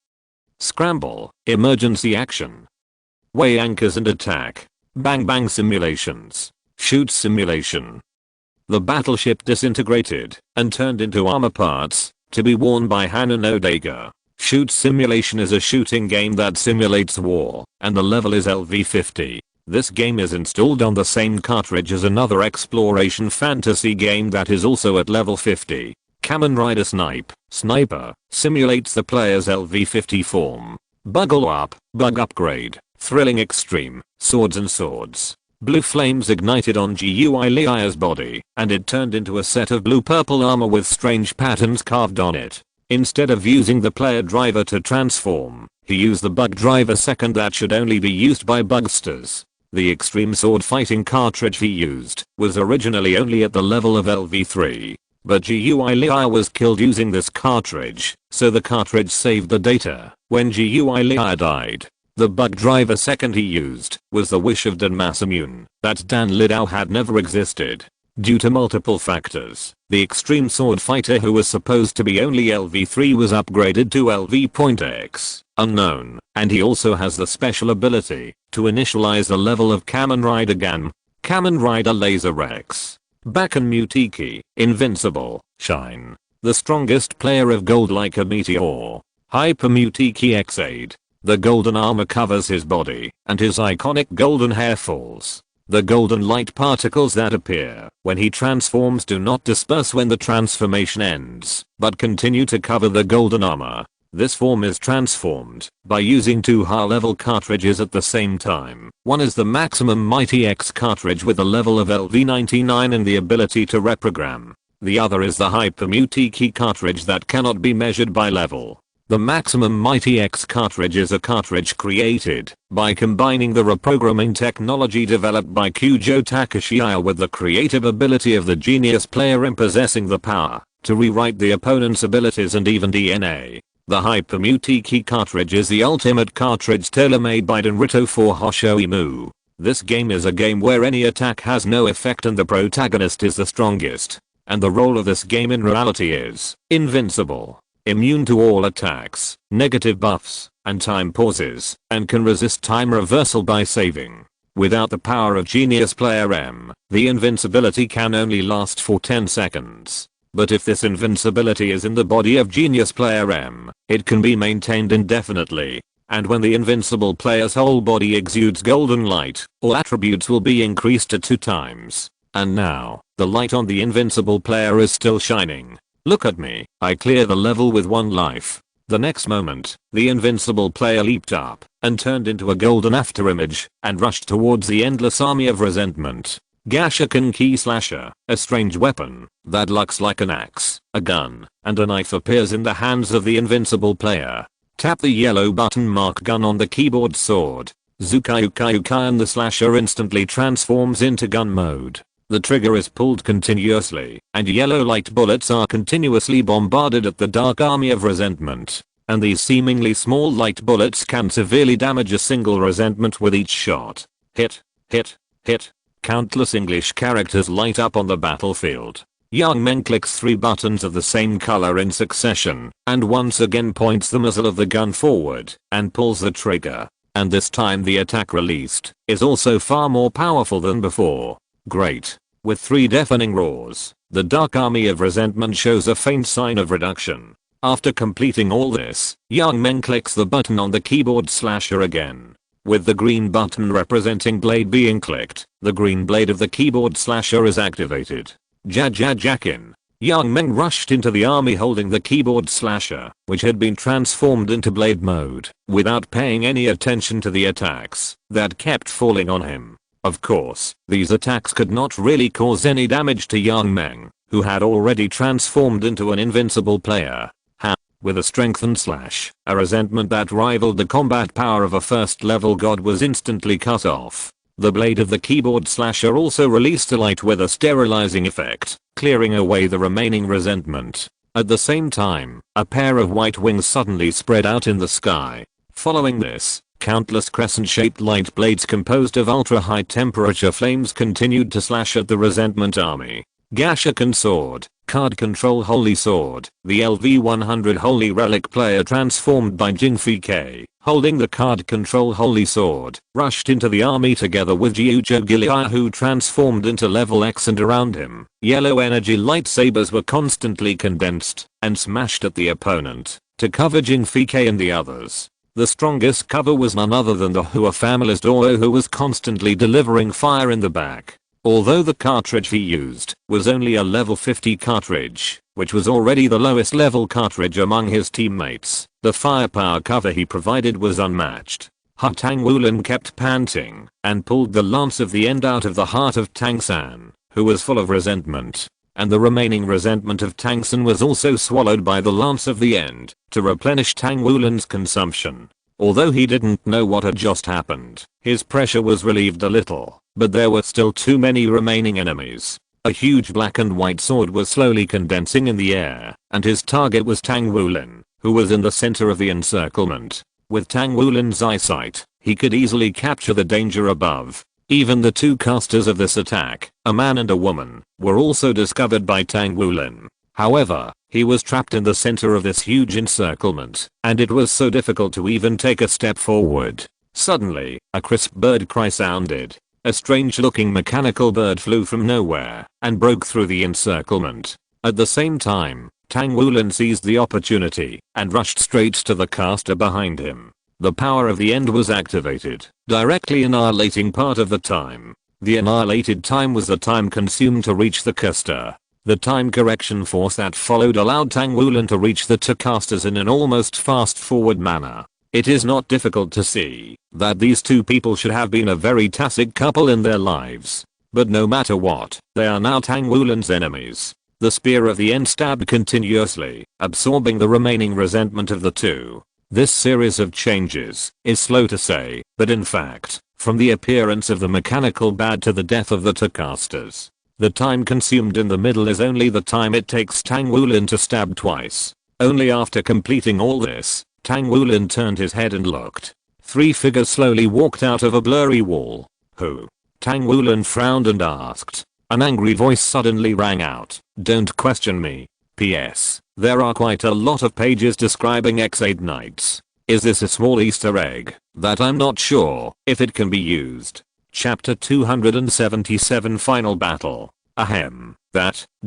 Scramble, Emergency Action. Weigh Anchors and Attack. Bang Bang Simulations. Shoot Simulation. The battleship disintegrated and turned into armor parts to be worn by Hanan Odega. Shoot Simulation is a shooting game that simulates war, and the level is LV50. This game is installed on the same cartridge as another exploration fantasy game that is also at level 50. Kamen Rider Sniper simulates the player's LV50 form. Buggle Up, Bug Upgrade, Thrilling Extreme, Swords and Swords. Blue flames ignited on GUI Lehia's body, and it turned into a set of blue-purple armor with strange patterns carved on it. Instead of using the player driver to transform, he used the bug driver second that should only be used by bugsters. The extreme sword fighting cartridge he used was originally only at the level of LV3, but GUI Lehia was killed using this cartridge, so the cartridge saved the data when GUI Lehia died. The bug driver second he used was the wish of Dan Masamune that Dan Lidao had never existed. Due to multiple factors, the extreme sword fighter who was supposed to be only LV3 was upgraded to LV.X, unknown, and he also has the special ability to initialize the level of Kamen Rider Gan, Kamen Rider Laser X. Bakken Mutiki, Invincible, Shine. The strongest player of gold like a meteor. Hyper Mutiki X8. The golden armor covers his body, and his iconic golden hair falls. The golden light particles that appear when he transforms do not disperse when the transformation ends, but continue to cover the golden armor. This form is transformed by using two high-level cartridges at the same time. One is the maximum Mighty X cartridge with a level of LV99 and the ability to reprogram. The other is the Hyper Mutiki cartridge that cannot be measured by level. The maximum Mighty X cartridge is a cartridge created by combining the reprogramming technology developed by Kujo Takashiya with the creative ability of the genius player in possessing the power to rewrite the opponent's abilities and even DNA. The Hyper Mutiki cartridge is the ultimate cartridge tailor-made by Denrito for Hosho Imu. This game is a game where any attack has no effect and the protagonist is the strongest. And the role of this game in reality is invincible. Immune to all attacks, negative buffs, and time pauses, and can resist time reversal by saving. Without the power of Genius Player M, the invincibility can only last for 10 seconds. But if this invincibility is in the body of Genius Player M, it can be maintained indefinitely. And when the invincible player's whole body exudes golden light, all attributes will be increased to 2 times. And now, the light on the invincible player is still shining. Look at me, I clear the level with 1 life. The next moment, the invincible player leaped up and turned into a golden afterimage and rushed towards the endless army of resentment. Gashokan Key Slasher, a strange weapon that looks like an axe, a gun, and a knife appears in the hands of the invincible player. Tap the yellow button marked gun on the keyboard sword. Zukayukayukai and the slasher instantly transforms into gun mode. The trigger is pulled continuously, and yellow light bullets are continuously bombarded at the dark army of resentment. And these seemingly small light bullets can severely damage a single resentment with each shot. Hit, hit, hit. Countless English characters light up on the battlefield. Yang Meng clicks 3 buttons of the same color in succession, and once again points the muzzle of the gun forward, and pulls the trigger. And this time the attack released is also far more powerful than before. Great. With 3 deafening roars, the dark army of resentment shows a faint sign of reduction. After completing all this, Yang Meng clicks the button on the keyboard slasher again. With the green button representing blade being clicked, the green blade of the keyboard slasher is activated. Jajajakin. Yang Meng rushed into the army holding the keyboard slasher, which had been transformed into blade mode, without paying any attention to the attacks that kept falling on him. Of course, these attacks could not really cause any damage to Yang Meng, who had already transformed into an invincible player. With a strengthened slash, a resentment that rivaled the combat power of a first level god was instantly cut off. The blade of the keyboard slasher also released a light with a sterilizing effect, clearing away the remaining resentment. At the same time, a pair of white wings suddenly spread out in the sky. Following this, countless crescent-shaped light blades composed of ultra-high temperature flames continued to slash at the resentment army. Gashakan Sword, Card Control Holy Sword, the LV-100 Holy Relic player transformed by Jingfei, holding the Card Control Holy Sword, rushed into the army together with Jiujo Gilia who transformed into level X, and around him, yellow energy lightsabers were constantly condensed and smashed at the opponent to cover Jingfei and the others. The strongest cover was none other than the Hua family's Doro, who was constantly delivering fire in the back. Although the cartridge he used was only a level 50 cartridge, which was already the lowest level cartridge among his teammates, the firepower cover he provided was unmatched. Tang Wulin kept panting and pulled the lance of the end out of the heart of Tang San, who was full of resentment. And the remaining resentment of Tang San was also swallowed by the lance of the end to replenish Tang Wulin's consumption. Although he didn't know what had just happened, his pressure was relieved a little, but there were still too many remaining enemies. A huge black and white sword was slowly condensing in the air, and his target was Tang Wulin, who was in the center of the encirclement. With Tang Wulin's eyesight, he could easily capture the danger above. Even the 2 casters of this attack, a man and a woman, were also discovered by Tang Wulin. However, he was trapped in the center of this huge encirclement, and it was so difficult to even take a step forward. Suddenly, a crisp bird cry sounded. A strange-looking mechanical bird flew from nowhere and broke through the encirclement. At the same time, Tang Wulin seized the opportunity and rushed straight to the caster behind him. The power of the end was activated, directly annihilating part of the time. The annihilated time was the time consumed to reach the caster. The time correction force that followed allowed Tang Wulin to reach the 2 casters in an almost fast-forward manner. It is not difficult to see that these 2 people should have been a very toxic couple in their lives. But no matter what, they are now Tang Wulin's enemies. The spear of the end stabbed continuously, absorbing the remaining resentment of the 2. This series of changes is slow to say, but in fact, from the appearance of the mechanical bad to the death of the 2 casters, the time consumed in the middle is only the time it takes Tang Wulin to stab twice. Only after completing all this, Tang Wulin turned his head and looked. 3 figures slowly walked out of a blurry wall. Who? Tang Wulin frowned and asked. An angry voice suddenly rang out. Don't question me. P.S. There are quite a lot of pages describing X8 Knights. Is this a small Easter egg that I'm not sure if it can be used? Chapter 277 Final Battle. Ahem.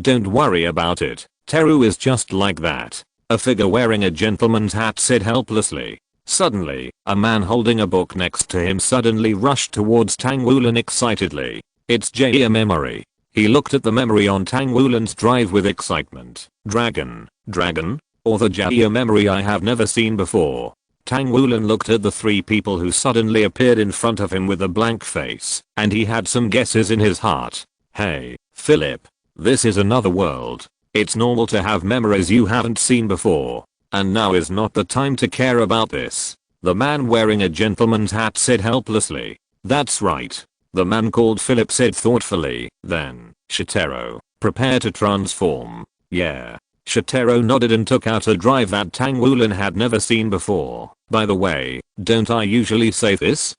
Don't worry about it. Teru is just like that. A figure wearing a gentleman's hat said helplessly. Suddenly, a man holding a book next to him suddenly rushed towards Tang Wulin excitedly. It's J.A. memory. He looked at the memory on Tang Wulin's drive with excitement. Dragon? Or the J.A. memory I have never seen before. Tang Wulin looked at the 3 people who suddenly appeared in front of him with a blank face, and he had some guesses in his heart. Hey, Philip. This is another world. It's normal to have memories you haven't seen before. And now is not the time to care about this. The man wearing a gentleman's hat said helplessly. That's right. The man called Philip said thoughtfully. Then, Shotaro, prepare to transform. Yeah. Shotaro nodded and took out a drive that Tang Wulin had never seen before. By the way, don't I usually say this?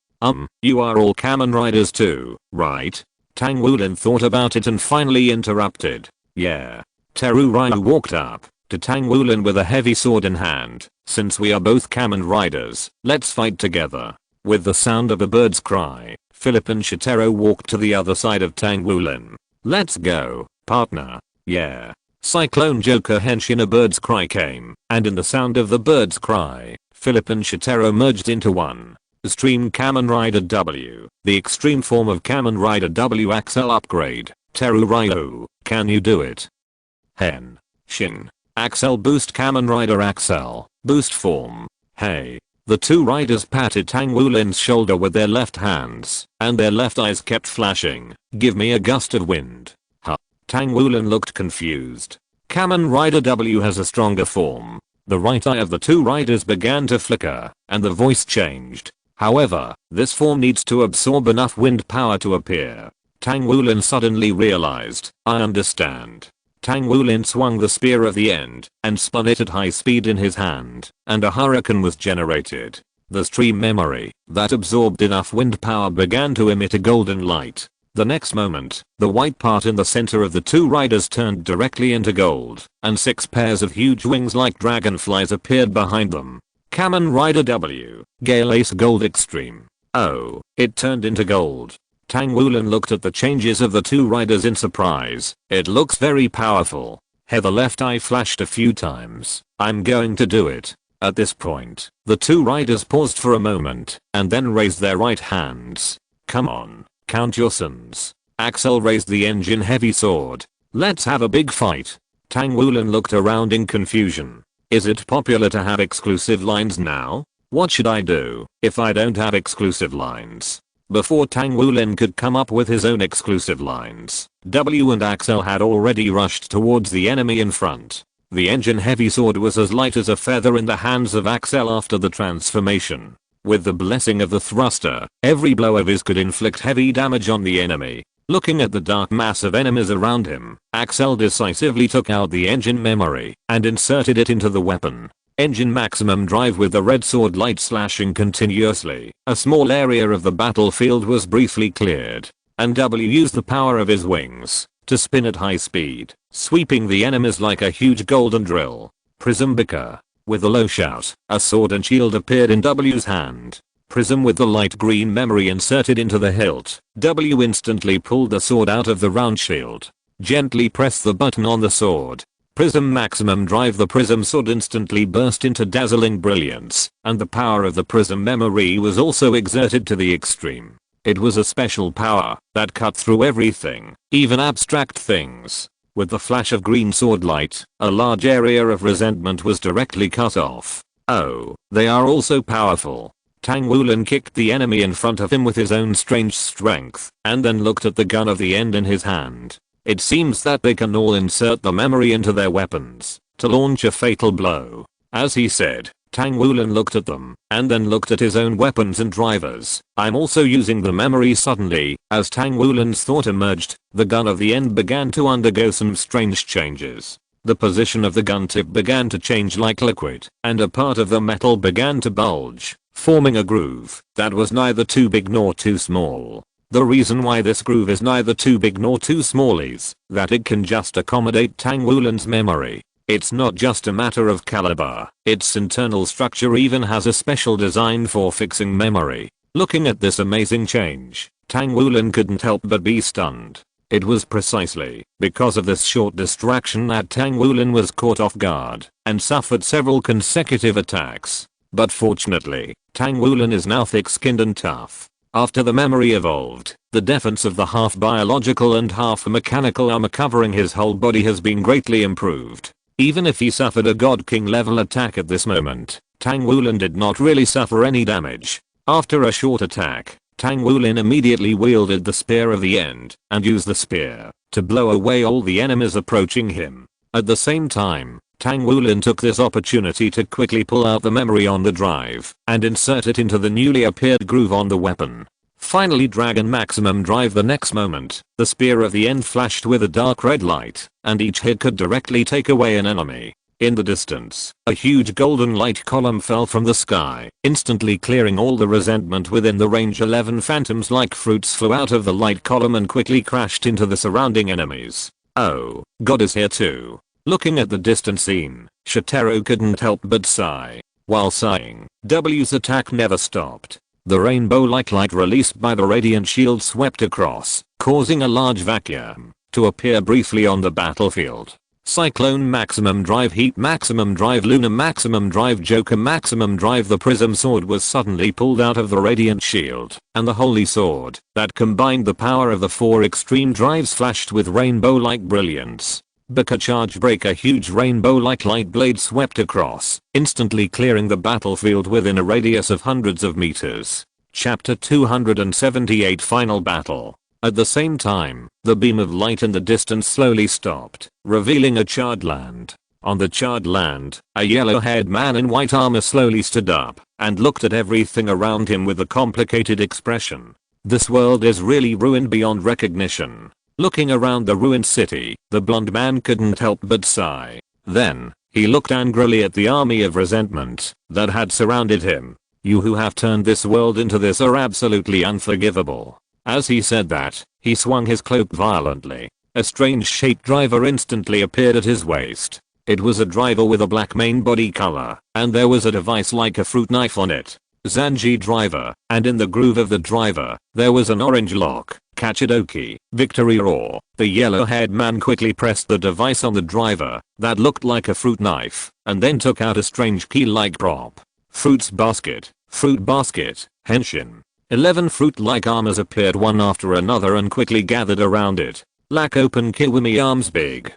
You are all Kamen Riders too, right? Tang Wulin thought about it and finally interrupted. Yeah. Teru Ryu walked up to Tang Wulin with a heavy sword in hand. Since we are both Kamen Riders, let's fight together. With the sound of a bird's cry, Philip and Shotaro walked to the other side of Tang Wulin. Let's go, partner. Yeah. Cyclone Joker Henshin, a bird's cry came, and in the sound of the bird's cry, Philip and Shotaro merged into one. Extreme Kamen Rider W, the extreme form of Kamen Rider W Axel upgrade. Teru Ryu, can you do it? Hen. Shin. Axel boost Kamen Rider Axel, boost form. Hey. The two riders patted Tang Wulin's shoulder with their left hands, and their left eyes kept flashing. Give me a gust of wind. Huh. Tang Wulin looked confused. Kamen Rider W has a stronger form. The right eye of the two riders began to flicker, and the voice changed. However, this form needs to absorb enough wind power to appear. Tang Wulin suddenly realized, I understand. Tang Wulin swung the spear at the end and spun it at high speed in his hand, and a hurricane was generated. The stream memory that absorbed enough wind power began to emit a golden light. The next moment, the white part in the center of the two riders turned directly into gold, and 6 pairs of huge wings like dragonflies appeared behind them. Kamen Rider W, Gale Ace Gold Extreme. Oh, it turned into gold. Tang Wulin looked at the changes of the two riders in surprise. It looks very powerful. The left eye flashed a few times. I'm going to do it. At this point, the two riders paused for a moment and then raised their right hands. Come on, count your sons. Axel raised the engine heavy sword. Let's have a big fight. Tang Wulin looked around in confusion. Is it popular to have exclusive lines now? What should I do if I don't have exclusive lines? Before Tang Wulin could come up with his own exclusive lines, W and Axel had already rushed towards the enemy in front. The engine heavy sword was as light as a feather in the hands of Axel after the transformation. With the blessing of the thruster, every blow of his could inflict heavy damage on the enemy. Looking at the dark mass of enemies around him, Axel decisively took out the engine memory and inserted it into the weapon. Engine maximum drive with the red sword light slashing continuously. A small area of the battlefield was briefly cleared, and W used the power of his wings to spin at high speed, sweeping the enemies like a huge golden drill. Prism Beaker. With a low shout, a sword and shield appeared in W's hand. Prism with the light green memory inserted into the hilt. W instantly pulled the sword out of the round shield. Gently press the button on the sword. Prism maximum drive. The prism sword instantly burst into dazzling brilliance, and the power of the prism memory was also exerted to the extreme. It was a special power that cut through everything, even abstract things. With the flash of green sword light, a large area of resentment was directly cut off. Oh, they are also powerful. Tang Wulin kicked the enemy in front of him with his own strange strength, and then looked at the gun of the end in his hand. It seems that they can all insert the memory into their weapons to launch a fatal blow. As he said, Tang Wulin looked at them and then looked at his own weapons and drivers. I'm also using the memory. Suddenly, as Tang Wulin's thought emerged, the gun of the end began to undergo some strange changes. The position of the gun tip began to change like liquid, and a part of the metal began to bulge, forming a groove that was neither too big nor too small. The reason why this groove is neither too big nor too small is that it can just accommodate Tang Wulin's memory. It's not just a matter of caliber, its internal structure even has a special design for fixing memory. Looking at this amazing change, Tang Wulin couldn't help but be stunned. It was precisely because of this short distraction that Tang Wulin was caught off guard and suffered several consecutive attacks. But fortunately, Tang Wulin is now thick-skinned and tough. After the memory evolved, the defense of the half biological and half mechanical armor covering his whole body has been greatly improved. Even if he suffered a God King level attack at this moment, Tang Wulin did not really suffer any damage. After a short attack, Tang Wulin immediately wielded the spear of the end and used the spear to blow away all the enemies approaching him. At the same time, Tang Wulin took this opportunity to quickly pull out the memory on the drive and insert it into the newly appeared groove on the weapon. Finally, Dragon Maximum Drive. The next moment, the spear of the end flashed with a dark red light, and each hit could directly take away an enemy. In the distance, a huge golden light column fell from the sky, instantly clearing all the resentment within the range. 11 phantoms like fruits flew out of the light column and quickly crashed into the surrounding enemies. Oh, God is here too. Looking at the distant scene, Shotaro couldn't help but sigh. While sighing, W's attack never stopped. The rainbow-like light released by the radiant shield swept across, causing a large vacuum to appear briefly on the battlefield. Cyclone Maximum Drive, Heat Maximum Drive, Lunar Maximum Drive, Joker Maximum Drive. The Prism Sword was suddenly pulled out of the radiant shield, and the Holy Sword, that combined the power of the 4 extreme drives, flashed with rainbow-like brilliance. Baka Charge Break. A huge rainbow-like light blade swept across, instantly clearing the battlefield within a radius of hundreds of meters. Chapter 278, Final Battle. At the same time, the beam of light in the distance slowly stopped, revealing a charred land. On the charred land, a yellow-haired man in white armor slowly stood up and looked at everything around him with a complicated expression. This world is really ruined beyond recognition. Looking around the ruined city, the blonde man couldn't help but sigh. Then, he looked angrily at the army of resentment that had surrounded him. You who have turned this world into this are absolutely unforgivable. As he said that, he swung his cloak violently. A strange shaped driver instantly appeared at his waist. It was a driver with a black main body color, and there was a device like a fruit knife on it. Zanji driver, and in the groove of the driver, there was an orange lock. Kachidoki, victory roar. The yellow-haired man quickly pressed the device on the driver that looked like a fruit knife, and then took out a strange key-like prop. Fruit basket, henshin. 11 fruit-like armors appeared one after another and quickly gathered around it. Lack open Kiwami arms. Big.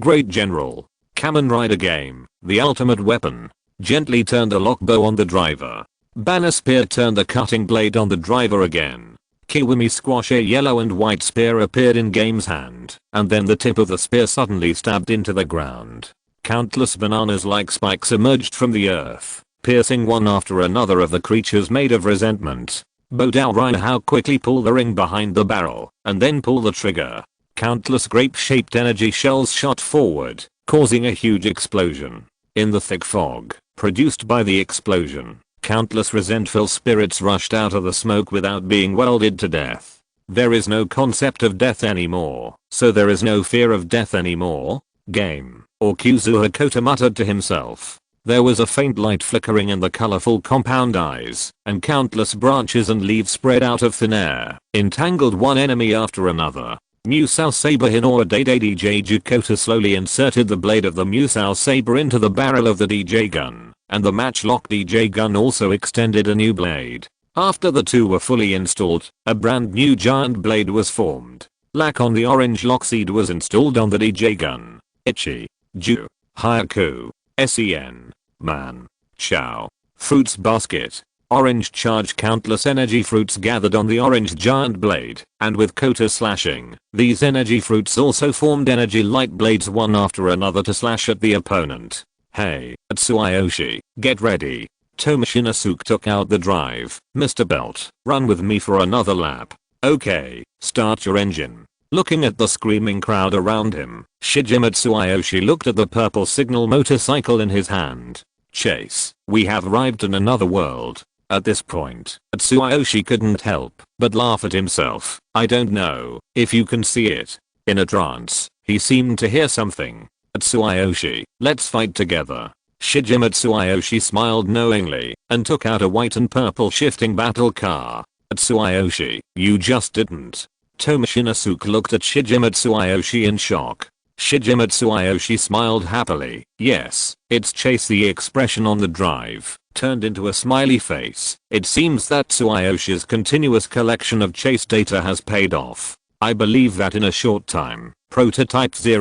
Great General. Kamen Rider game, the ultimate weapon. Gently turned the lock bow on the driver. Banner spear turned the cutting blade on the driver again. Kiwami squash. A yellow and white spear appeared in game's hand, and then the tip of the spear suddenly stabbed into the ground. Countless bananas like spikes emerged from the earth, piercing one after another of the creatures made of resentment. Bodao Raiha quickly pull the ring behind the barrel, and then pull the trigger. Countless grape-shaped energy shells shot forward, causing a huge explosion. In the thick fog produced by the explosion, countless resentful spirits rushed out of the smoke without being welded to death. There is no concept of death anymore, so there is no fear of death anymore. Game, or Kuzuha Kota muttered to himself. There was a faint light flickering in the colorful compound eyes, and countless branches and leaves spread out of thin air, entangled one enemy after another. Musou Saber Hinora Dede DJ Jukota slowly inserted the blade of the Musou Saber into the barrel of the DJ gun, and the matchlock DJ gun also extended a new blade. After the two were fully installed, a brand new giant blade was formed. Lack on the orange lock seed was installed on the DJ gun. Ichi, Ju, Hyaku, Sen, Man, Chow, Fruits basket. Orange charge. Countless energy fruits gathered on the orange giant blade, and with Kota slashing, these energy fruits also formed energy light blades one after another to slash at the opponent. Hey, Tsuyoshi, get ready. Tomashinosuke took out the drive. Mr. Belt, run with me for another lap. Okay, start your engine. Looking at the screaming crowd around him, Shijima Tsuyoshi looked at the purple signal motorcycle in his hand. Chase, we have arrived in another world. At this point, Tsuyoshi couldn't help but laugh at himself. I don't know if you can see it. In a trance, he seemed to hear something. Tsuyoshi, let's fight together. Shijima Tsuyoshi smiled knowingly and took out a white and purple shifting battle car. Tsuyoshi, you just didn't. Tomashinosuke looked at Shijima Tsuyoshi in shock. Shijima Tsuyoshi smiled happily. Yes, it's Chase. The expression on the drive turned into a smiley face. It seems that Tsuyoshi's continuous collection of Chase data has paid off. I believe that in a short time, Prototype 000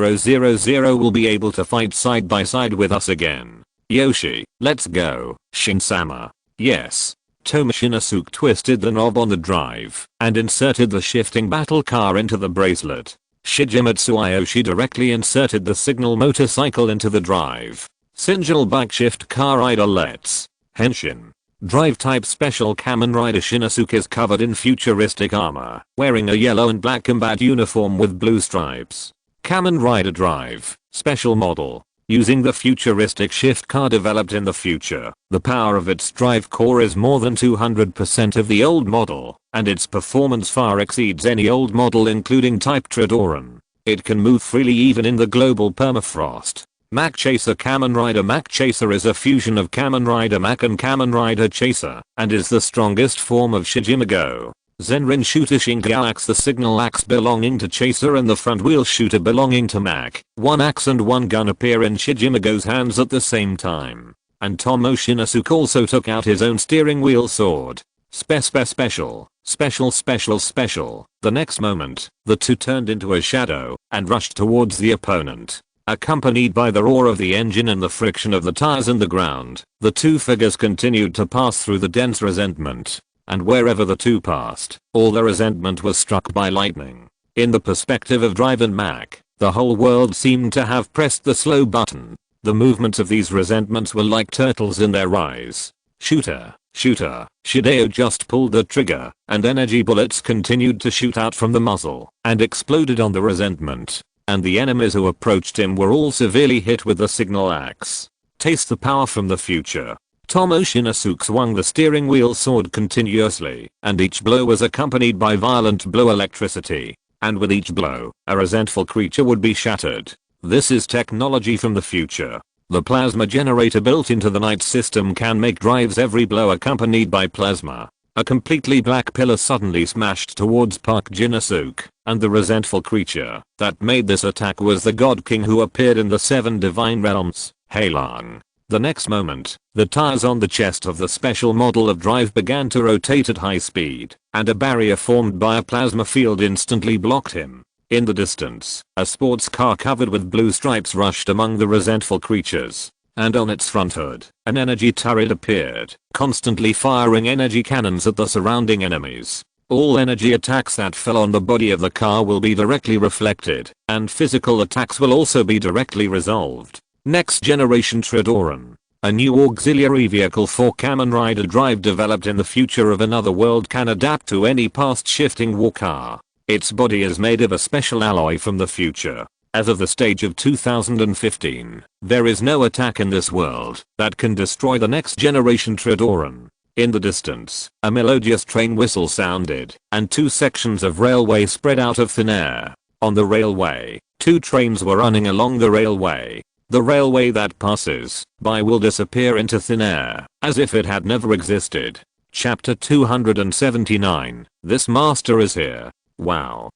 will be able to fight side by side with us again. Yoshi, let's go. Shinsama. Yes. Tomashinosuke twisted the knob on the drive and inserted the shifting battle car into the bracelet. Shigemitsu Aoshi directly inserted the signal motorcycle into the drive. Single bike shift car rider let's. Henshin. Drive type special Kamen Rider Shinosuke is covered in futuristic armor, wearing a yellow and black combat uniform with blue stripes. Kamen Rider Drive, special model. Using the futuristic shift car developed in the future, the power of its drive core is more than 200% of the old model, and its performance far exceeds any old model including Type Tridoran. It can move freely even in the global permafrost. Mach Chaser Kamen Rider Mach Chaser is a fusion of Kamen Rider Mach and Kamen Rider Chaser, and is the strongest form of Shijimago. Zenrin Shooter Shingyao Axe, the signal axe belonging to Chaser and the front wheel shooter belonging to Mach. One axe and one gun appear in Shijimago's hands at the same time. And Tomo Shinosuke also took out his own steering wheel sword. Special. The next moment, the two turned into a shadow and rushed towards the opponent. Accompanied by the roar of the engine and the friction of the tires and the ground, the two figures continued to pass through the dense resentment. And wherever the two passed, all the resentment was struck by lightning. In the perspective of Drive and Mach, the whole world seemed to have pressed the slow button. The movements of these resentments were like turtles in their rise. Shooter. Shideo just pulled the trigger, and energy bullets continued to shoot out from the muzzle, and exploded on the resentment. And the enemies who approached him were all severely hit with the signal axe. Taste the power from the future. Tomo Shinosuke swung the steering wheel sword continuously, and each blow was accompanied by violent blow electricity. And with each blow, a resentful creature would be shattered. This is technology from the future. The plasma generator built into the Night system can make drives every blow accompanied by plasma. A completely black pillar suddenly smashed towards Park Jinosuke, and the resentful creature that made this attack was the God King who appeared in the 7 Divine Realms, Heilong. The next moment, the tires on the chest of the special model of drive began to rotate at high speed, and a barrier formed by a plasma field instantly blocked him. In the distance, a sports car covered with blue stripes rushed among the resentful creatures, and on its front hood, an energy turret appeared, constantly firing energy cannons at the surrounding enemies. All energy attacks that fell on the body of the car will be directly reflected, and physical attacks will also be directly resolved. Next Generation Tridoran. A new auxiliary vehicle for Kamen Rider Drive developed in the future of another world can adapt to any past shifting war car. Its body is made of a special alloy from the future. As of the stage of 2015, there is no attack in this world that can destroy the next generation Tridoran. In the distance, a melodious train whistle sounded, and 2 sections of railway spread out of thin air. On the railway, 2 trains were running along the railway. The railway that passes by will disappear into thin air, as if it had never existed. Chapter 279, This Master is Here. Wow.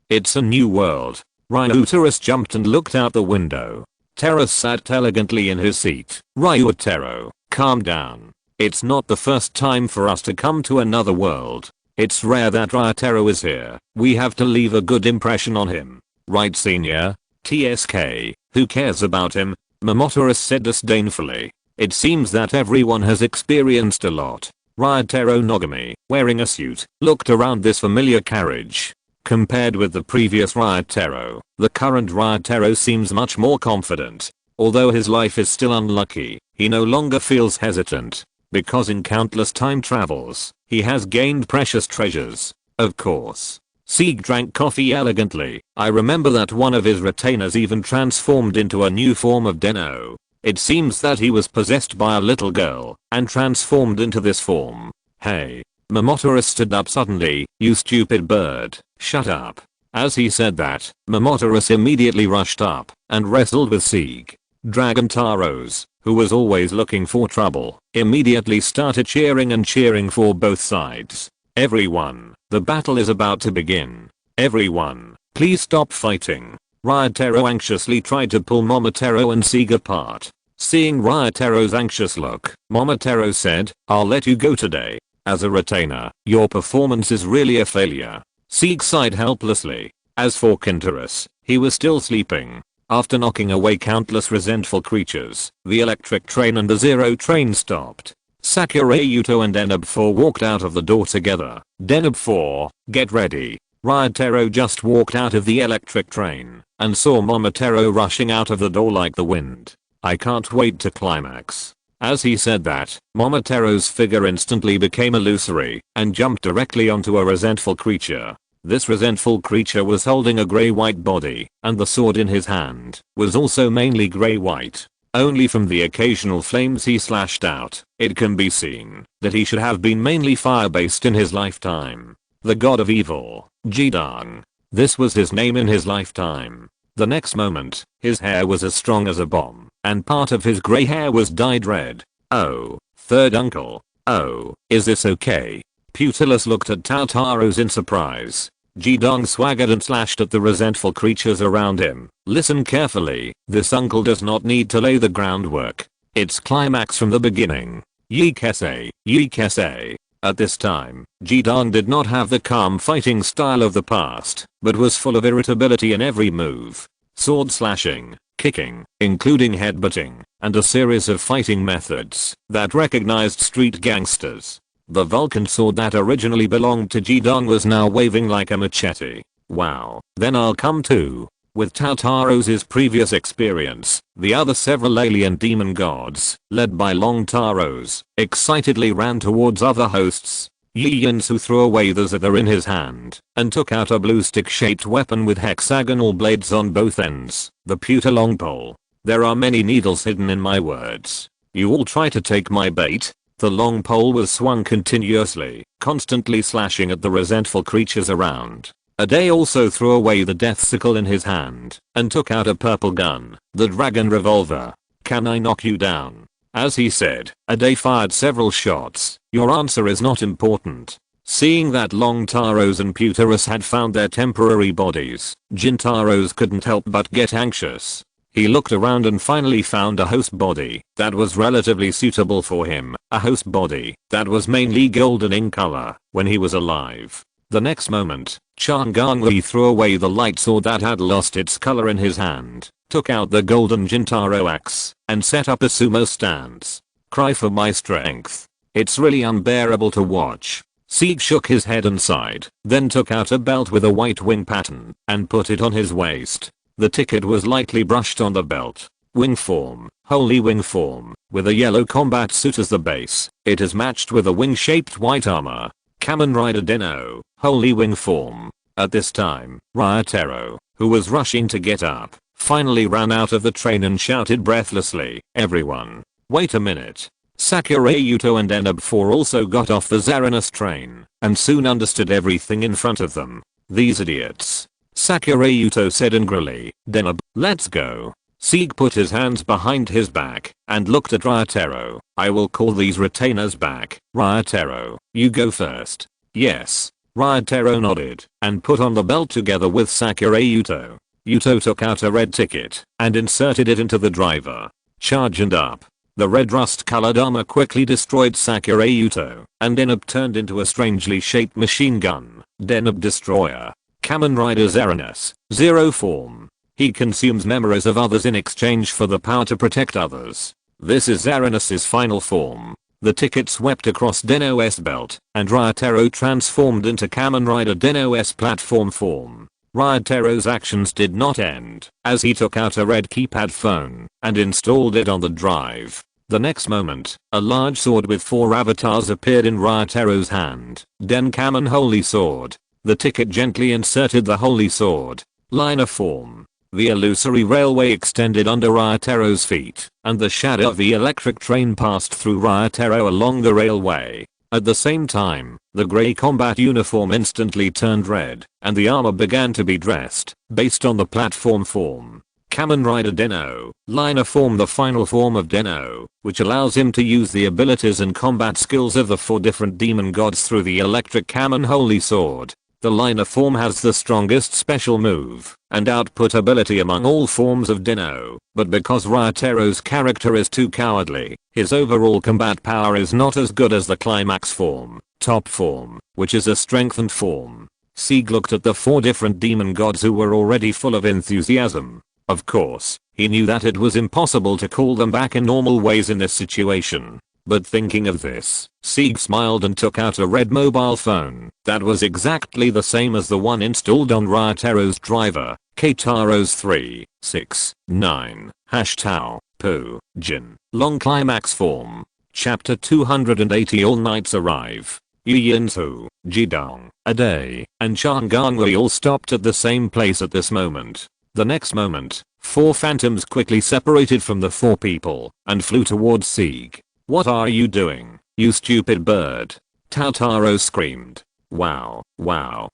It's a new world. Ryutarus jumped and looked out the window. Tero sat elegantly in his seat. Ryutaro, calm down. It's not the first time for us to come to another world. It's rare that Ryutaro is here. We have to leave a good impression on him. Right, senior? TSK, who cares about him? Momotaros said disdainfully. It seems that everyone has experienced a lot. Ryutaro Nogami, wearing a suit, looked around this familiar carriage. Compared with the previous Ryutaro, the current Ryutaro seems much more confident. Although his life is still unlucky, he no longer feels hesitant. Because in countless time travels, he has gained precious treasures. Of course. Sieg drank coffee elegantly. I remember that one of his retainers even transformed into a new form of Deno. It seems that he was possessed by a little girl and transformed into this form. Hey. Momotaros stood up suddenly. You stupid bird. Shut up. As he said that, Momotaros immediately rushed up and wrestled with Sieg. Dragon Taros, who was always looking for trouble, immediately started cheering for both sides. Everyone, the battle is about to begin. Everyone, please stop fighting. Ryutaro anxiously tried to pull Momotaro and Sieg apart. Seeing Ryutaro's anxious look, Momotaro said, I'll let you go today. As a retainer, your performance is really a failure. Sieg sighed helplessly. As for Kintaris, he was still sleeping. After knocking away countless resentful creatures, the electric train and the Zero train stopped. Sakura Yuto and Deneb 4 walked out of the door together. Deneb 4, get ready. Ryotaro just walked out of the electric train and saw Momotaro rushing out of the door like the wind. I can't wait to climax. As he said that, Momotaro's figure instantly became illusory and jumped directly onto a resentful creature. This resentful creature was holding a grey-white body, and the sword in his hand was also mainly grey-white. Only from the occasional flames he slashed out, it can be seen that he should have been mainly fire-based in his lifetime. The god of evil, Jiang. This was his name in his lifetime. The next moment, his hair was as strong as a bomb, and part of his grey hair was dyed red. Oh, third uncle. Oh, is this okay? Putilus looked at Tautaros in surprise. Jiang swaggered and slashed at the resentful creatures around him. Listen carefully, this uncle does not need to lay the groundwork. It's climax from the beginning. Yikese, yikese. At this time, Jiang did not have the calm fighting style of the past, but was full of irritability in every move. Sword slashing, kicking, including headbutting, and a series of fighting methods that recognized street gangsters. The Vulcan sword that originally belonged to Jiang was now waving like a machete. Wow. Then I'll come to. With Tautaros' previous experience, the other several alien demon gods, led by Long Taros, excitedly ran towards other hosts. Yinsu threw away the zither in his hand and took out a blue stick-shaped weapon with hexagonal blades on both ends, the pewter long pole. There are many needles hidden in my words. You all try to take my bait? The long pole was swung continuously, constantly slashing at the resentful creatures around. Ade also threw away the death sickle in his hand and took out a purple gun, the dragon revolver. Can I knock you down? As he said, Ade fired several shots. Your answer is not important. Seeing that Long Taros and Puterus had found their temporary bodies, Jintaros couldn't help but get anxious. He looked around and finally found a host body that was relatively suitable for him, a host body that was mainly golden in color when he was alive. The next moment, Changangwei threw away the light sword that had lost its color in his hand, took out the golden Jintaro axe, and set up a sumo stance. Cry for my strength. It's really unbearable to watch. Sieg shook his head and sighed, then took out a belt with a white wing pattern and put it on his waist. The ticket was lightly brushed on the belt. Wing form, holy wing form, with a yellow combat suit as the base. It is matched with a wing-shaped white armor. Kamen Rider Deno, holy wing form. At this time, Ryotaro, who was rushing to get up, finally ran out of the train and shouted breathlessly, everyone, wait a minute. Sakurai Yuto and Denab 4 also got off the Zaranus train and soon understood everything in front of them. These idiots. Sakurai Yuto said angrily, Denab, let's go. Sieg put his hands behind his back and looked at Ryotaro. I will call these retainers back. Ryotaro, you go first. Yes. Ryotaro nodded and put on the belt together with Sakurai Yuto. Yuto took out a red ticket and inserted it into the driver. Charge and up. The red rust-colored armor quickly destroyed Sakurai Yuto, and Denab turned into a strangely shaped machine gun. Denab Destroyer. Kamen Rider Zaranus, Zero form. He consumes memories of others in exchange for the power to protect others. This is Zaranus' final form. The ticket swept across Deno's belt, and Ryotaro transformed into Kamen Rider Deno's platform form. Ryotaro's actions did not end, as he took out a red keypad phone and installed it on the drive. The next moment, a large sword with 4 avatars appeared in Ryotaro's hand. Den Kamen Holy Sword. The ticket gently inserted the holy sword. Liner form. The illusory railway extended under Ryotaro's feet, and the shadow of the electric train passed through Ryotaro along the railway. At the same time, the grey combat uniform instantly turned red, and the armor began to be dressed, based on the platform form. Kamen Rider Deno, liner form, the final form of Deno, which allows him to use the abilities and combat skills of the 4 different demon gods through the electric Kamen Holy Sword. The liner form has the strongest special move and output ability among all forms of Deno, but because Ryotaro's character is too cowardly, his overall combat power is not as good as the climax form, top form, which is a strengthened form. Sieg looked at the 4 different demon gods who were already full of enthusiasm. Of course, he knew that it was impossible to call them back in normal ways in this situation. But thinking of this, Sieg smiled and took out a red mobile phone that was exactly the same as the one installed on Ryatero's driver, Kataros 369, #Tao, Pu, Jin, Long Climax Form. Chapter 280. All knights arrive. Yu Yinsu, Jidong, Ade, and Changangli all stopped at the same place at this moment. The next moment, 4 phantoms quickly separated from the 4 people and flew towards Sieg. "What are you doing, you stupid bird?" Tautaro screamed. Wow,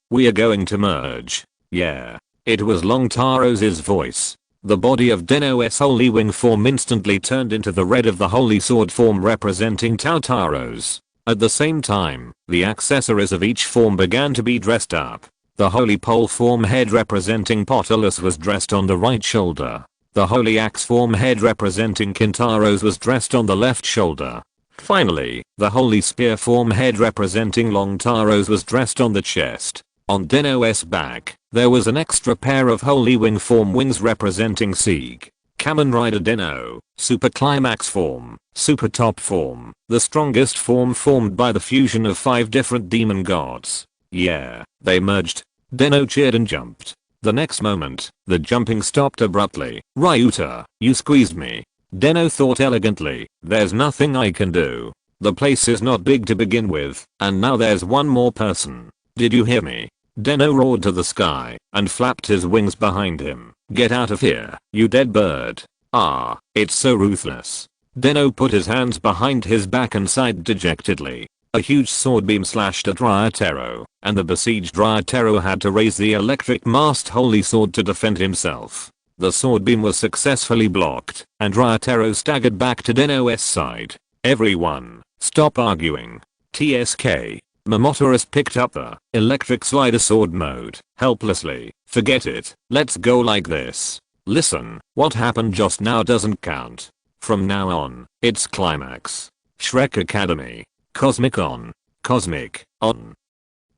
we are going to merge. Yeah. It was Long Taro's voice. The body of Deno's holy wing form instantly turned into the red of the holy sword form representing Tautaro's. At the same time, the accessories of each form began to be dressed up. The holy pole form head representing Potulus was dressed on the right shoulder. The holy axe form head representing Kintaro's was dressed on the left shoulder. Finally, the holy spear form head representing Long Taro's was dressed on the chest. On Deno's back, there was an extra pair of holy wing form wings representing Sieg. Kamen Rider Deno, Super Climax form, Super Top form, the strongest form formed by the fusion of 5 different demon gods. Yeah, they merged. Deno cheered and jumped. The next moment, the jumping stopped abruptly. "Ryuta, you squeezed me." Deno thought elegantly, "There's nothing I can do. The place is not big to begin with, and now there's one more person. Did you hear me?" Deno roared to the sky and flapped his wings behind him. "Get out of here, you dead bird." "Ah, it's so ruthless." Deno put his hands behind his back and sighed dejectedly. A huge sword beam slashed at Ryatero, and the besieged Ryatero had to raise the electric masked holy sword to defend himself. The sword beam was successfully blocked, and Ryatero staggered back to Deno's side. "Everyone, stop arguing." TSK. Momotaurus picked up the electric slider sword mode helplessly. "Forget it, let's go like this. Listen, what happened just now doesn't count. From now on, it's climax. Shrek Academy. Cosmic on. Cosmic on."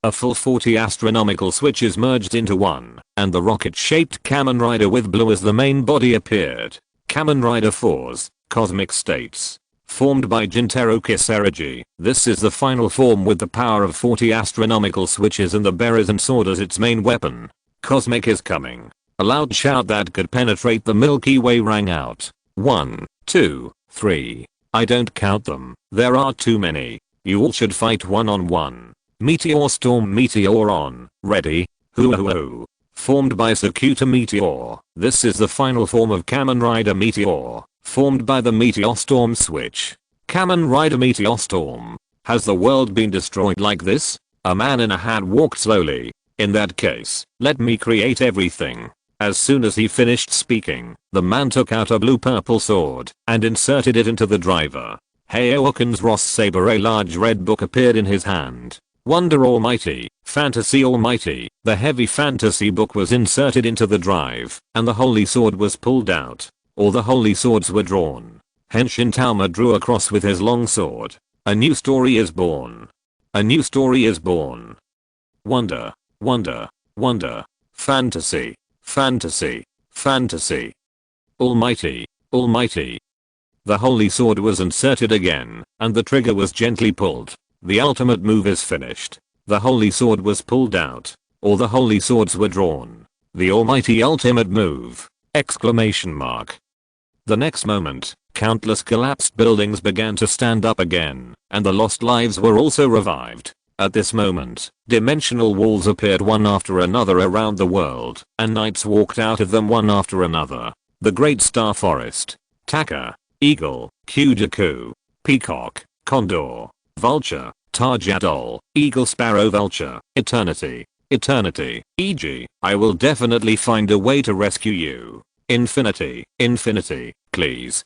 A full 40 astronomical switches merged into one, and the rocket-shaped Kamen Rider with blue as the main body appeared. Kamen Rider 4's Cosmic States. Formed by Jintaro Kisaragi, this is the final form with the power of 40 astronomical switches and the berries and sword as its main weapon. "Cosmic is coming." A loud shout that could penetrate the Milky Way rang out. 1, 2, 3. I don't count them. There are too many. You all should fight one-on-one. Meteor Storm Meteor on. Ready? Hoo. Formed by Sakuta Meteor, this is the final form of Kamen Rider Meteor. Formed by the Meteor Storm switch. Kamen Rider Meteor Storm. Has the world been destroyed like this? A man in a hat walked slowly. In that case, let me create everything. As soon as he finished speaking, the man took out a blue-purple sword and inserted it into the driver. Hey Awakens Ross Saber. A large red book appeared in his hand. Wonder Almighty, Fantasy Almighty. The heavy fantasy book was inserted into the drive, and the holy sword was pulled out. All the holy swords were drawn. Henshin Tauma drew a cross with his long sword. A new story is born. A new story is born. Wonder. Fantasy. Fantasy. Almighty. The holy sword was inserted again, and the trigger was gently pulled. The ultimate move is finished. The holy sword was pulled out. All the holy swords were drawn. The almighty ultimate move! Exclamation mark. The next moment, countless collapsed buildings began to stand up again, and the lost lives were also revived. At this moment, dimensional walls appeared one after another around the world, and knights walked out of them one after another. The Great Star Forest. Taka. Eagle. Kujaku. Peacock. Condor. Vulture. Tarjadol. Eagle Sparrow Vulture. Eternity. E.g., I will definitely find a way to rescue you. Infinity. Please.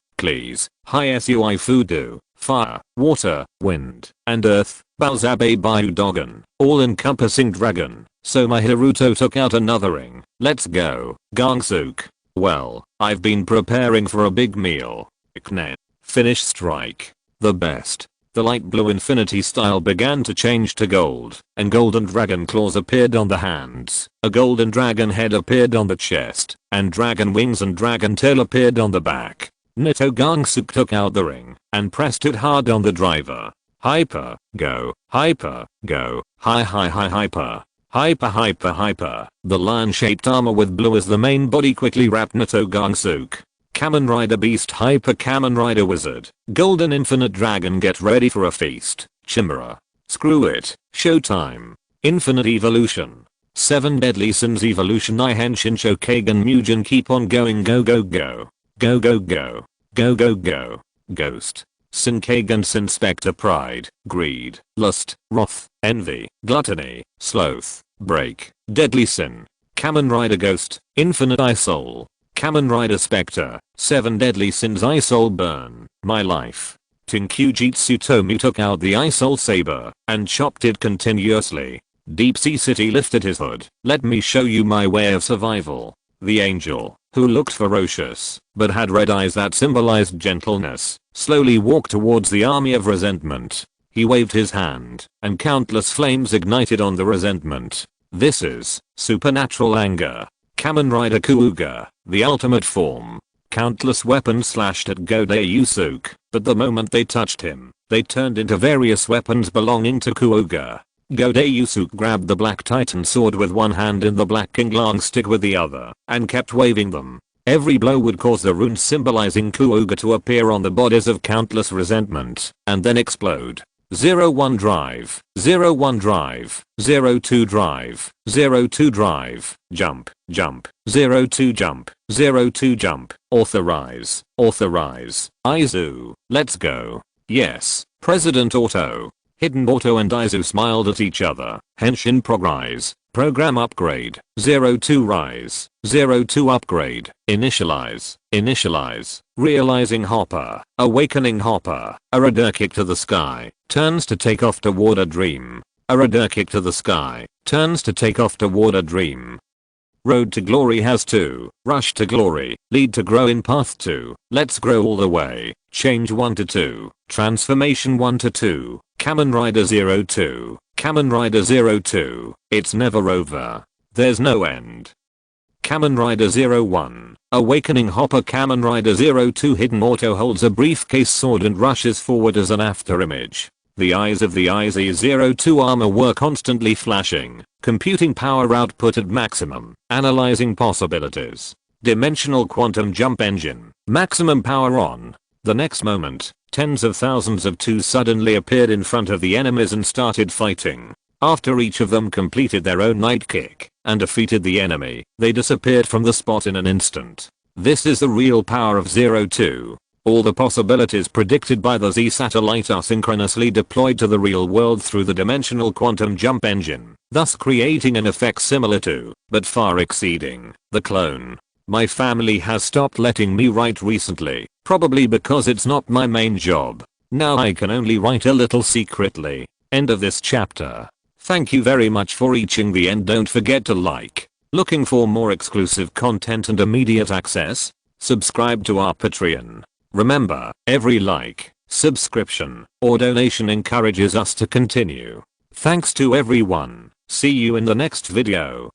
Hi Sui Fudu. Fire, water, wind, and earth. Balzabe Bayudogan. All-encompassing dragon. So my Hiruto took out another ring. Let's go. Gangsuk. Well, I've been preparing for a big meal. Ikne. Finish strike. The best. The light blue infinity style began to change to gold, and golden dragon claws appeared on the hands. A golden dragon head appeared on the chest, and dragon wings and dragon tail appeared on the back. Nito Gangsuk took out the ring and pressed it hard on the driver. Hyper, go, hyper, go, hyper. Hyper hyper hyper. The lion-shaped armor with blue as the main body quickly wrapped Nito Gangsuk. Kamen Rider Beast Hyper Kamen Rider Wizard. Golden Infinite Dragon, get ready for a feast. Chimera. Screw it. Showtime. Infinite Evolution. 7 Deadly Sins Evolution I Henshin Shokagen Mugen, keep on going, go go go. Go go go. Go go go. Ghost. Sinkagen Sin Spectre, Pride, Greed, Lust, Wrath, Envy, Gluttony, Sloth, Break, Deadly Sin. Kamen Rider Ghost, Infinite Eye Soul. Kamen Rider Spectre, 7 Deadly Sins Eye Soul Burn, My Life. Tinkujitsu Tomu took out the Eye Soul Saber and chopped it continuously. Deep Sea City lifted his hood. Let me show you my way of survival. The angel, who looked ferocious but had red eyes that symbolized gentleness, slowly walked towards the army of resentment. He waved his hand, and countless flames ignited on the resentment. This is supernatural anger. Kamen Rider Kuuga, the ultimate form. Countless weapons slashed at Godei Yusuke, but the moment they touched him, they turned into various weapons belonging to Kuuga. Godei Yusuke grabbed the Black Titan sword with one hand and the Black King Lang stick with the other, and kept waving them. Every blow would cause the runes symbolizing Kuuga to appear on the bodies of countless resentment, and then explode. 01 drive, 01 drive, 02 drive, 02 drive, jump, jump, 02 jump, 02 jump, authorize, authorize, Aizu, let's go. Yes, President Auto. Hidden Auto and Aizu smiled at each other. Henshin Progrise, Program Upgrade, 02 Rise, 02 Upgrade, Initialize, Initialize, Realizing Hopper, Awakening Hopper, a rudder kick to the sky, turns to take off toward a dream. A rudder kick to the sky, turns to take off toward a dream. Road to Glory has 2, Rush to Glory, Lead to Grow in Path 2, Let's Grow All the Way, Change 1 to 2, Transformation 1 to 2, Kamen Rider 02, Kamen Rider 02, it's never over. There's no end. Kamen Rider 01, Awakening Hopper. Kamen Rider 02 Hidden Auto holds a briefcase sword and rushes forward as an afterimage. The eyes of the IZ-02 armor were constantly flashing, computing power output at maximum, analyzing possibilities. Dimensional quantum jump engine, maximum power on. The next moment, tens of thousands of twos suddenly appeared in front of the enemies and started fighting. After each of them completed their own night kick and defeated the enemy, they disappeared from the spot in an instant. This is the real power of 02. All the possibilities predicted by the Z satellite are synchronously deployed to the real world through the dimensional quantum jump engine, thus creating an effect similar to, but far exceeding, the clone. My family has stopped letting me write recently, probably because it's not my main job. Now I can only write a little secretly. End of this chapter. Thank you very much for reaching the end. Don't forget to like. Looking for more exclusive content and immediate access? Subscribe to our Patreon. Remember, every like, subscription, or donation encourages us to continue. Thanks to everyone. See you in the next video.